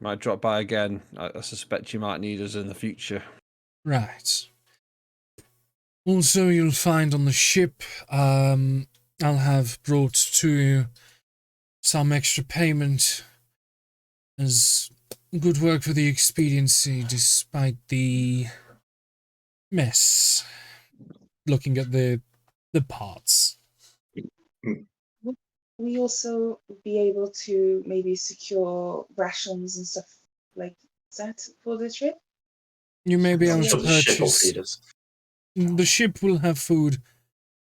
D: might drop by again. I suspect you might need us in the future.
A: Right. Also, you'll find on the ship, I'll have brought to you some extra payment as good work for the expediency despite the mess. Looking at the parts.
B: Would we also be able to maybe secure rations and stuff like that for the trip?
A: You may be
B: I'm
A: able
B: sure
A: to
C: the ship will
A: purchase.
C: feed us.
A: The ship will have food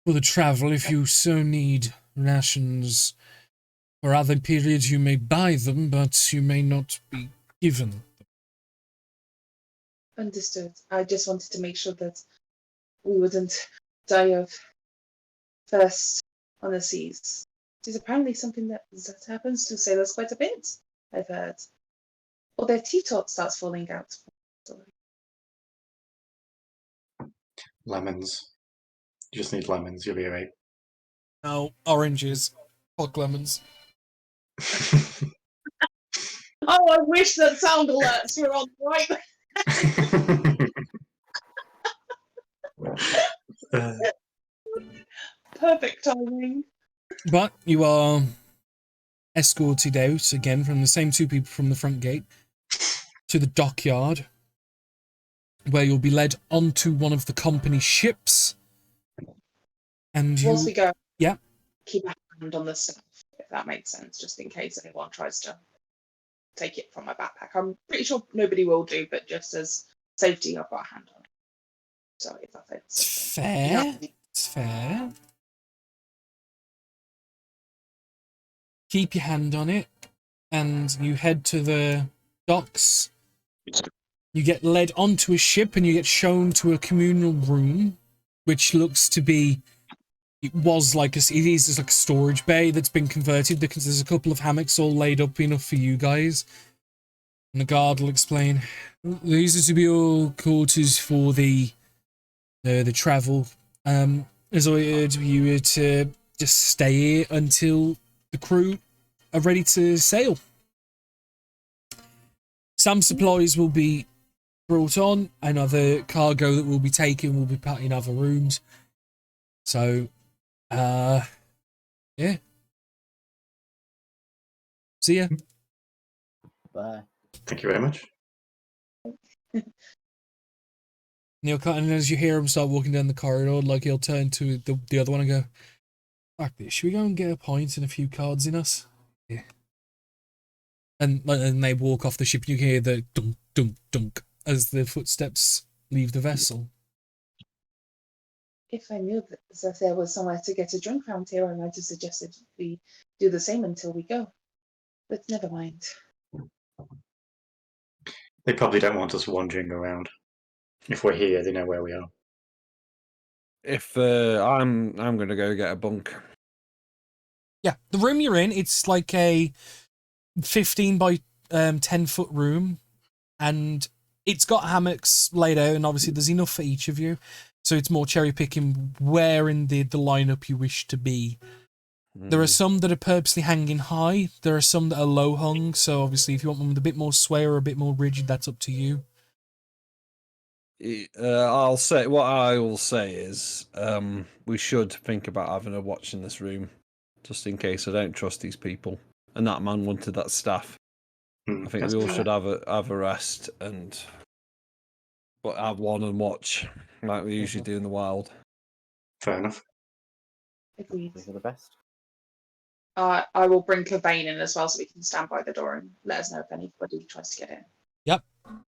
A: for the travel. If you so need rations for other periods, you may buy them, but you may not be given.
B: Understood. I just wanted to make sure that we wouldn't die of thirst on the seas. It is apparently something that happens to sailors quite a bit, I've heard. Or their teatot starts falling out.
C: Lemons. You just need lemons, you'll be alright.
A: No, oranges. Fuck lemons.
B: Oh, I wish that sound alerts were on right. Perfect timing.
A: But you are escorted out again from the same two people from the front gate to the dockyard, where you'll be led onto one of the company ships. And you,
B: Once we go,
A: yeah,
B: keep a hand on the stuff, if that makes sense, just in case anyone tries to take it from my backpack. I'm pretty sure nobody will do, but just as safety, I've got a hand on it. So if that fits.
A: it's fair. It's fair. Keep your hand on it, and you head to the docks. You get led onto a ship, and you get shown to a communal room, which looks to be. It is like a storage bay that's been converted because there's a couple of hammocks all laid up enough for you guys. And the guard will explain, these are to be your quarters for the travel. As I urge you to just stay here until the crew are ready to sail. Some supplies will be brought on, and other cargo that will be taken will be put in other rooms. So, yeah. See ya.
H: Bye.
C: Thank you very much.
A: Neil, and as you hear him start walking down the corridor, like he'll turn to the other one and go, "Fuck this! Should we go and get a pint and a few cards in us?" Yeah. And they walk off the ship, and you hear the dunk, dunk, dunk as the footsteps leave the vessel.
B: If I knew that there was somewhere to get a drink around here, I might have suggested we do the same until we go. But never mind.
C: They probably don't want us wandering around. If we're here, they know where we are.
D: If I'm gonna go get a bunk.
A: Yeah, the room you're in, it's like a 15 by 10-foot room, and it's got hammocks laid out, and obviously there's enough for each of you. So it's more cherry picking where in the lineup you wish to be. There are some that are purposely hanging high. There are some that are low hung. So obviously, if you want one with a bit more sway or a bit more rigid, that's up to you.
D: I'll say what I will say is we should think about having a watch in this room, just in case. I don't trust these people, and that man wanted that staff. I think we all should have a rest and have one and watch like we usually do in the wild.
C: Fair enough.
B: Agreed.
H: These are the best.
B: I will bring Cobain in as well so we can stand by the door and let us know if anybody tries to get in.
A: Yep.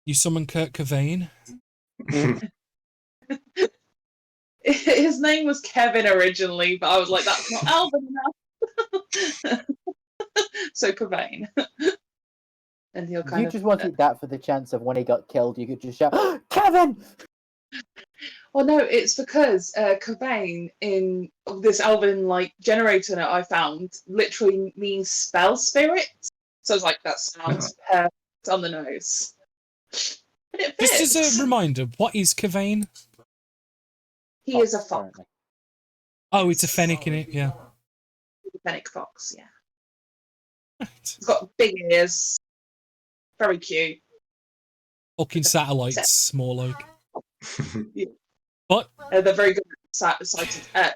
A: You summon Kurt Cobain.
B: His name was Kevin originally, but I was like, that's not Alvin enough. So Cobain. And he'll kind
H: You
B: of
H: just wanted that for the chance of when he got killed, you could just shout, Kevin!
B: Well, no, it's because Cobain in this Elven like generator that I found literally means spell spirit. So I was like, that sounds perfect on the nose. But it fits.
A: Just as a reminder, what is Kavane?
B: He is a fox.
H: Apparently.
A: Oh, it's a fennec in it, yeah.
B: Fennec fox, yeah.
A: Right.
B: He's got big ears. Very cute.
A: Fucking satellites, more like.
B: Yeah.
A: But
B: They're very good at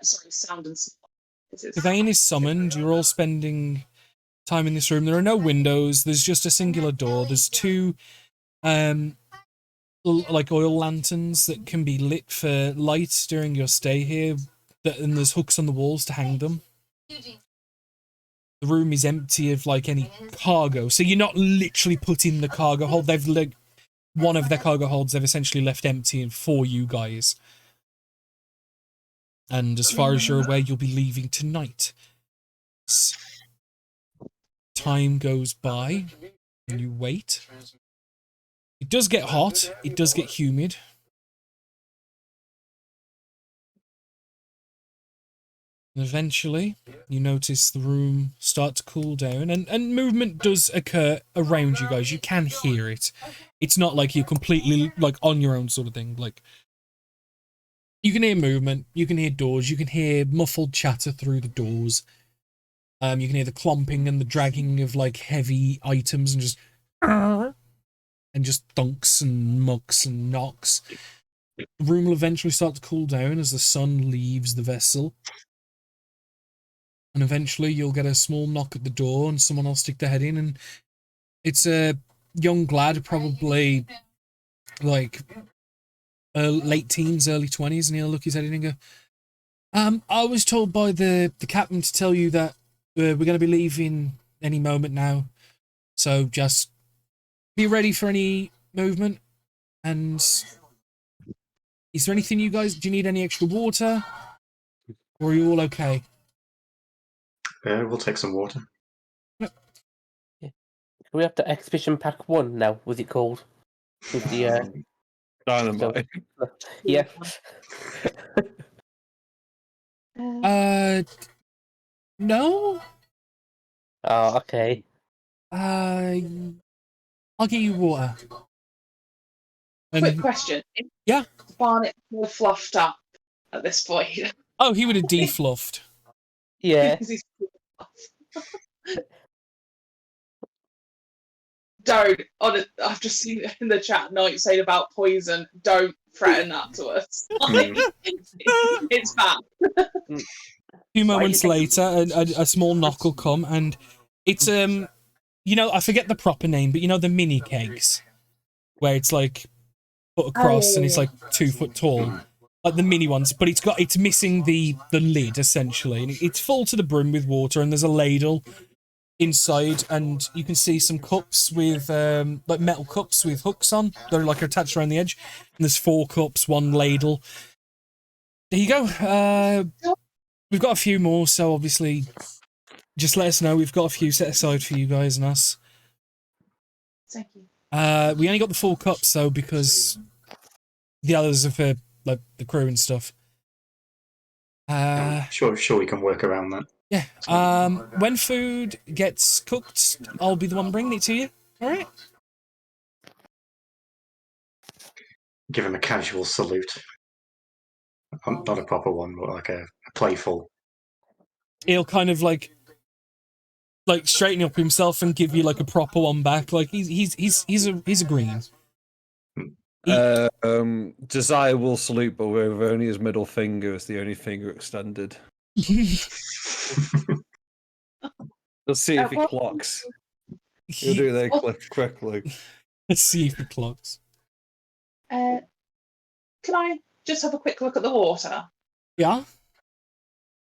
B: sound and smell.
A: Kavane is summoned. You're all spending time in this room. There are no windows. There's just a singular door. There's two like oil lanterns that can be lit for light during your stay here, and there's hooks on the walls to hang them. The room is empty of like any cargo, so you're not literally put in the cargo hold. They've like one of their cargo holds they've essentially left empty for you guys. And as far as you're aware, you'll be leaving tonight. Time goes by, and you wait. It does get hot. It does get humid. And eventually, you notice the room start to cool down, and movement does occur around you guys. You can hear it. It's not like you're completely like on your own sort of thing. Like, you can hear movement, you can hear doors, you can hear muffled chatter through the doors. You can hear the clomping and the dragging of like heavy items and just thunks and mucks and knocks. The room will eventually start to cool down as the sun leaves the vessel. And eventually you'll get a small knock at the door and someone will stick their head in, and it's a young lad, probably like late teens, early 20s, and he'll look his head in and go, I was told by the captain to tell you that we're going to be leaving any moment now, so just be ready for any movement. And is there anything do you need any extra water, or are you all okay?
C: We'll take some water.
G: We have the Expedition Pack 1 now, was it called? With the
D: Dynamite.
G: yeah.
A: No?
G: Oh, okay.
A: I'll get you water.
B: Quick question.
A: Yeah?
B: Barnet more fluffed up at this point.
A: Oh, he would have defluffed.
G: Yeah.
B: Don't. I've just seen it in the chat Night saying about poison. Don't threaten that to us. It's bad.
A: A few moments later, a small knock will come, and it's I forget the proper name, but the mini kegs, where it's like put across and it's like 2 foot tall, like the mini ones, but it's missing the lid essentially, and it's full to the brim with water, and there's a ladle inside, and you can see some cups with like metal cups with hooks on. They're like attached around the edge, and there's 4 cups, 1 ladle. There you go. We've got a few more, so obviously just let us know. We've got a few set aside for you guys and us.
B: Thank you.
A: We only got the 4 cups though, because the others are for like the crew and stuff.
C: Sure we can work around that.
A: Yeah. When food gets cooked, I'll be the one bringing it to you. All right.
C: Give him a casual salute. Not a proper one, but like a playful.
A: He'll kind of like straighten up himself and give you like a proper one back. Like he's a green.
D: Desire will salute, but with only his middle finger as the only finger extended. Let's see if he clocks. He'll do that quickly.
A: Let's see if he clocks.
B: Can I just have a quick look at the water?
A: Yeah.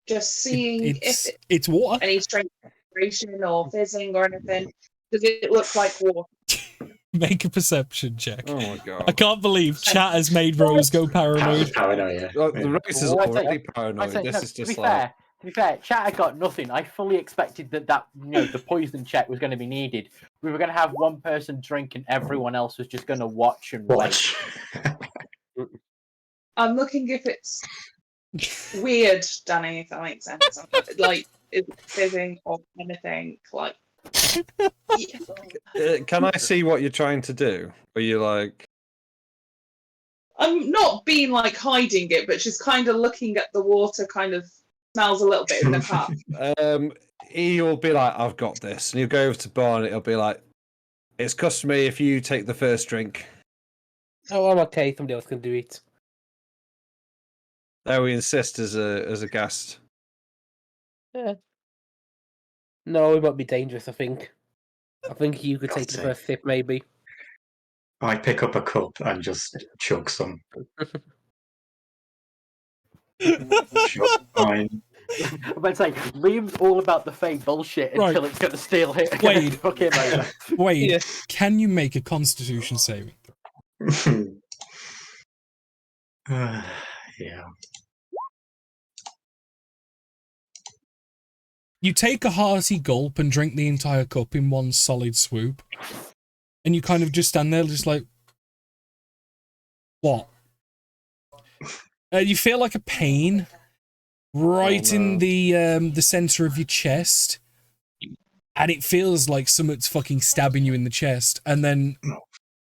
B: Just seeing if
A: it's water.
B: Any strange vibration or fizzing or anything. Does it look like water?
A: Make a perception check.
D: Oh my god!
A: I can't believe chat has made Rose go paranoid.
C: Paranoia.
D: The Rose is already paranoid. This is just like.
H: To be fair, chat had got nothing. I fully expected that the poison check was going to be needed. We were going to have one person drink and everyone else was just going to watch and wait.
B: I'm looking if it's weird, Danny, if that makes sense. Like, is it fizzing or anything? Like, yeah.
D: Can I see what you're trying to do? Are you like?
B: I'm not being like hiding it, but just kind of looking at the water. Kind of smells a little bit in the cup.
D: He'll be like, "I've got this," and he'll go over to Barney. He'll be like, "It's customary if you take the first drink."
G: Oh, I'm okay. Somebody else can do it.
D: There we insist as a guest.
G: Yeah. No, it might be dangerous. I think you could take the
C: Gotcha.
G: first sip, maybe.
C: I pick up a cup and just chug some. Sure, fine.
H: I'm about to say, Liam's all about the fake bullshit
A: Right.
H: until it's going to steal him.
A: Wade.
H: Fuck him over.
A: Wade,
G: Yeah.
A: can you make a Constitution saving?
C: Yeah.
A: You take a hearty gulp and drink the entire cup in one solid swoop. And you kind of just stand there just like, what? You feel like a pain right in the center of your chest. And it feels like something's fucking stabbing you in the chest. And then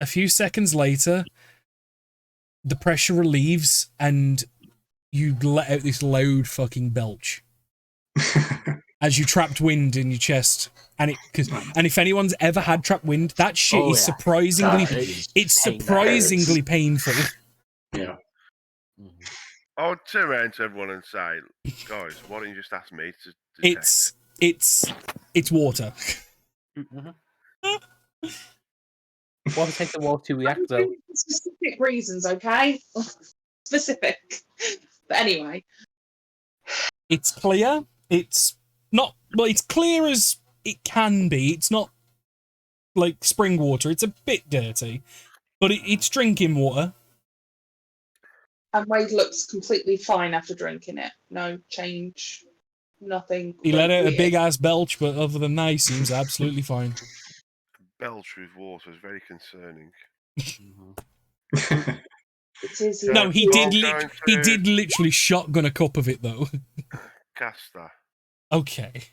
A: a few seconds later, the pressure relieves and you let out this loud fucking belch. As you trapped wind in your chest, and if anyone's ever had trapped wind, that shit is surprisingly, it's surprisingly painful.
C: Yeah.
F: I would turn around to everyone and say, "Guys, why don't you just ask me to detect?"
A: It's water.
G: What would take the water to react, though?
B: Specific reasons, okay? Specific. But anyway,
A: It's clear. It's not, well, it's clear as it can be. It's not like spring water. It's a bit dirty, but it's drinking water.
B: and Wade looks completely fine after drinking it. No change, nothing.
A: He let out a
B: weird.
A: big ass belch, but other than that, he seems absolutely fine.
F: Belch with water is very concerning.
B: It is,
F: So
A: No, he
F: I'm
A: did.
F: going
A: He
F: to
A: did literally shotgun a cup of it, though.
F: cast that.
A: Okay.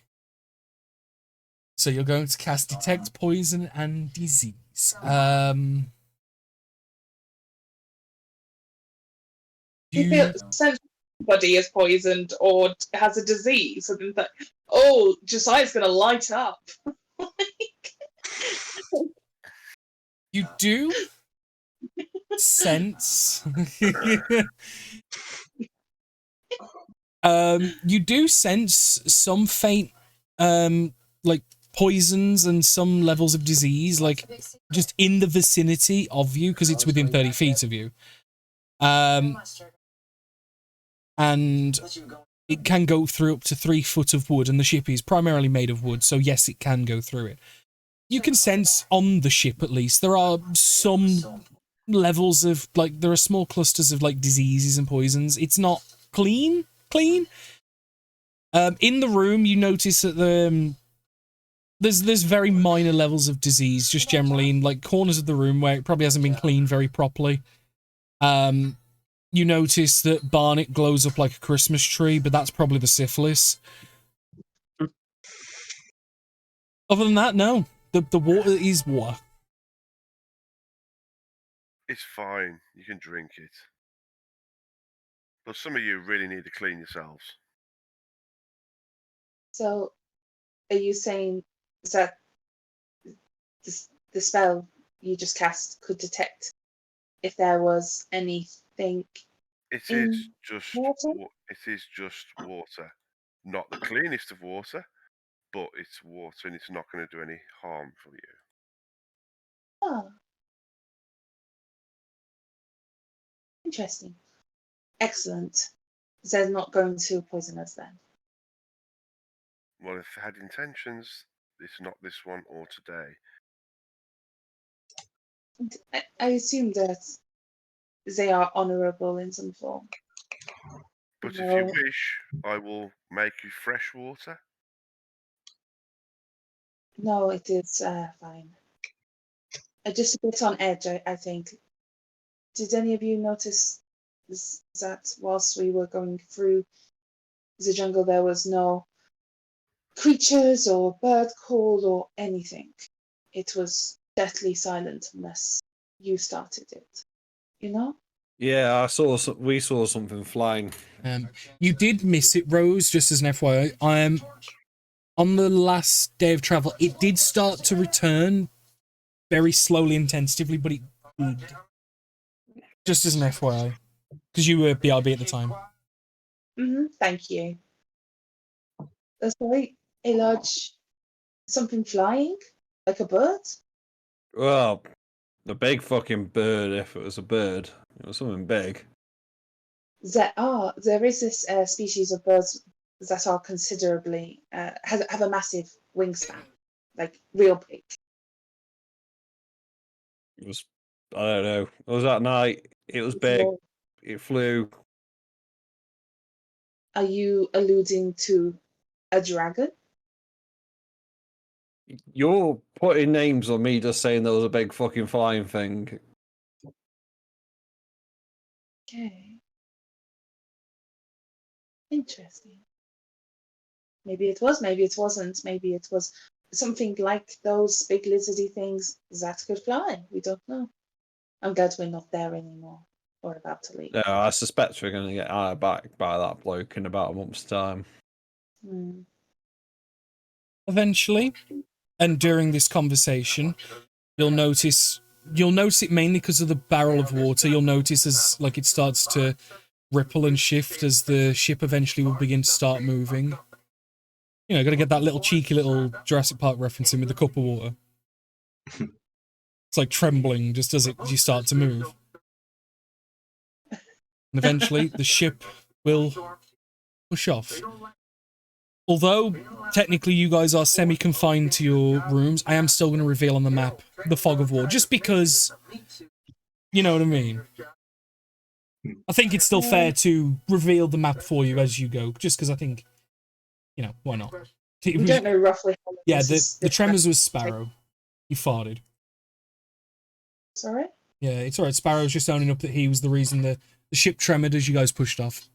A: So you're going to cast Detect Poison and Disease.
B: Do you feel sense somebody is poisoned or has a disease? And then like, oh, Josiah's going to light up.
A: You do sense. You do sense some faint, like poisons and some levels of disease, like just in the vicinity of you, because it's within 30 feet of you. And it can go through up to 3 foot of wood, and the ship is primarily made of wood, so yes, it can go through it. You can sense on the ship, at least, there are some levels of, like, there are small clusters of, like, diseases and poisons. It's not clean. In the room, you notice that there's very minor levels of disease, just generally in, like, corners of the room where it probably hasn't been cleaned very properly. You notice that Barnet glows up like a Christmas tree, but that's probably the syphilis. Other than that, no. The water is water.
F: It's fine. You can drink it. But some of you really need to clean yourselves.
B: So, are you saying that the spell you just cast could detect if there was anything
F: It
B: in
F: is just
B: water?
F: It is just water. Not the cleanest of water, but it's water and it's not going to do any harm for you.
B: Oh. Interesting. Excellent. They're not going to poison us then.
F: Well, if they had intentions, it's not this one or today.
B: I assume that they are honourable in some form.
F: But if you wish, I will make you fresh water.
B: No, it is fine. Just a bit on edge, I think. Did any of you notice is that whilst we were going through the jungle, there was no creatures or bird call or anything. It was deathly silent unless you started it. You know?
D: Yeah, we saw something flying.
A: You did miss it, Rose, just as an FYI. On the last day of travel, it did start to return very slowly and tentatively, but it did. Just as an FYI. Because you were BRB at the time.
B: Thank you. Sorry, a large something flying? Like a bird?
D: Well, the big fucking bird, if it was a bird. It was something big.
B: There is this species of birds that are considerably have a massive wingspan, like real big.
D: It was, I don't know. It was at night. It was big.
B: Well,
D: It flew.
B: are you alluding to a dragon?
D: You're putting names on me just saying there was a big fucking flying thing.
B: Okay. Interesting. Maybe it was, maybe it wasn't. Maybe it was something like those big lizardy things that could fly. We don't know. I'm glad we're not there anymore or about to leave.
D: No, I suspect we're going to get hired back by that bloke in about a month's time.
A: Eventually, and during this conversation, you'll notice it mainly because of the barrel of water. You'll notice as like it starts to ripple and shift as the ship eventually will begin to start moving. You know, got to get that little cheeky little Jurassic Park reference in with the cup of water. It's like trembling just as you start to move. And eventually, the ship will push off. Although, technically, you guys are semi-confined to your rooms, I am still going to reveal on the map the Fog of War, just because, you know what I mean? I think it's still fair to reveal the map for you as you go, just because I think, you know, why not?
B: We don't know roughly how long
A: Yeah,
B: this
A: the tremors was Sparrow. He farted.
B: Sorry?
A: Yeah, it's alright. Sparrow's just owning up that he was the reason the ship tremored as you guys pushed off.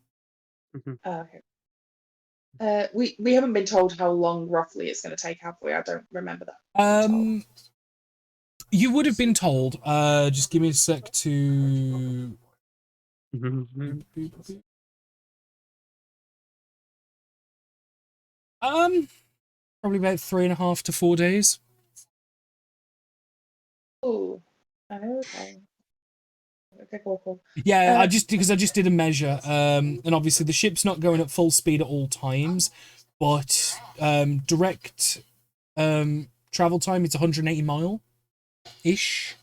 B: Oh, okay. We haven't been told how long roughly it's going to take, have we? I don't remember that.
A: You would have been told. Just give me a sec to. Probably about 3.5 to 4 days.
B: Oh, okay. Okay, cool.
A: Yeah, I just did a measure. And obviously the ship's not going at full speed at all times, but direct travel time, it's 180 mile ish.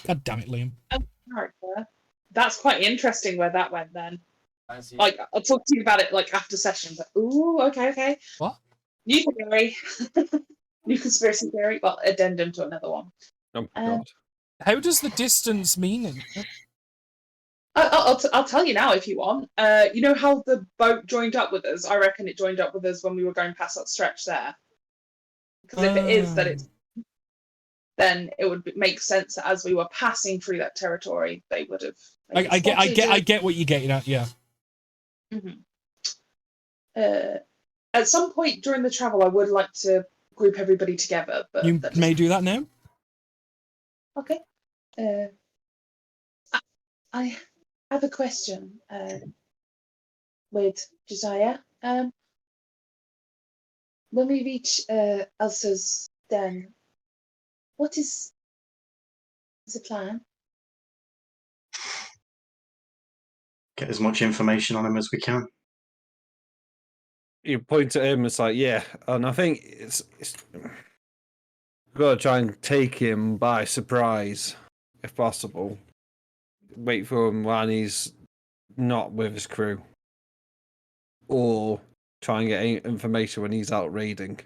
A: God damn it, Liam.
B: That's quite interesting where that went then. Like, I'll talk to you about it like after session, but ooh, okay.
A: What?
B: New theory. New conspiracy theory. Well, addendum to another one.
D: Oh my god.
A: How does the distance mean?
B: I'll tell you now if you want. You know how the boat joined up with us? I reckon it joined up with us when we were going past that stretch there. Because if it is that it's, then it would make sense that as we were passing through that territory, they would have.
A: I get what you're getting at. Yeah.
B: At some point during the travel, I would like to group everybody together, but
A: you may do that now.
B: Okay. I have a question with Josiah. When we reach Elsa's den, what is the plan?
C: Get as much information on him as we can.
D: You point at him, it's like, yeah. And I think it's we've got to try and take him by surprise, if possible. Wait for him when he's not with his crew. Or try and get information when he's out raiding.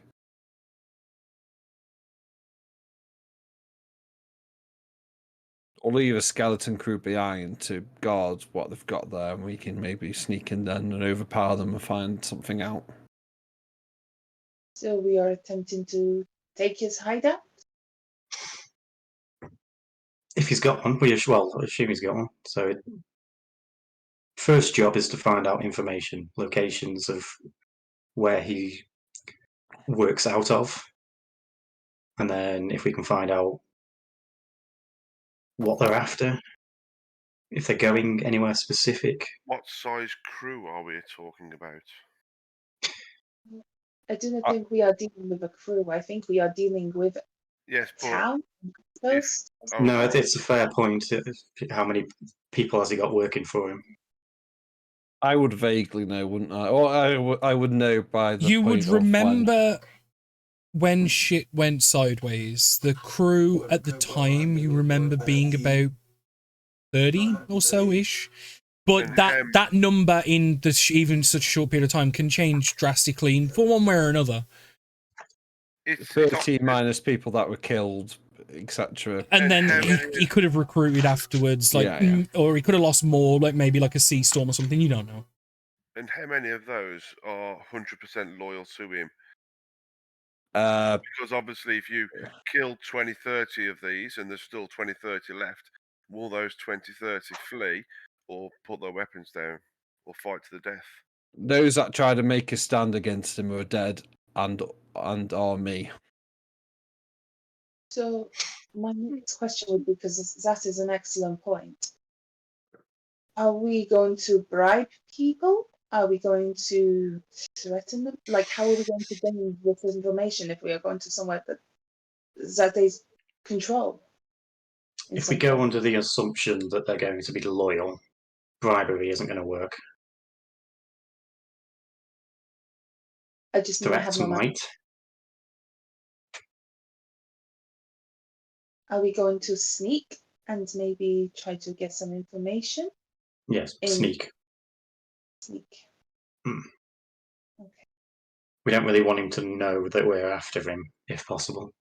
D: Or leave a skeleton crew behind to guard what they've got there, and we can maybe sneak in then and overpower them and find something out.
B: So we are attempting to take his hideout?
C: If he's got one, I assume he's got one. So first job is to find out information, locations of where he works out of, and then if we can find out what they're after, if they're going anywhere specific.
F: What size crew are we talking about?
B: I don't think we are dealing with a crew. I think we are dealing with
F: Yes, but
B: town.
F: if
C: No,
F: okay,
C: it's a fair point. How many people has he got working for him?
D: I would vaguely know, wouldn't I? Or I would know by the
A: You
D: point
A: would
D: of when.
A: remember when shit went sideways. The crew at the time, you remember being about 30 or so ish. But
F: And
A: that number in even such a short period of time can change drastically for one way or another.
F: it's
D: 30 minus people that were killed, etc.
A: And
F: And how
A: then
F: many-
A: he could have recruited afterwards, like,
D: Yeah.
A: or he could have lost more, like maybe like a sea storm or something. You don't know.
F: and how many of those are 100% loyal to him?
D: Uh,
F: Because obviously, if you kill 20, 30 of these, and there's still 20, 30 left, will those 20, 30 flee or put their weapons down or fight to the death?
D: those that try to make a stand against him are dead and are me.
B: So my next question would be, because that is an excellent point. Are we going to bribe people? Are we going to threaten them? Like, how are we going to gain this information if we are going to somewhere that they control?
C: If we go under the assumption that they're going to be loyal, bribery isn't going to work.
B: I just may have
C: Threats
B: no mind.
C: might.
B: Are we going to sneak and maybe try to get some information?
C: Yes, sneak.
B: Sneak. Okay.
C: We don't really want him to know that we're after him, if possible.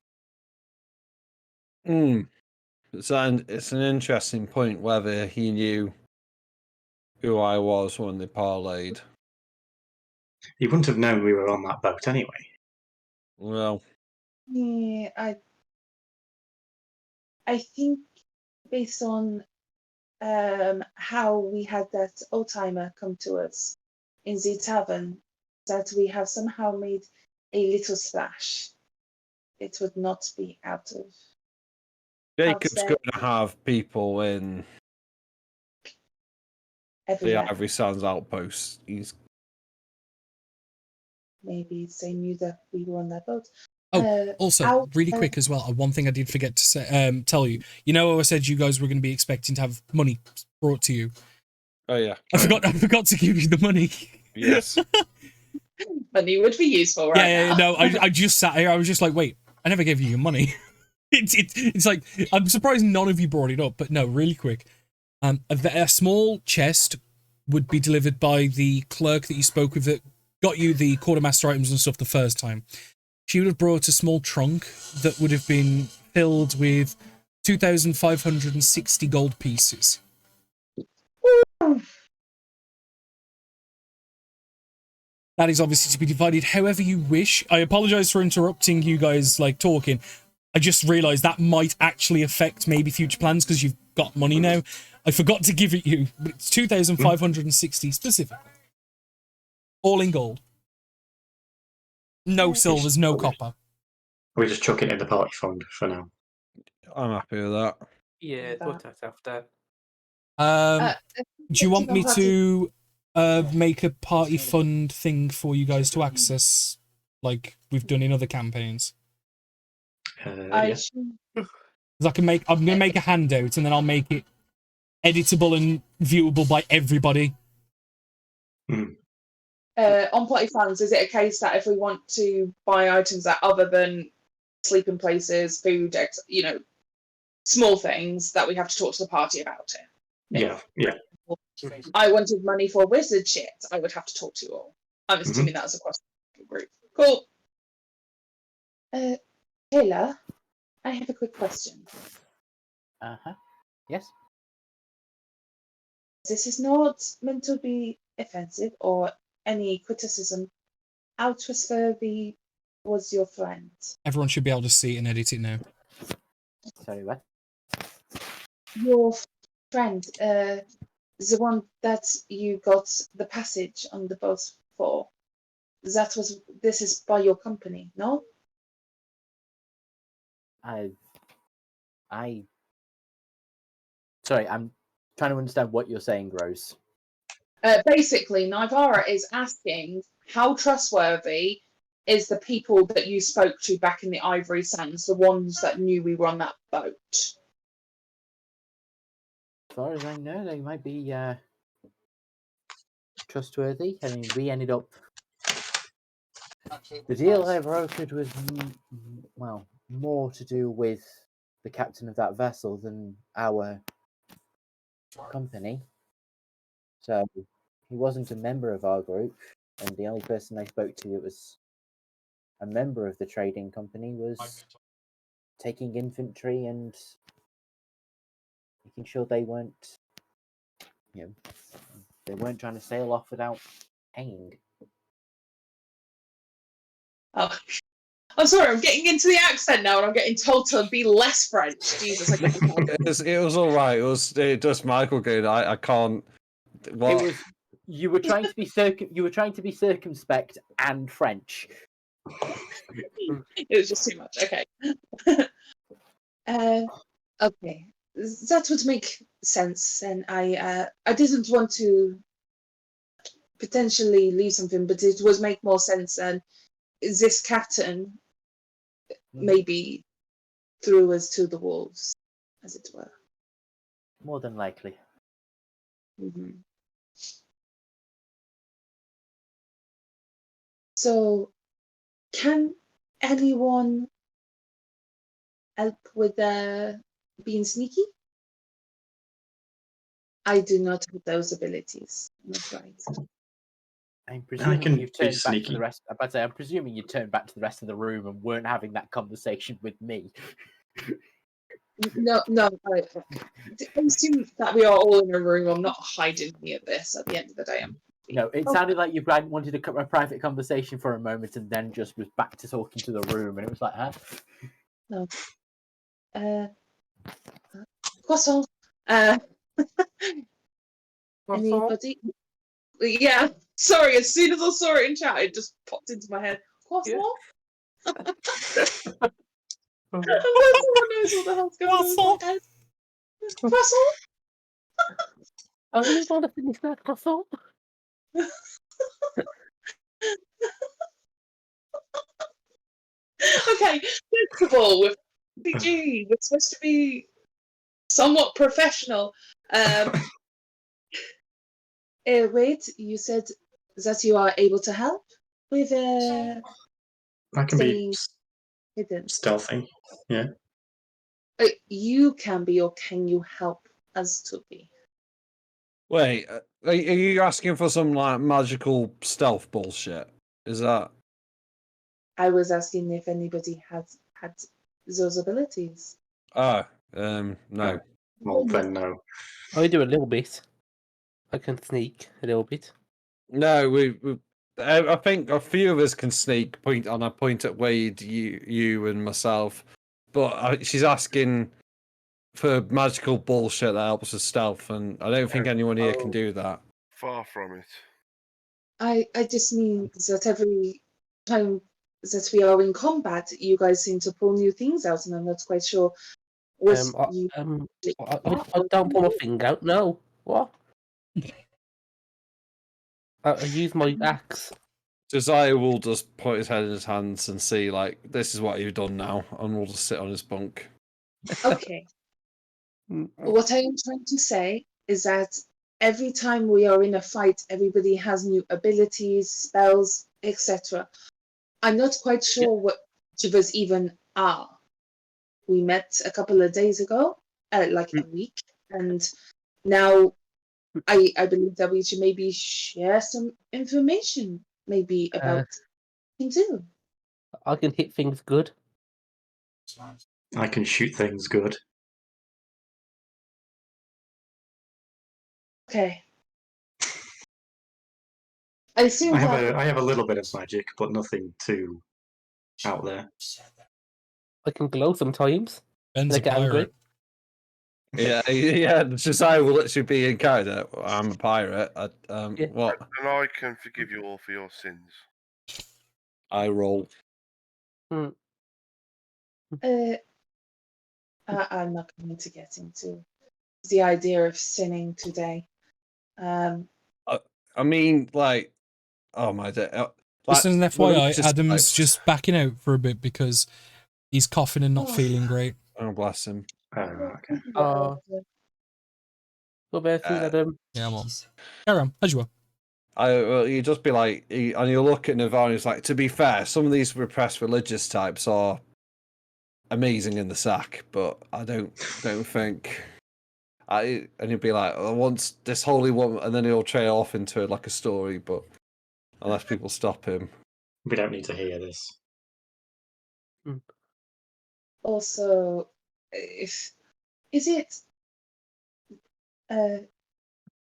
D: It's an interesting point whether he knew who I was when they parlayed.
C: He wouldn't have known we were on that boat anyway.
D: Well,
B: Yeah, I think based on how we had that old timer come to us in the tavern, that we have somehow made a little splash. It would not be out of.
D: Jacob's
B: there.
D: going to have people in
B: Everywhere.
D: the Ivory Sands outpost.
B: Maybe they knew that we were on that boat.
A: Oh, also, really quick as well, one thing I did forget to say, tell you. You know, I said you guys were going to be expecting to have money brought to you.
D: Oh yeah,
A: I forgot to give you the money.
D: Yes.
B: Money would be useful right now.
A: No, I just sat here. I was just like, wait, I never gave you your money. It's like, I'm surprised none of you brought it up, but no, really quick. A small chest would be delivered by the clerk that you spoke with that got you the quartermaster items and stuff the first time. She would have brought a small trunk that would have been filled with 2,560 gold pieces. That is obviously to be divided however you wish. I apologize for interrupting you guys, like, talking. I just realized that might actually affect maybe future plans because you've got money now. I forgot to give it you, but it's 2,560 specifically. All in gold. No silvers, no copper.
C: We just chuck it in the party fund for now.
D: I'm happy with that.
G: Yeah, put that after.
A: Do you want me to make a party fund thing for you guys to access, like we've done in other campaigns?
C: Yeah.
A: I'm gonna make a handout and then I'll make it editable and viewable by everybody.
B: On Party Funds, is it a case that if we want to buy items that other than sleeping places, food, small things, that we have to talk to the party about it?
C: Yeah.
B: I wanted money for wizard shit, I would have to talk to you all. I'm assuming that was across the group. Cool. Taylor, I have a quick question.
H: Yes.
B: This is not meant to be offensive or any criticism. Outwithsfurby was your friend.
A: Everyone should be able to see it and edit it now.
H: Sorry, what?
B: Your friend, The one that you got the passage on the boat for. This is by your company, no?
H: Sorry, I'm trying to understand what you're saying, Rose.
B: Basically, Nivara is asking how trustworthy is the people that you spoke to back in the Ivory Sands, the ones that knew we were on that boat.
H: As far as I know, they might be trustworthy. I mean, we ended up. The deal I brokered was, well, more to do with the captain of that vessel than our company. So he wasn't a member of our group, and the only person I spoke to that was a member of the trading company was taking infantry and making sure they weren't, they weren't trying to sail off without paying.
B: Oh, I'm sorry, I'm getting into the accent now, and I'm getting told to be less French. Jesus, I can't.
D: It was all right. It was just Michael going. I can't. What?
H: It was you were trying to be circumspect and French.
B: It was just too much. Okay. Okay, that would make sense, and I didn't want to potentially leave something, but it would make more sense. And this captain maybe threw us to the wolves, as it were.
H: More than likely.
B: Mm-hmm. So, can anyone help with being sneaky? I do not have those abilities, I'm afraid.
H: I'm presuming you've
C: be
H: turned back to
C: sneaky.
H: the rest. I'm presuming you turned back to the rest of the room and weren't having that conversation with me.
B: No, I assume that we are all in a room. I'm not hiding any of this. At the end of the day,
H: No, it sounded like you wanted a private conversation for a moment and then just was back to talking to the room, and it was like, huh?
B: No. Croissant. Anybody? Yeah. Sorry. As soon as I saw it in chat, it just popped into my head. Croissant. Someone knows what the hell's going on. Croissant.
G: I really want to finish that croissant.
B: Okay, first of all, with PG, we're supposed to be somewhat professional. Wait, you said that you are able to help with
C: I can be
B: staying hidden.
C: stealthy. Yeah.
B: You can be, or can you help us to be?
D: Wait, are you asking for some like magical stealth bullshit? Is that?
B: I was asking if anybody had those abilities.
D: No.
C: Well, then no.
G: I do a little bit. I can sneak a little bit.
D: No, I think a few of us can sneak. Point at Wade, you and myself, but she's asking for magical bullshit that helps with stealth, and I don't think anyone here can do that.
F: Far from it.
B: I just mean that every time that we are in combat, you guys seem to pull new things out, and I'm not quite sure.
G: I don't pull my finger out. No, what? I use my axe.
D: Josiah will just put his head in his hands and see, like, this is what you've done now, and we'll just sit on his bunk.
B: Okay. What I am trying to say is that every time we are in a fight, everybody has new abilities, spells, etc. I'm not quite sure what each of us even are. We met a couple of days ago, like a week, and now I believe that we should maybe share some information, maybe about things too.
G: I can hit things good.
C: I can shoot things good.
B: Okay. I assume
C: I have a little bit of magic, but nothing too out there.
G: I can glow sometimes.
A: Ben's
G: I
A: a
G: get angry.
A: pirate.
D: Yeah. Josiah will literally be in character. I'm a pirate.
G: Yeah.
D: What?
F: And I can forgive you all for your sins.
D: I roll.
B: I'm not going to get into the idea of sinning today.
D: I mean, like, oh my day.
A: Just as an FYI,
D: religious
A: Adam's
D: types.
A: just backing out for a bit because he's coughing and not
B: Oh.
A: feeling great.
D: Oh, bless him.
C: Okay.
G: What about things, Adam?
A: Yeah, I'm on. Carry on, as you were.
D: You just be like, and you look at Navarre and it's like, to be fair, some of these repressed religious types are amazing in the sack, but I don't think. And he'd be like, I want this holy woman, and then he'll trail off into like a story, but unless people stop him.
C: We don't need to hear this.
B: Also, is it?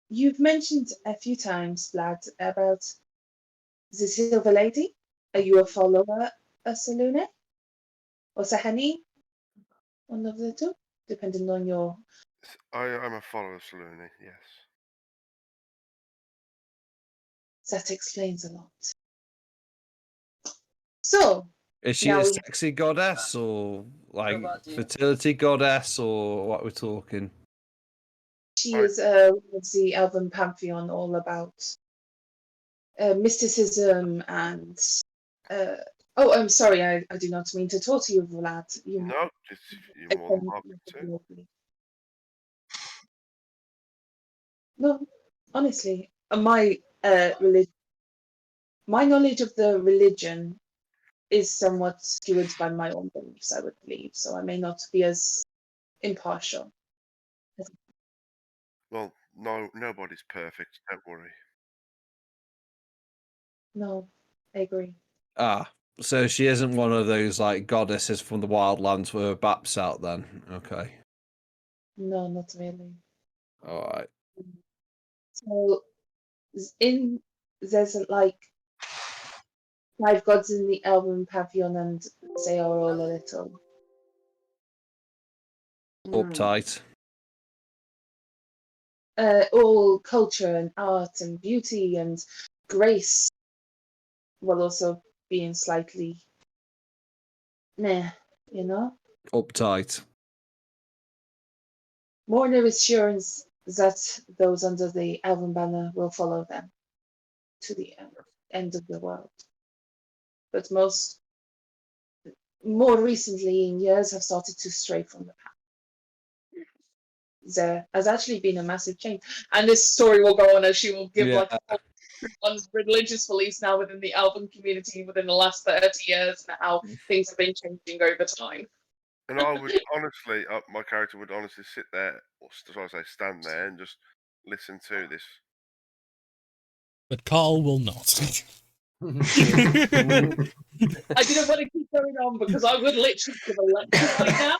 B: You've mentioned a few times, Vlad, about the Silver Lady. Are you a follower of Selune or Sahani? One of the two, depending on your.
F: I'm a follower of Saluni, yes.
B: That explains a lot. So,
D: Is she
B: now
D: a
B: we
D: sexy goddess or like fertility goddess or what we're talking?
B: she is one of the Elven pantheon, all about mysticism and. Oh, I'm sorry. I do not mean to torture you, Vlad.
F: No, just you're more than welcome to.
B: No, honestly, my religion, my knowledge of the religion is somewhat skewed by my own beliefs, I would believe. So I may not be as impartial.
F: Well, no, nobody's perfect. Don't worry.
B: No, I agree.
D: So she isn't one of those like goddesses from the wildlands with her baps out then. Okay.
B: No, not really.
D: Alright.
B: So there's like 5 gods in the Elven pantheon, and they are all a little
D: Uptight.
B: all culture and art and beauty and grace, while also being slightly meh, you know?
D: Uptight.
B: Mourner assurance that those under the Elven banner will follow them to the end of the world. But more recently in years, have started to stray from the path. There has actually been a massive change. And this story will go on as she will give like on religious beliefs now within the Elven community within the last 30 years and how things have been changing over time.
F: And I would honestly, my character would honestly sit there, or shall I say, stand there and just listen to this.
A: But Carl will not.
B: I didn't want to keep going on because I would literally give a lecture right now.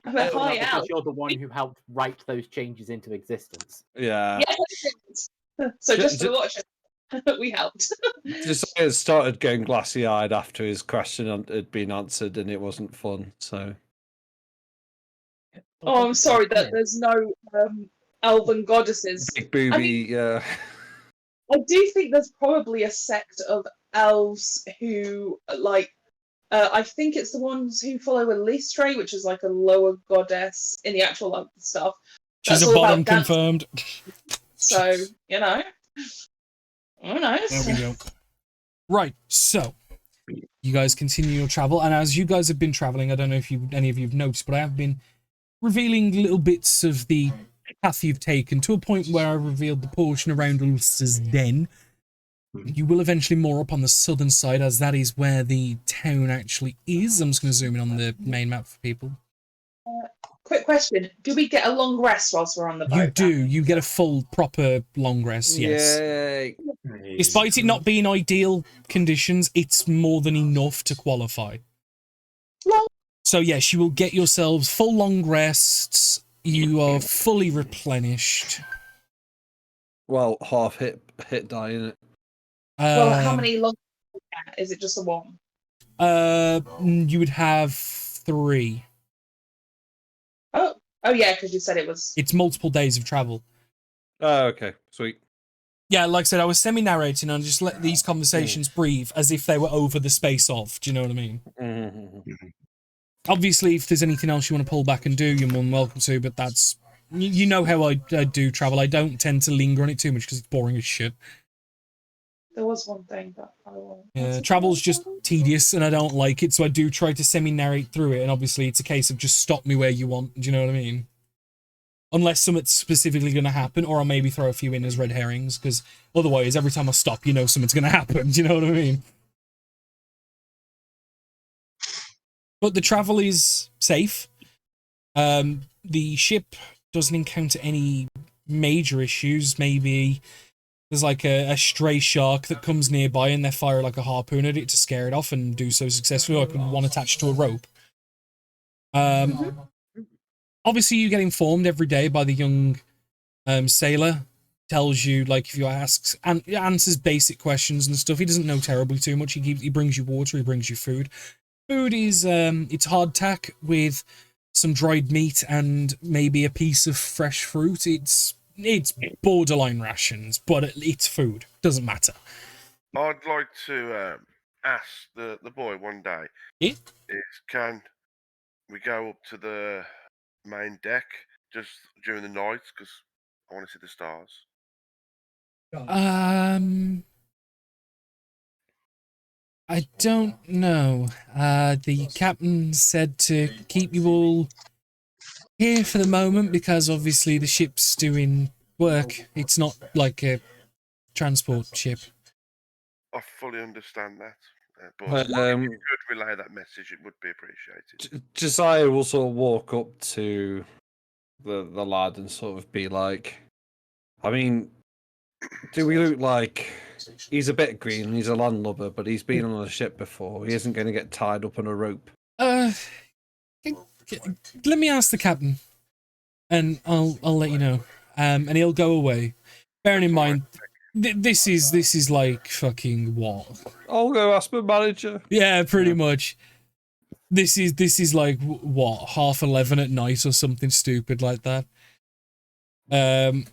B: I'm a
H: Oh, no,
B: high
H: because
B: out.
H: you're the one who helped write those changes into existence.
D: Yeah.
B: Yes, so just for the watcher, we helped.
D: Josiah started going glassy-eyed after his question had been answered, and it wasn't fun. So.
B: Oh, I'm sorry that there's no Elven goddesses.
D: Big booby.
B: I mean,
D: yeah.
B: I do think there's probably a sect of elves who like. I think it's the ones who follow Elistre, which is like a lower goddess in the actual stuff.
A: She's
B: That's
A: a
B: all
A: bottom
B: about dance.
A: confirmed.
B: So, you know. Who knows?
A: There we go. Right, so you guys continue your travel, and as you guys have been traveling, I don't know if any of you have noticed, but I have been revealing little bits of the path you've taken to a point where I revealed the portion around Ulster's Den. You will eventually moor up on the southern side, as that is where the town actually is. I'm just going to zoom in on the main map for people.
B: Quick question. Do we get a long rest whilst we're on the boat?
A: You do. You get a full, proper long rest, yes.
D: Yay.
A: Despite it not being ideal conditions, it's more than enough to qualify. So yes, you will get yourselves full long rests. You are fully replenished.
D: Well, half hit die, innit?
B: Well, how many long? Is it just the one?
A: You would have 3.
B: Oh yeah, because you said it was.
A: It's multiple days of travel.
D: Oh, okay, sweet.
A: Yeah, like I said, I was semi-narrating and just let these conversations breathe as if they were over the space of. Do you know what I mean?
D: Mm-hmm.
A: Obviously, if there's anything else you want to pull back and do, you're more than welcome to, but that's... You know how I do travel. I don't tend to linger on it too much because it's boring as shit.
B: There was one thing, but I won't.
A: Yeah, travel's just tedious and I don't like it, so I do try to semi-narrate through it, and obviously it's a case of just stop me where you want. Do you know what I mean? Unless something's specifically going to happen, or I'll maybe throw a few in as red herrings, because otherwise, every time I stop, you know something's going to happen. Do you know what I mean? But the travel is safe. The ship doesn't encounter any major issues. Maybe there's like a stray shark that comes nearby and they fire like a harpoon at it to scare it off and do so successfully, like one attached to a rope. Obviously, you get informed every day by the young sailor. Tells you, like, if you ask, and answers basic questions and stuff. He doesn't know terribly too much. He brings you water, he brings you food. Food is, it's hardtack with some dried meat and maybe a piece of fresh fruit. It's borderline rations, but it's food. Doesn't matter.
F: I'd like to ask the boy one day.
A: Yeah?
F: Can we go up to the main deck just during the night? Because I want to see the stars.
A: I don't know. The captain said to keep you all here for the moment because obviously the ship's doing work. It's not like a transport ship.
F: I fully understand that. But
D: But,
F: if you could relay that message, it would be appreciated.
D: Josiah will sort of walk up to the lad and sort of be like, I mean, do we look like he's a bit green, he's a landlubber, but he's been on a ship before. He isn't going to get tied up on a rope.
A: Let me ask the captain, and I'll let you know. And he'll go away. Bearing in mind, this is like fucking what?
D: I'll go ask my manager.
A: Yeah, pretty much. This is like what, 11:30 at night or something stupid like that. And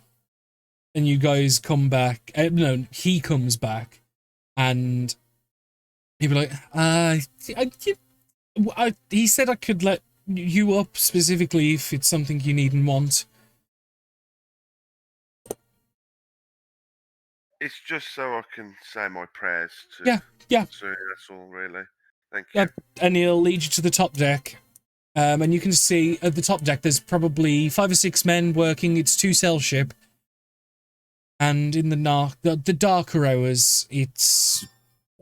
A: you guys come back. No, he comes back, and he'd be like, he said I could let you up specifically if it's something you need and want.
F: It's just so I can say my prayers to.
A: Yeah.
F: So that's all, really. Thank you.
A: And he'll lead you to the top deck. And you can see at the top deck there's probably 5 or 6 men working. It's 2-sail ship. And in the darker hours, it's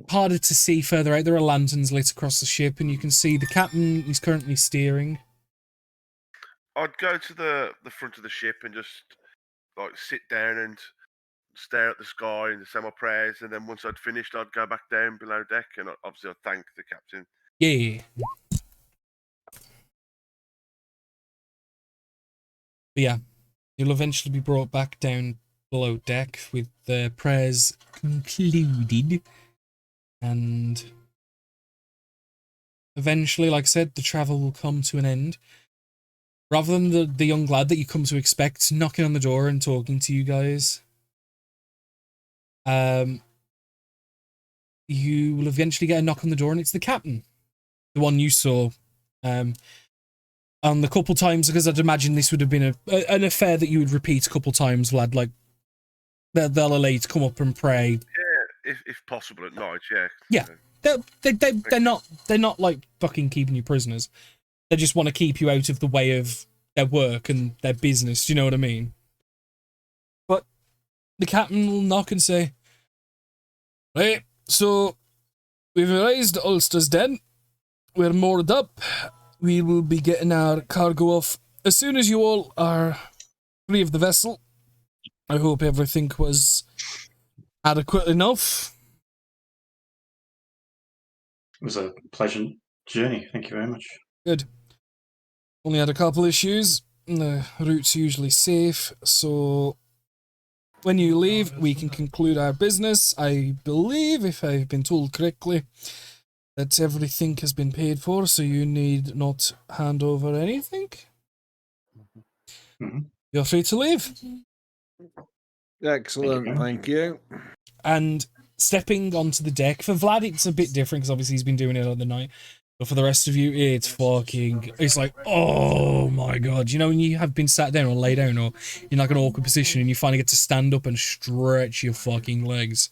A: harder to see further out. There are lanterns lit across the ship, and you can see the captain is currently steering.
F: I'd go to the front of the ship and just like sit down and stare at the sky and say my prayers, and then once I'd finished, I'd go back down below deck and obviously I'd thank the captain.
A: Yeah. But yeah, you'll eventually be brought back down below deck with the prayers concluded, and eventually, like I said, the travel will come to an end. Rather than the young lad that you come to expect knocking on the door and talking to you guys, you will eventually get a knock on the door, and it's the captain, the one you saw. And the couple times, because I'd imagine this would have been an affair that you would repeat a couple times, lad. Like they'll allow you to come up and pray.
F: Yeah, if possible at night. Yeah.
A: Yeah, they're not like fucking keeping you prisoners. They just want to keep you out of the way of their work and their business. Do you know what I mean? But the captain will knock and say, "Right, so we've realized Ulster's dead. We're moored up. We will be getting our cargo off as soon as you all are free of the vessel. I hope everything was adequate enough."
C: It was a pleasant journey. Thank you very much.
A: Good. Only had a couple issues. The route's usually safe, so when you leave, we can conclude our business. I believe, if I've been told correctly, that everything has been paid for, so you need not hand over anything.
C: Mhm.
A: You're free to leave.
D: Excellent, thank you.
A: And stepping onto the deck, for Vlad, it's a bit different because obviously he's been doing it all the night. But for the rest of you, it's like, oh my god. You know, when you have been sat down or lay down or in like an awkward position and you finally get to stand up and stretch your fucking legs.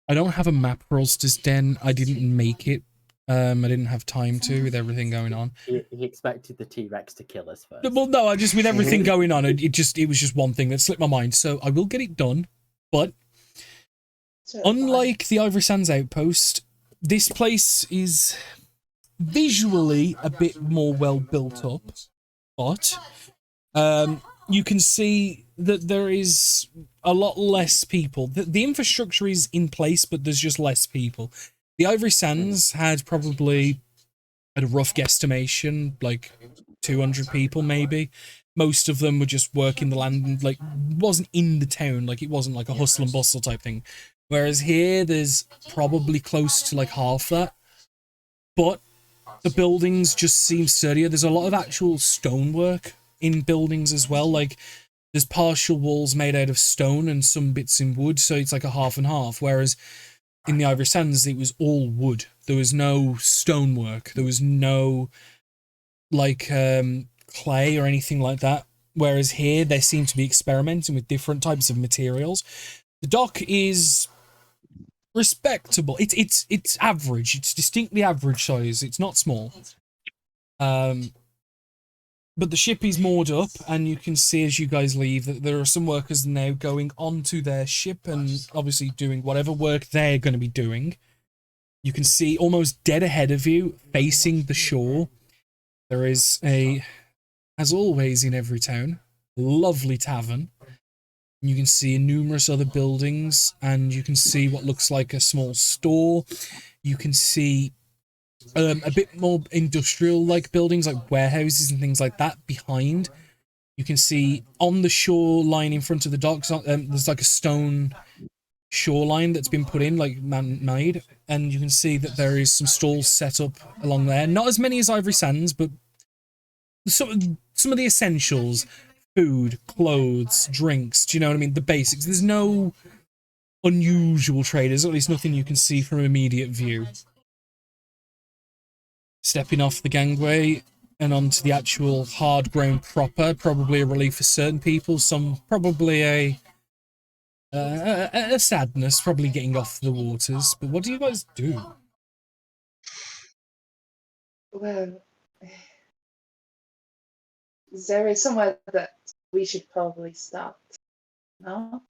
A: I don't have a map for Ulster's Den. I didn't make it. I didn't have time to with everything going on.
H: He expected the T-Rex to kill us first.
A: Well, no, I just, with everything going on, it was just one thing that slipped my mind. So I will get it done. But unlike the Ivory Sands Outpost, this place is visually a bit more well built up. But you can see that there is a lot less people. The infrastructure is in place, but there's just less people. The Ivory Sands had probably, at a rough guesstimation, like 200 people maybe. Most of them were just working the land, like, wasn't in the town, like it wasn't like a hustle and bustle type thing. Whereas here, there's probably close to like half that. But the buildings just seem sturdier. There's a lot of actual stonework in buildings as well. Like, there's partial walls made out of stone and some bits in wood, so it's like a half and half. Whereas in the Ivory Sands, it was all wood. There was no stonework. There was no, like, clay or anything like that. Whereas here, they seem to be experimenting with different types of materials. The dock is respectable. It's average. It's distinctly average size. It's not small. But the ship is moored up, and you can see as you guys leave that there are some workers now going onto their ship and obviously doing whatever work they're going to be doing. You can see almost dead ahead of you, facing the shore, there is a, as always in every town, lovely tavern. You can see numerous other buildings, and you can see what looks like a small store. You can see a bit more industrial-like buildings, like warehouses and things like that behind. You can see on the shoreline in front of the docks, there's like a stone shoreline that's been put in, like man-made, and you can see that there is some stalls set up along there. Not as many as Ivory Sands, but some of the essentials: food, clothes, drinks. Do you know what I mean? The basics. There's no unusual traders, or at least nothing you can see from immediate view. Stepping off the gangway and onto the actual hard ground proper, probably a relief for certain people, some probably a sadness, probably getting off the waters. But what do you guys do?
B: Well, there is somewhere that we should probably start. No?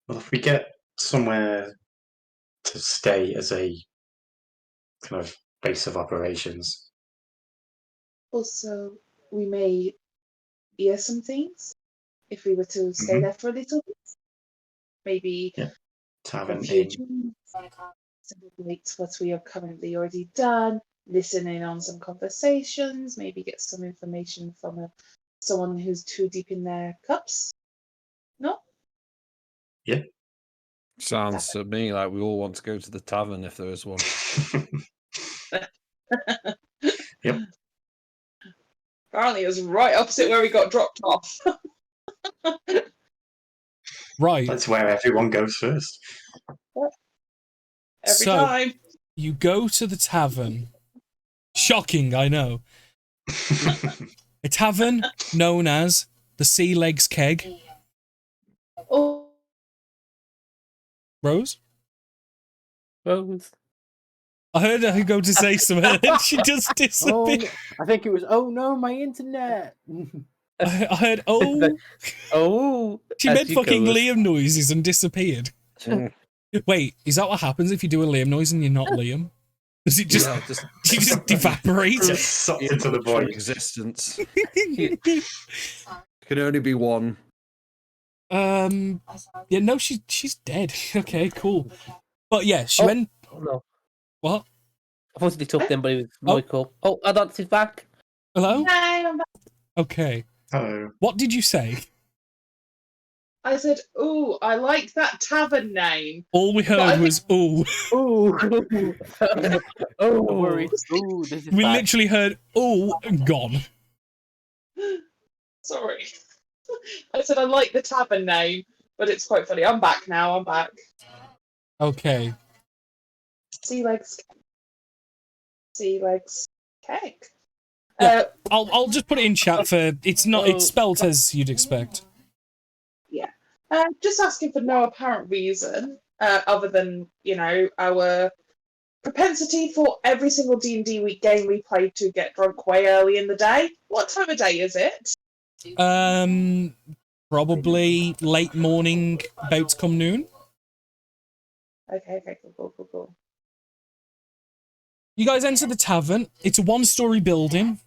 C: Well, if we get somewhere to stay as a kind of base of operations.
B: Also, we may hear some things if we were to stay there for a little bit. Maybe
C: Tavern,
B: confusion, celebrate what we have currently already done, listen in on some conversations, maybe get some information from someone who's too deep in their cups. No?
C: Yeah.
D: Sounds to me like we all want to go to the tavern if there is one.
C: Yep.
B: Apparently it was right opposite where we got dropped off.
A: Right.
C: That's where everyone goes first.
B: Every
A: So,
B: time.
A: you go to the tavern. Shocking, I know. A tavern known as the Sea Legs Keg.
B: Oh.
A: Rose?
G: Rose.
A: I heard her go to say something and she just disappeared.
H: I think it was, oh no, my internet.
A: I heard, oh.
G: Oh.
A: She made fucking Liam noises and disappeared. Wait, is that what happens if you do a Liam noise and you're not Liam? Does it just, you just evaporate?
C: Just sucked into the void.
D: Existence. Can only be one.
A: Yeah, no, she's dead. Okay, cool. But yeah, she went.
G: Oh no.
A: What?
G: I thought he took them, but it was Michael. Oh, Adolf is back.
A: Hello?
B: Hi, I'm back.
A: Okay.
C: Hello.
A: What did you say?
B: I said, "Ooh, I like that tavern name."
A: All we
B: I
A: heard was, ooh.
H: Ooh.
G: Oh,
H: Worried. Ooh, this is
A: We
H: bad.
A: literally heard, ooh, gone.
B: Sorry. I said I like the tavern name, but it's quite funny. I'm back now. I'm back.
A: Okay.
B: Sea legs. Sea legs. Cake.
A: Yeah. I'll just put it in chat for, it's
G: Oh,
A: spelt as you'd expect.
B: Just asking for no apparent reason, other than our propensity for every single D&D week game we play to get drunk way early in the day. What time of day is it?
A: Probably late morning, about to come noon.
B: Okay, cool.
A: You guys enter the tavern. It's a one-story building.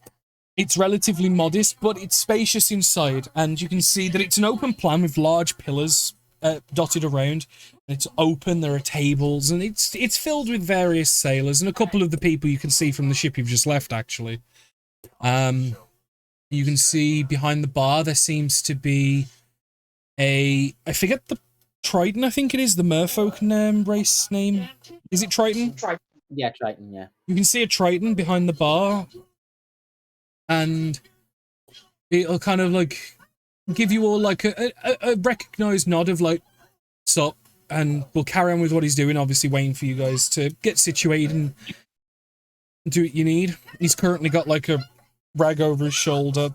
A: It's relatively modest, but it's spacious inside, and you can see that it's an open plan with large pillars dotted around. It's open. There are tables, and it's filled with various sailors and a couple of the people you can see from the ship you've just left. Actually, you can see behind the bar there seems to be I forget the Triton. I think it is the Merfolk race name. Is it Triton?
H: Yeah, Triton, yeah.
A: You can see a Triton behind the bar, and it'll kind of like give you all like a recognized nod of like, stop, and we'll carry on with what he's doing, obviously waiting for you guys to get situated and do what you need. He's currently got like a rag over his shoulder,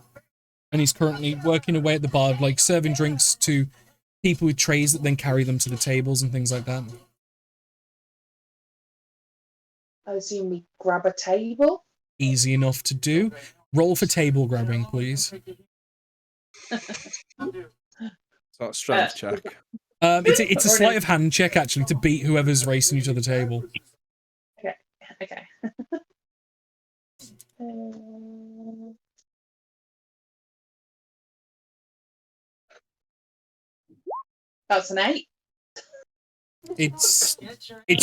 A: and he's currently working away at the bar, like serving drinks to people with trays that then carry them to the tables and things like that.
B: I assume we grab a table.
A: Easy enough to do. Roll for table grabbing, please.
D: It's that strength check.
A: It's a sleight of hand check, actually, to beat whoever's racing you to the table.
B: Okay. That's an 8.
A: It's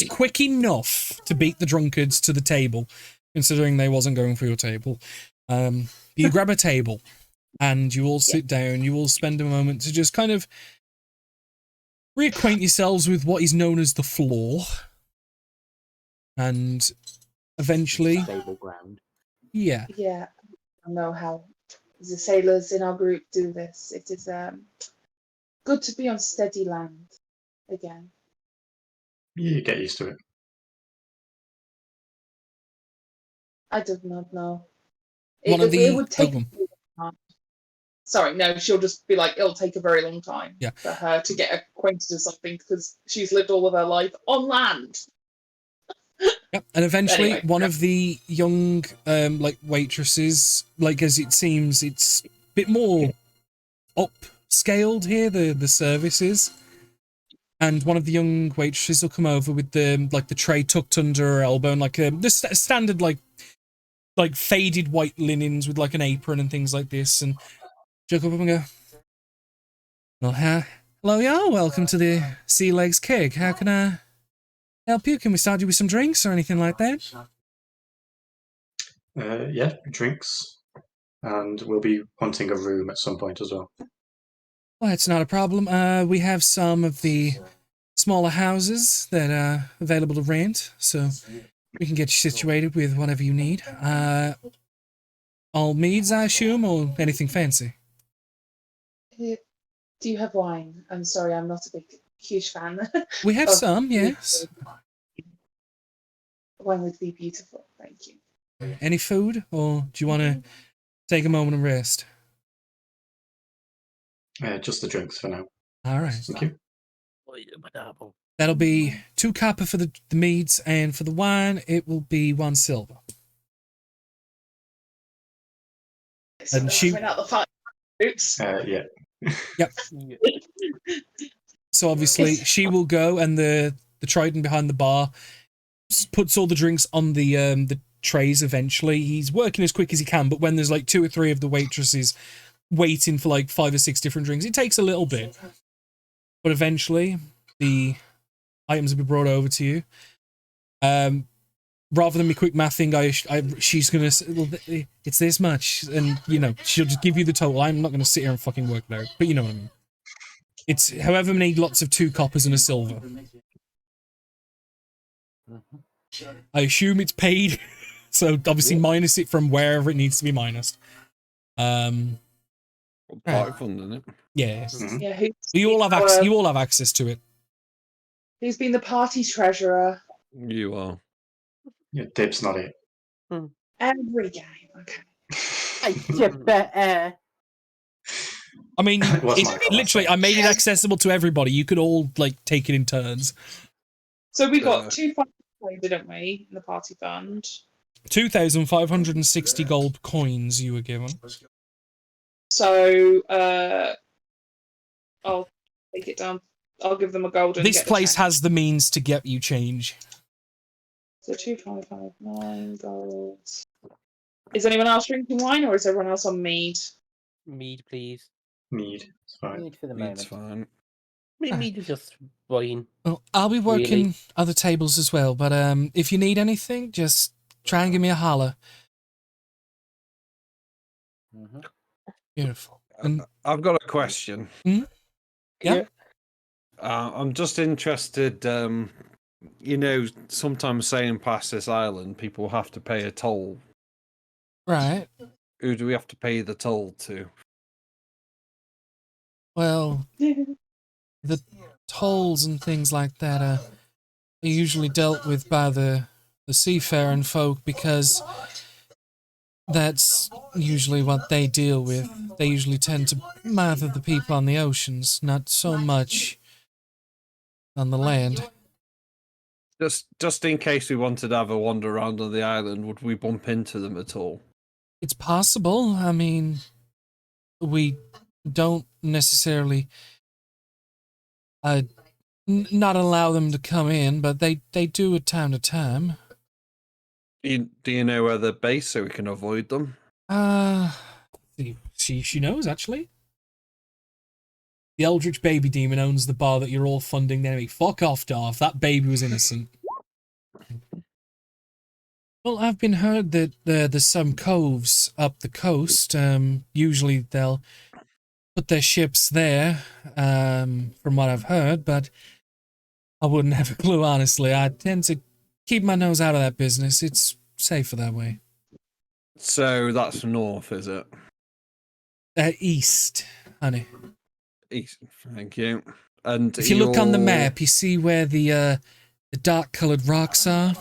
A: quick enough to beat the drunkards to the table, considering they wasn't going for your table. You grab a table, and you all sit down. You all spend a moment to just kind of reacquaint yourselves with what is known as the floor, and eventually,
H: Stable ground.
A: yeah.
B: Yeah, I know how the sailors in our group do this. It is good to be on steady land again.
C: You get used to it.
B: I do not know.
A: One of the-
B: it would take
A: oh, go on.
B: a long time. Sorry, no, she'll just be like, it'll take a very long time for her to get acquainted with something because she's lived all of her life on land.
A: Yep, and eventually
B: Anyway,
A: one of the young like waitresses, like as it seems, it's a bit more upscaled here, the services. And one of the young waitresses will come over with the tray tucked under her elbow and like the standard like faded white linens with like an apron and things like this, and she'll come up and go, "Well, hello, y'all. Welcome to the Sea Legs Keg. How can I help you? Can we start you with some drinks or anything like that?"
C: Yeah, drinks. And we'll be wanting a room at some point as well.
A: Well, it's not a problem. We have some of the smaller houses that are available to rent, so we can get you situated with whatever you need. All meads, I assume, or anything fancy?
B: do you have wine? I'm sorry, I'm not a huge fan.
A: We have some, yes.
B: Wine would be beautiful, thank you.
A: Any food, or do you want to take a moment and rest?
C: Just the drinks for now.
A: All right.
C: Thank you.
A: That'll be 2 copper for the meads, and for the wine, it will be 1 silver. And she...
B: Out the fire. Oops.
C: Yeah.
A: Yep. So obviously she will go, and the Triton behind the bar puts all the drinks on the trays eventually. He's working as quick as he can, but when there's like 2 or 3 of the waitresses waiting for like 5 or 6 different drinks, it takes a little bit. But eventually the items will be brought over to you. Rather than me quick mathing, she's gonna say, well, it's this much, and she'll just give you the total. I'm not gonna sit here and fucking work it out, but you know what I mean. It's however many lots of 2 coppers and a silver. I assume it's paid, so obviously minus it from wherever it needs to be minused.
D: Party
A: Right.
D: fund, isn't it?
A: Yeah.
B: Yeah,
A: You all have access to it.
B: who's been the party treasurer?
D: You are.
C: Yeah, Dib's not it.
B: Every game. Okay.
A: I mean,
C: What's my class,
A: literally, I made it accessible to everybody. You could all like take it in turns.
B: So we got 2,500, didn't we, in the party fund?
A: 2,560 gold coins you were given.
B: So I'll take it down. I'll give them a golden.
A: This
B: get the
A: place
B: change.
A: has the means to get you change.
B: So 2,559 gold. Is anyone else drinking wine, or is everyone else on mead?
G: Mead, please.
C: Mead. It's fine.
H: Mead for the
D: It's
H: moment.
D: fine.
G: Mead is just wine.
A: Well, I'll be working
G: Really?
A: other tables as well, but if you need anything, just try and give me a holler. Beautiful. And
D: I've got a question.
A: yeah.
D: I'm just interested. You know, sometimes sailing past this island, people have to pay a toll.
A: Right.
D: Who do we have to pay the toll to?
A: Well, the tolls and things like that are usually dealt with by the seafaring folk because that's usually what they deal with. They usually tend to mother the people on the oceans, not so much on the land.
D: Just in case we wanted to have a wander around on the island, would we bump into them at all?
A: It's possible. I mean, we don't necessarily not allow them to come in, but they do at time to time.
D: Do you know where they're based so we can avoid them?
A: She knows, actually. The Eldritch Baby Demon owns the bar that you're all funding the enemy. Fuck off, Darth. That baby was innocent. Well, I've been heard that there's some coves up the coast. Usually they'll put their ships there, from what I've heard, but I wouldn't have a clue, honestly. I tend to keep my nose out of that business. It's safer that way.
D: So that's north, is it?
A: East, honey.
D: East. Thank you. And
A: if you look on the map, you see where the dark-coloured rocks are.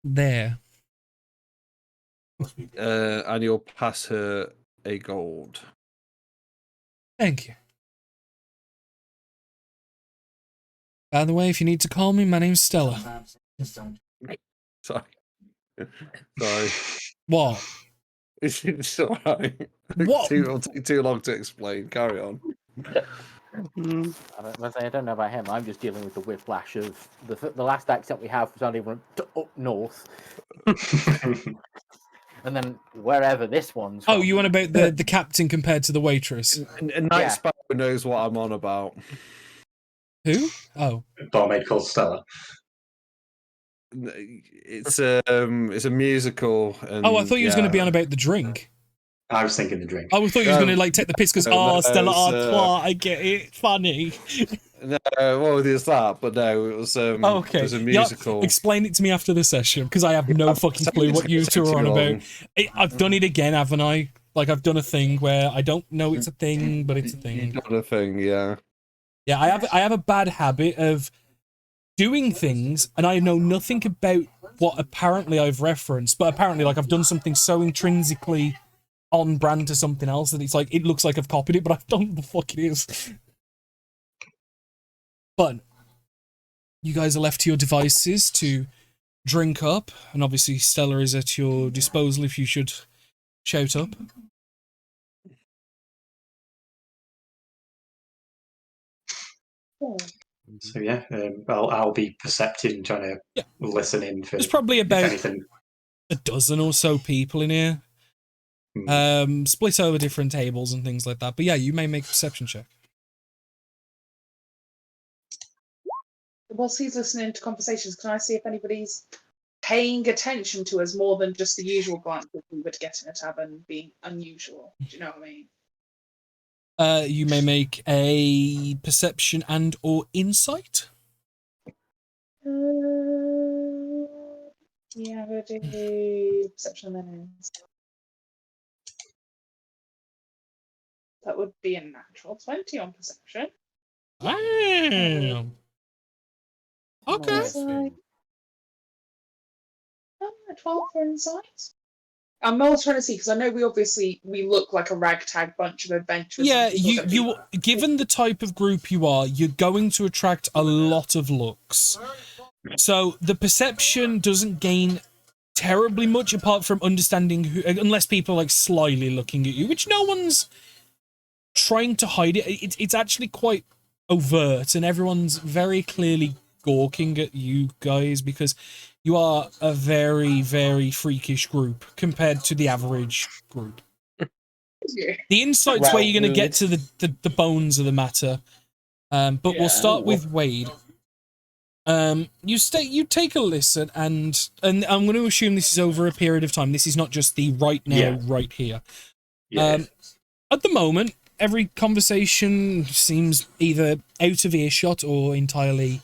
A: There.
D: And you'll pass her a gold.
A: Thank you. By the way, if you need to call me, my name's Stella.
D: Sorry. Sorry.
A: What?
D: It's alright.
A: What?
D: It'll take too long to explain. Carry on.
H: I don't know about him. I'm just dealing with the whiplash of the last accent we have was only up north, and then wherever this one's.
A: Oh,
H: from.
A: you want about the captain compared to the waitress?
D: And Night Sparrow knows what I'm on about.
A: Who? Oh,
C: barmaid called Stella.
D: It's a musical. And,
A: I thought you was going to be on about the drink.
C: I was thinking the drink.
A: I thought you was going to like take the piss because Stella Artois, I get it, funny.
D: No, well, there's that, but no, it was
A: okay.
D: It was a musical.
A: Yeah, explain it to me after the session because I have no fucking clue what you two are on about. I've done it again, haven't I? Like I've done a thing where I don't know it's a thing, but it's a thing.
D: You've done a thing, yeah.
A: Yeah, I have a bad habit of doing things and I know nothing about what apparently I've referenced, but apparently like I've done something so intrinsically on brand to something else that it's like it looks like I've copied it, but I don't know what the fuck it is. But you guys are left to your devices to drink up, and obviously Stella is at your disposal if you should shout up.
C: So yeah, I'll be perceptive and trying to listen in for.
A: There's probably about
C: anything.
A: a dozen or so people in here. Split over different tables and things like that. But yeah, you may make a perception check.
B: Whilst he's listening to conversations, can I see if anybody's paying attention to us more than just the usual glances we would get in a tavern being unusual? Do you know what I
A: You may make a perception and or insight.
B: Yeah, we'll do perception and then insight. That would be a natural 20 on perception.
A: Damn. Okay.
B: Insight. 12 for insight. I'm also trying to see because I know we look like a ragtag bunch of adventurers.
A: Yeah,
B: and people are gonna
A: you given the type of group you are, you're going to attract a lot of looks. So the perception doesn't gain terribly much apart from understanding who, unless people are like slyly looking at you, which no one's trying to hide it. It's actually quite overt, and everyone's very clearly gawking at you guys because you are a very, very freakish group compared to the average group. The insight's
G: Well,
A: where you're going to get
G: good.
A: to the bones of the matter. But we'll start with Wade. You take a listen, and I'm going to assume this is over a period of time. This is not just the right now, right here.
C: Yeah.
A: At the moment, every conversation seems either out of earshot or entirely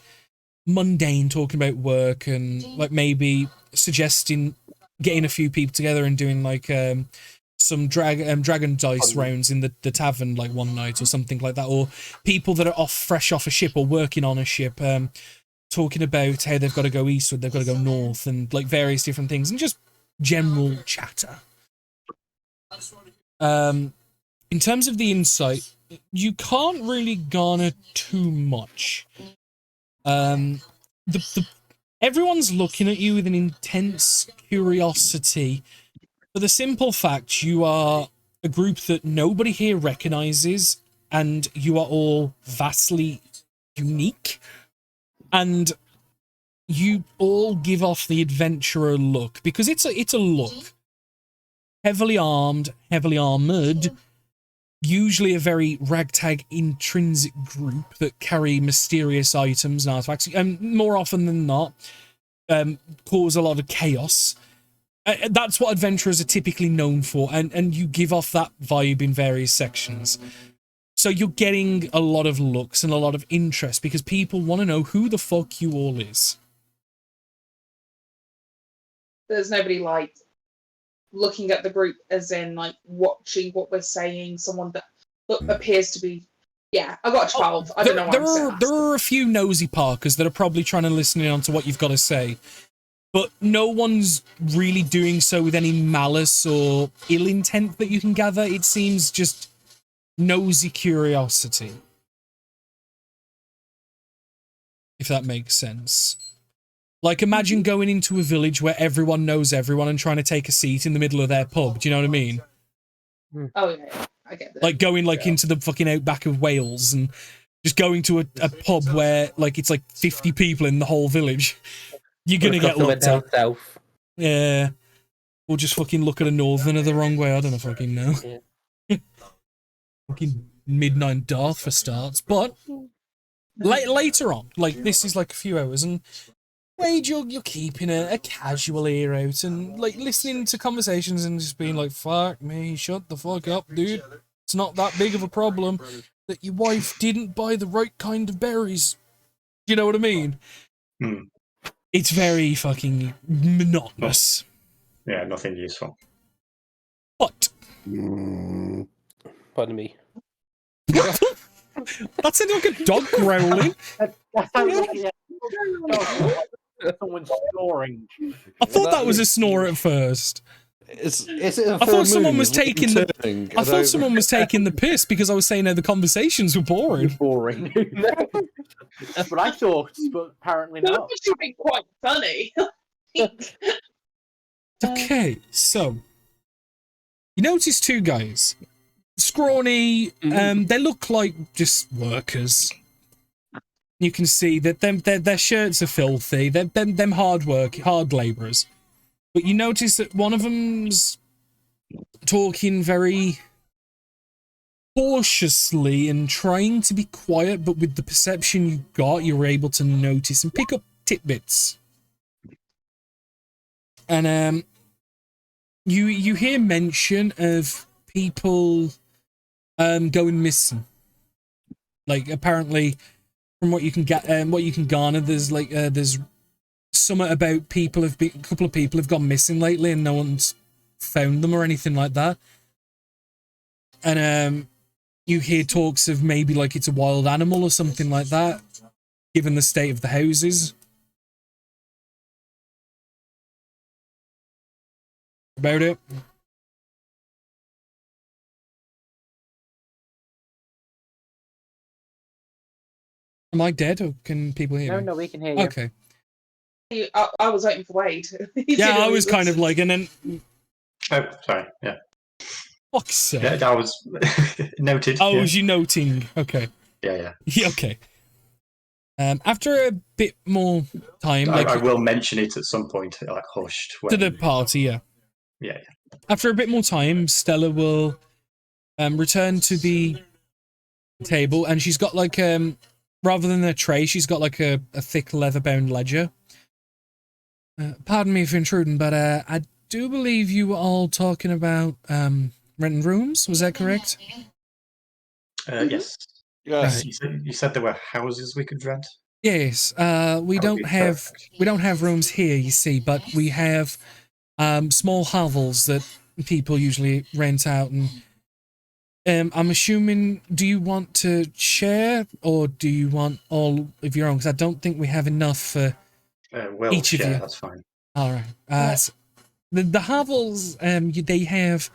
A: mundane, talking about work and like maybe suggesting getting a few people together and doing like some dragon dice rounds in the tavern like one night or something like that, or people that are fresh off a ship or working on a ship talking about how they've got to go eastward, they've got to go north, and like various different things, and just general chatter. In terms of the insight, you can't really garner too much. Everyone's looking at you with an intense curiosity for the simple fact you are a group that nobody here recognizes, and you are all vastly unique, and you all give off the adventurer look because it's a look. Heavily armed, heavily armored, usually a very ragtag intrinsic group that carry mysterious items and artifacts, and more often than not cause a lot of chaos. That's what adventurers are typically known for, and you give off that vibe in various sections. So you're getting a lot of looks and a lot of interest because people want to know who the fuck you all is.
B: There's nobody like looking at the group as in like watching what we're saying. Someone that appears to be. Yeah, I got 12. I don't know why
A: there are a few nosy parkers that are probably trying to listen in on to what you've got to say, but no one's really doing so with any malice or ill intent that you can gather. It seems just nosy curiosity, if that makes sense. Like, imagine going into a village where everyone knows everyone and trying to take a seat in the middle of their pub. Do you know what I mean?
B: Oh, yeah, I get that.
A: Like, going, like, into the fucking outback of Wales and just going to a pub where, like, it's, like, 50 people in the whole village. You're gonna get looked at.
G: South.
A: Yeah. Or just fucking look at a northerner the wrong way. I don't fucking know.
G: Yeah.
A: Fucking midnight Darth for starts. But later on, like, this is, like, a few hours, and Wade, you're keeping a casual ear out and like listening to conversations and just being like, fuck me, shut the fuck up, dude. It's not that big of a problem that your wife didn't buy the right kind of berries. You know what I mean? It's very fucking monotonous.
C: Yeah, nothing useful.
A: But
G: pardon me.
A: That sounded like a dog growling.
H: That sounds like someone snoring.
A: I thought that was a snore at first.
D: Is it a
A: I thought someone was taking the. I thought someone was taking the piss because I was saying how the conversations were boring.
H: Boring. That's what I thought, but apparently
B: That
H: not.
B: was actually quite funny.
A: Okay, so you notice two guys, scrawny. They look like just workers. You can see that their shirts are filthy. They're them hard labourers. But you notice that one of them's talking very cautiously and trying to be quiet, but with the perception you got, you were able to notice and pick up tidbits. And you hear mention of people going missing. Like apparently, from what you can get, what you can garner, there's something about a couple of people have gone missing lately, and no one's found them or anything like that. And you hear talks of maybe like it's a wild animal or something like that, given the state of the houses. About it. Am I dead, or can people hear
H: No,
A: me?
H: no, we can hear you.
A: Okay.
B: I was waiting for Wade.
A: Yeah, I was kind of like, and then.
C: Oh, sorry. Yeah.
A: Fuck's sake.
C: Yeah, that was noted.
A: Oh,
C: yeah.
A: was you noting? Okay.
C: Yeah.
A: Yeah, okay. After a bit more time,
C: I will mention it at some point, like hushed.
A: To the party, yeah.
C: Yeah.
A: After a bit more time, Stella will return to the table, and she's got like rather than a tray, she's got like a thick leather-bound ledger. Pardon me for intruding, but I do believe you were all talking about renting rooms. Was that correct?
C: Yes.
D: Yes.
C: You said there were houses we could rent.
A: Yes. We don't have rooms here, you see, but we have small hovels that people usually rent out, and I'm assuming, do you want to share, or do you want all of your own? Because I don't think we have enough for each of you.
C: That's fine.
A: All right. So the hovels, they have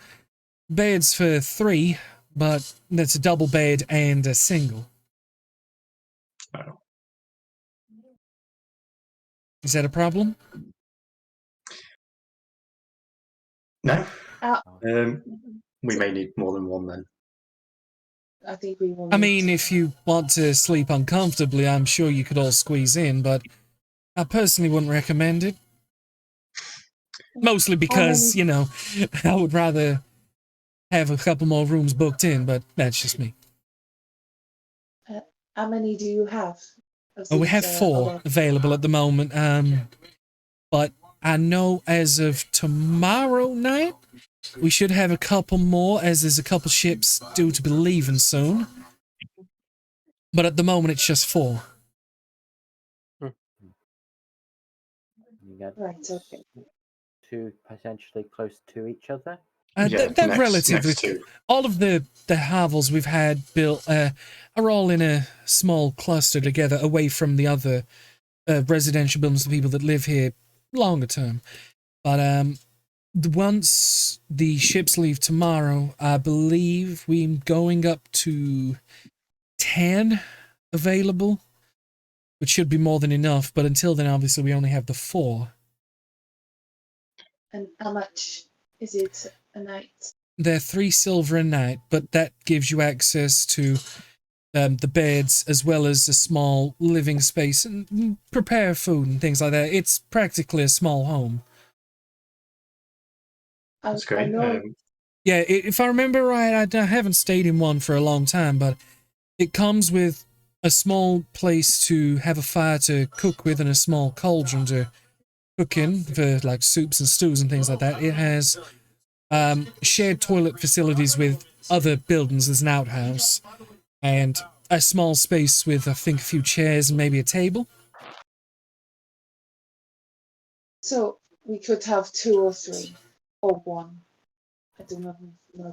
A: beds for 3, but that's a double bed and a single.
C: Oh.
A: Is that a problem?
C: No. We may need more than one then.
B: I think we will.
A: I mean, if you want to sleep uncomfortably, I'm sure you could all squeeze in, but I personally wouldn't recommend it. Mostly because, you know, I would rather have a couple more rooms booked in, but that's just me.
B: How many do you have?
A: We have 4 available at the moment, but I know as of tomorrow night, we should have a couple more, as there's a couple ships due to be leaving soon. But at the moment, it's just 4.
H: You got
B: Right, okay.
H: 2 potentially close to each other.
A: They're relatively. All of the hovels we've had built are all in a small cluster together, away from the other residential buildings, the people that live here longer term. But once the ships leave tomorrow, I believe we're going up to 10 available, which should be more than enough. But until then, obviously, we only have the 4.
B: And how much is it a night?
A: They're 3 silver a night, but that gives you access to the beds as well as a small living space and prepare food and things like that. It's practically a small home.
C: That's great.
A: Yeah, if I remember right, I haven't stayed in one for a long time, but it comes with a small place to have a fire to cook with and a small cauldron to cook in for like soups and stews and things like that. It has shared toilet facilities with other buildings. There's an outhouse and a small space with, I think, a few chairs and maybe a table.
B: So we could have 2 or 3 or 1. I don't know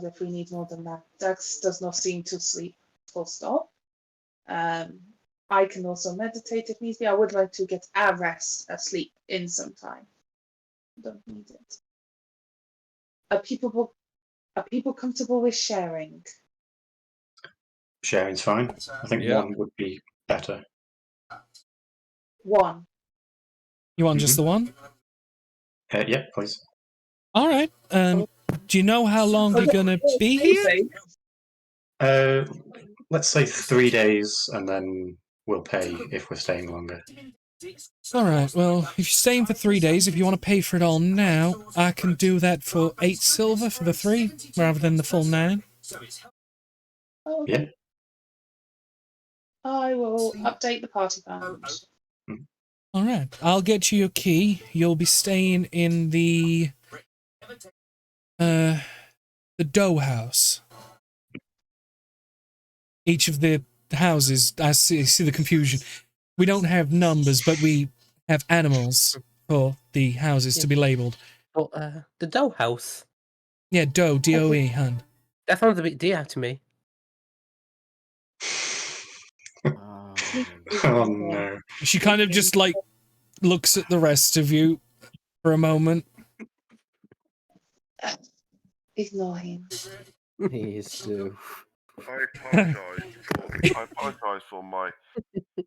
B: if we need more than that. Dax does not seem to sleep full stop. I can also meditate if needs be. I would like to get a rest, a sleep in some time. Don't need it. Are people comfortable with sharing?
C: Sharing's fine. I think 1 would be better.
B: 1.
A: You want just the 1?
C: Yeah, please.
A: All right. Do you know how long you're gonna be here?
C: Let's say 3 days, and then we'll pay if we're staying longer.
A: All right. Well, if you're staying for 3 days, if you want to pay for it all now, I can do that for 8 silver for the 3, rather than the full 9.
B: Oh,
C: Yeah.
B: I will update the party band.
A: All right. I'll get you your key. You'll be staying in the dough house. each of the houses. I see the confusion. We don't have numbers, but we have animals for the houses to be labelled.
G: But the dough house.
A: Yeah, doe, D-O-E, hun.
G: That sounds a bit dear to me.
C: Oh no.
A: She kind of just like looks at the rest of you for a moment.
B: Ignore him.
H: He is too.
F: I apologise for my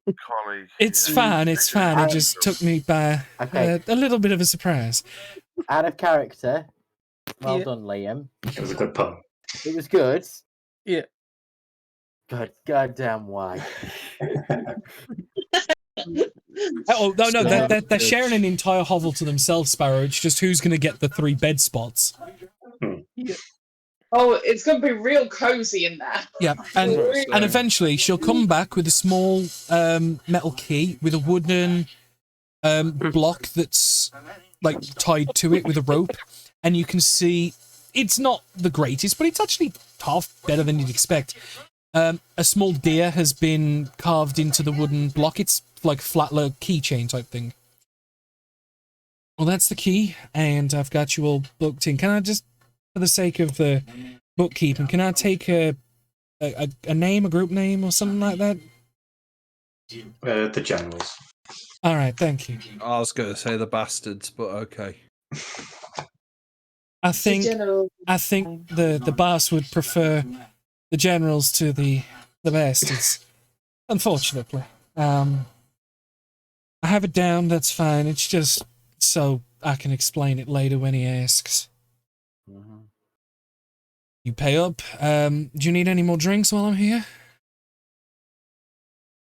F: colleague.
A: It's
F: here.
A: fine, it's fine. It just took me by
H: Okay.
A: a little bit of a surprise.
H: Out of character. Well
G: Yeah.
H: done, Liam.
C: It was a good pun.
H: It was good.
G: Yeah.
H: Goddamn why?
A: Oh, no,
H: Sparrow.
A: they're sharing an entire hovel to themselves, Sparrow. It's just who's going to get the 3 bed spots.
G: Yeah.
B: Oh, it's going to be real cozy in there.
A: Yeah, and eventually she'll come back with a small metal key with a wooden block that's like tied to it with a rope, and you can see it's not the greatest, but it's actually half better than you'd expect. A small deer has been carved into the wooden block. It's like a flat little keychain type thing. Well, that's the key, and I've got you all booked in. Can I just, for the sake of the bookkeeping, can I take a name, a group name, or something like that?
C: The generals.
A: All right, thank you.
D: I was going to say the bastards, but okay.
A: I think the boss would prefer the generals to the bastards. Unfortunately, I have it down. That's fine. It's just so I can explain it later when he asks. You pay up. Do you need any more drinks while I'm here?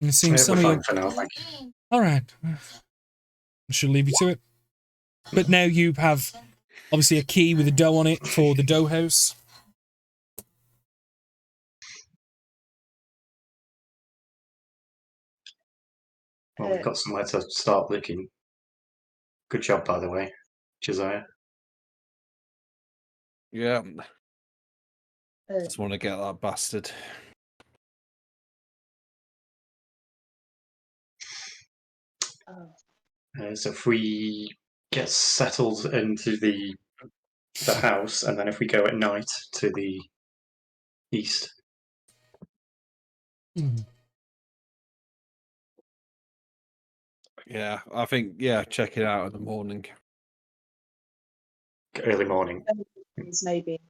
A: It seems some of
C: We're
A: you.
C: fine for now, thank you.
A: All right. I should leave you to it. But now you have obviously a key with a dough on it for the dough house.
C: Well, we've got somewhere to start looking. Good job, by the way, Josiah.
D: Yeah. Just want to get that bastard.
C: So if we get settled into the house, and then if we go at night to the east.
D: Yeah, I think, check it out in the morning.
C: Early morning.
B: Maybe.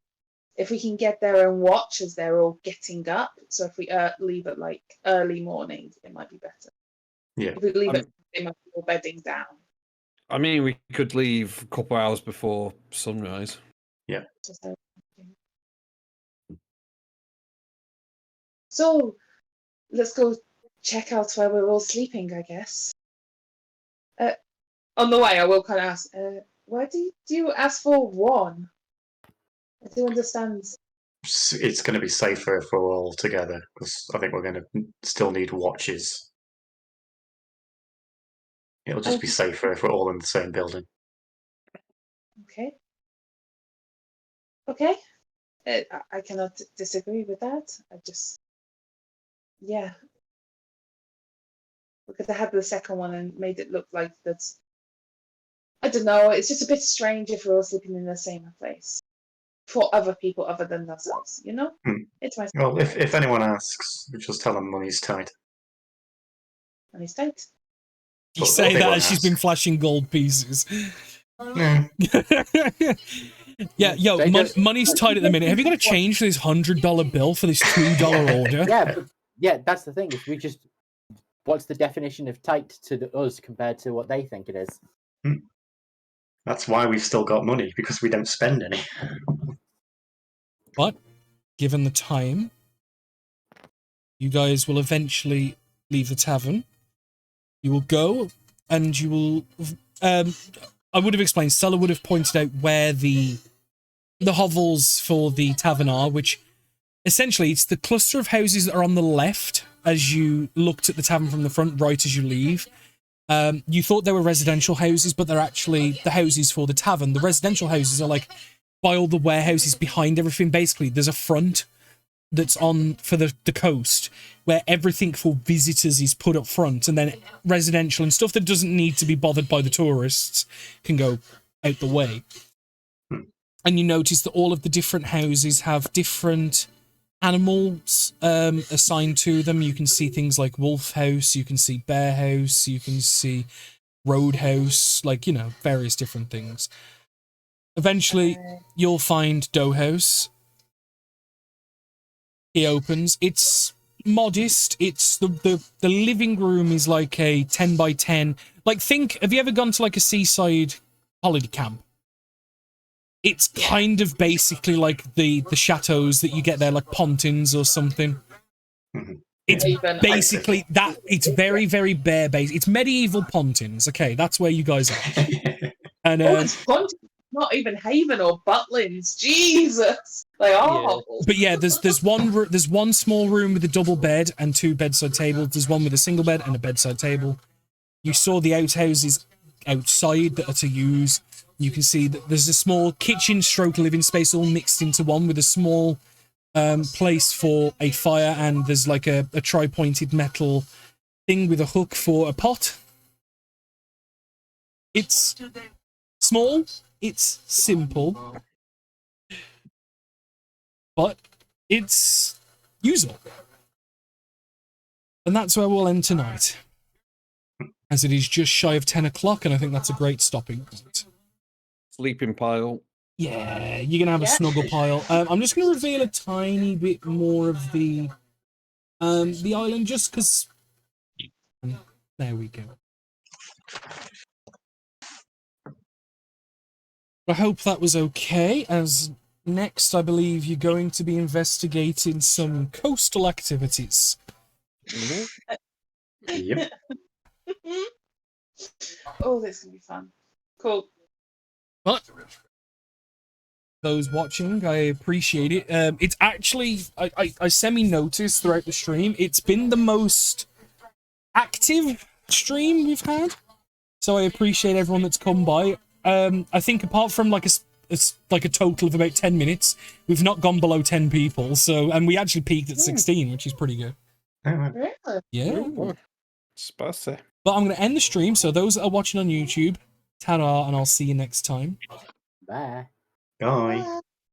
B: If we can get there and watch as they're all getting up. So if we leave at like early morning, it might be better.
C: Yeah.
B: If we leave it, they might be all bedding down.
D: I mean, we could leave a couple hours before sunrise.
C: Yeah.
B: So let's go check out where we're all sleeping, I guess. On the way, I will kind of ask, why do you ask for one? I do understand.
C: It's going to be safer if we're all together, because I think we're going to still need watches. It'll just be safer if we're all in the same building.
B: Okay. Okay. I cannot disagree with that. Yeah. We could have had the second one and made it look like that's. I don't know. It's just a bit strange if we're all sleeping in the same place for other people other than ourselves. You know, it's my.
C: Well, if anyone asks, we just tell them money's tight.
B: Money's tight.
A: You say that as she's been flashing gold pieces. Yeah, yo, money's tight at the minute. Have you got to change this $100 bill for this $2 order?
H: Yeah, that's the thing. If we just, what's the definition of tight to us compared to what they think it is?
C: That's why we've still got money, because we don't spend any.
A: But given the time, you guys will eventually leave the tavern. You will go, and you will. I would have explained. Stella would have pointed out where the hovels for the tavern are, which essentially it's the cluster of houses that are on the left as you looked at the tavern from the front, right as you leave. You thought they were residential houses, but they're actually the houses for the tavern. The residential houses are like by all the warehouses behind everything. Basically, there's a front that's on for the coast, where everything for visitors is put up front, and then residential and stuff that doesn't need to be bothered by the tourists can go out the way. And you notice that all of the different houses have different animals assigned to them. You can see things like wolf house, you can see bear house, you can see roadhouse, like, you know, various different things. Eventually, you'll find dough house. He opens. It's modest. It's the living room is like a 10 by 10. Like, have you ever gone to like a seaside holiday camp? It's kind of basically like the chateaus that you get there, like Pontins or something. It's basically that. It's very, very bare base. It's medieval Pontins. Okay, that's where you guys are. And
B: it's Pontins, not even Haven or Butlins. Jesus, they are.
A: But yeah, there's one small room with a double bed and 2 bedside tables. There's one with a single bed and a bedside table. You saw the outhouses outside that are to use. You can see that there's a small kitchen stroke living space all mixed into one with a small place for a fire, and there's like a tri-pointed metal thing with a hook for a pot. It's small, it's simple, but it's usable. And that's where we'll end tonight, as it is just shy of 10 o'clock, and I think that's a great stopping point.
D: Sleeping pile.
A: Yeah, you're going to have a snuggle pile. I'm just going to reveal a tiny bit more of the island, just because... There we go. I hope that was okay, as next I believe you're going to be investigating some coastal activities.
C: Yep.
B: Oh, this is going to be fun. Cool.
A: But those watching, I appreciate it. It's actually, I semi-noticed throughout the stream, it's been the most active stream we've had. So I appreciate everyone that's come by. I think apart from like a total of about 10 minutes, we've not gone below 10 people. So, and we actually peaked at 16, which is pretty good.
B: Really?
A: Yeah.
D: Spicy.
A: But I'm going to end the stream. So those that are watching on YouTube, ta-ra, and I'll see you next time.
H: Bye.
C: Bye.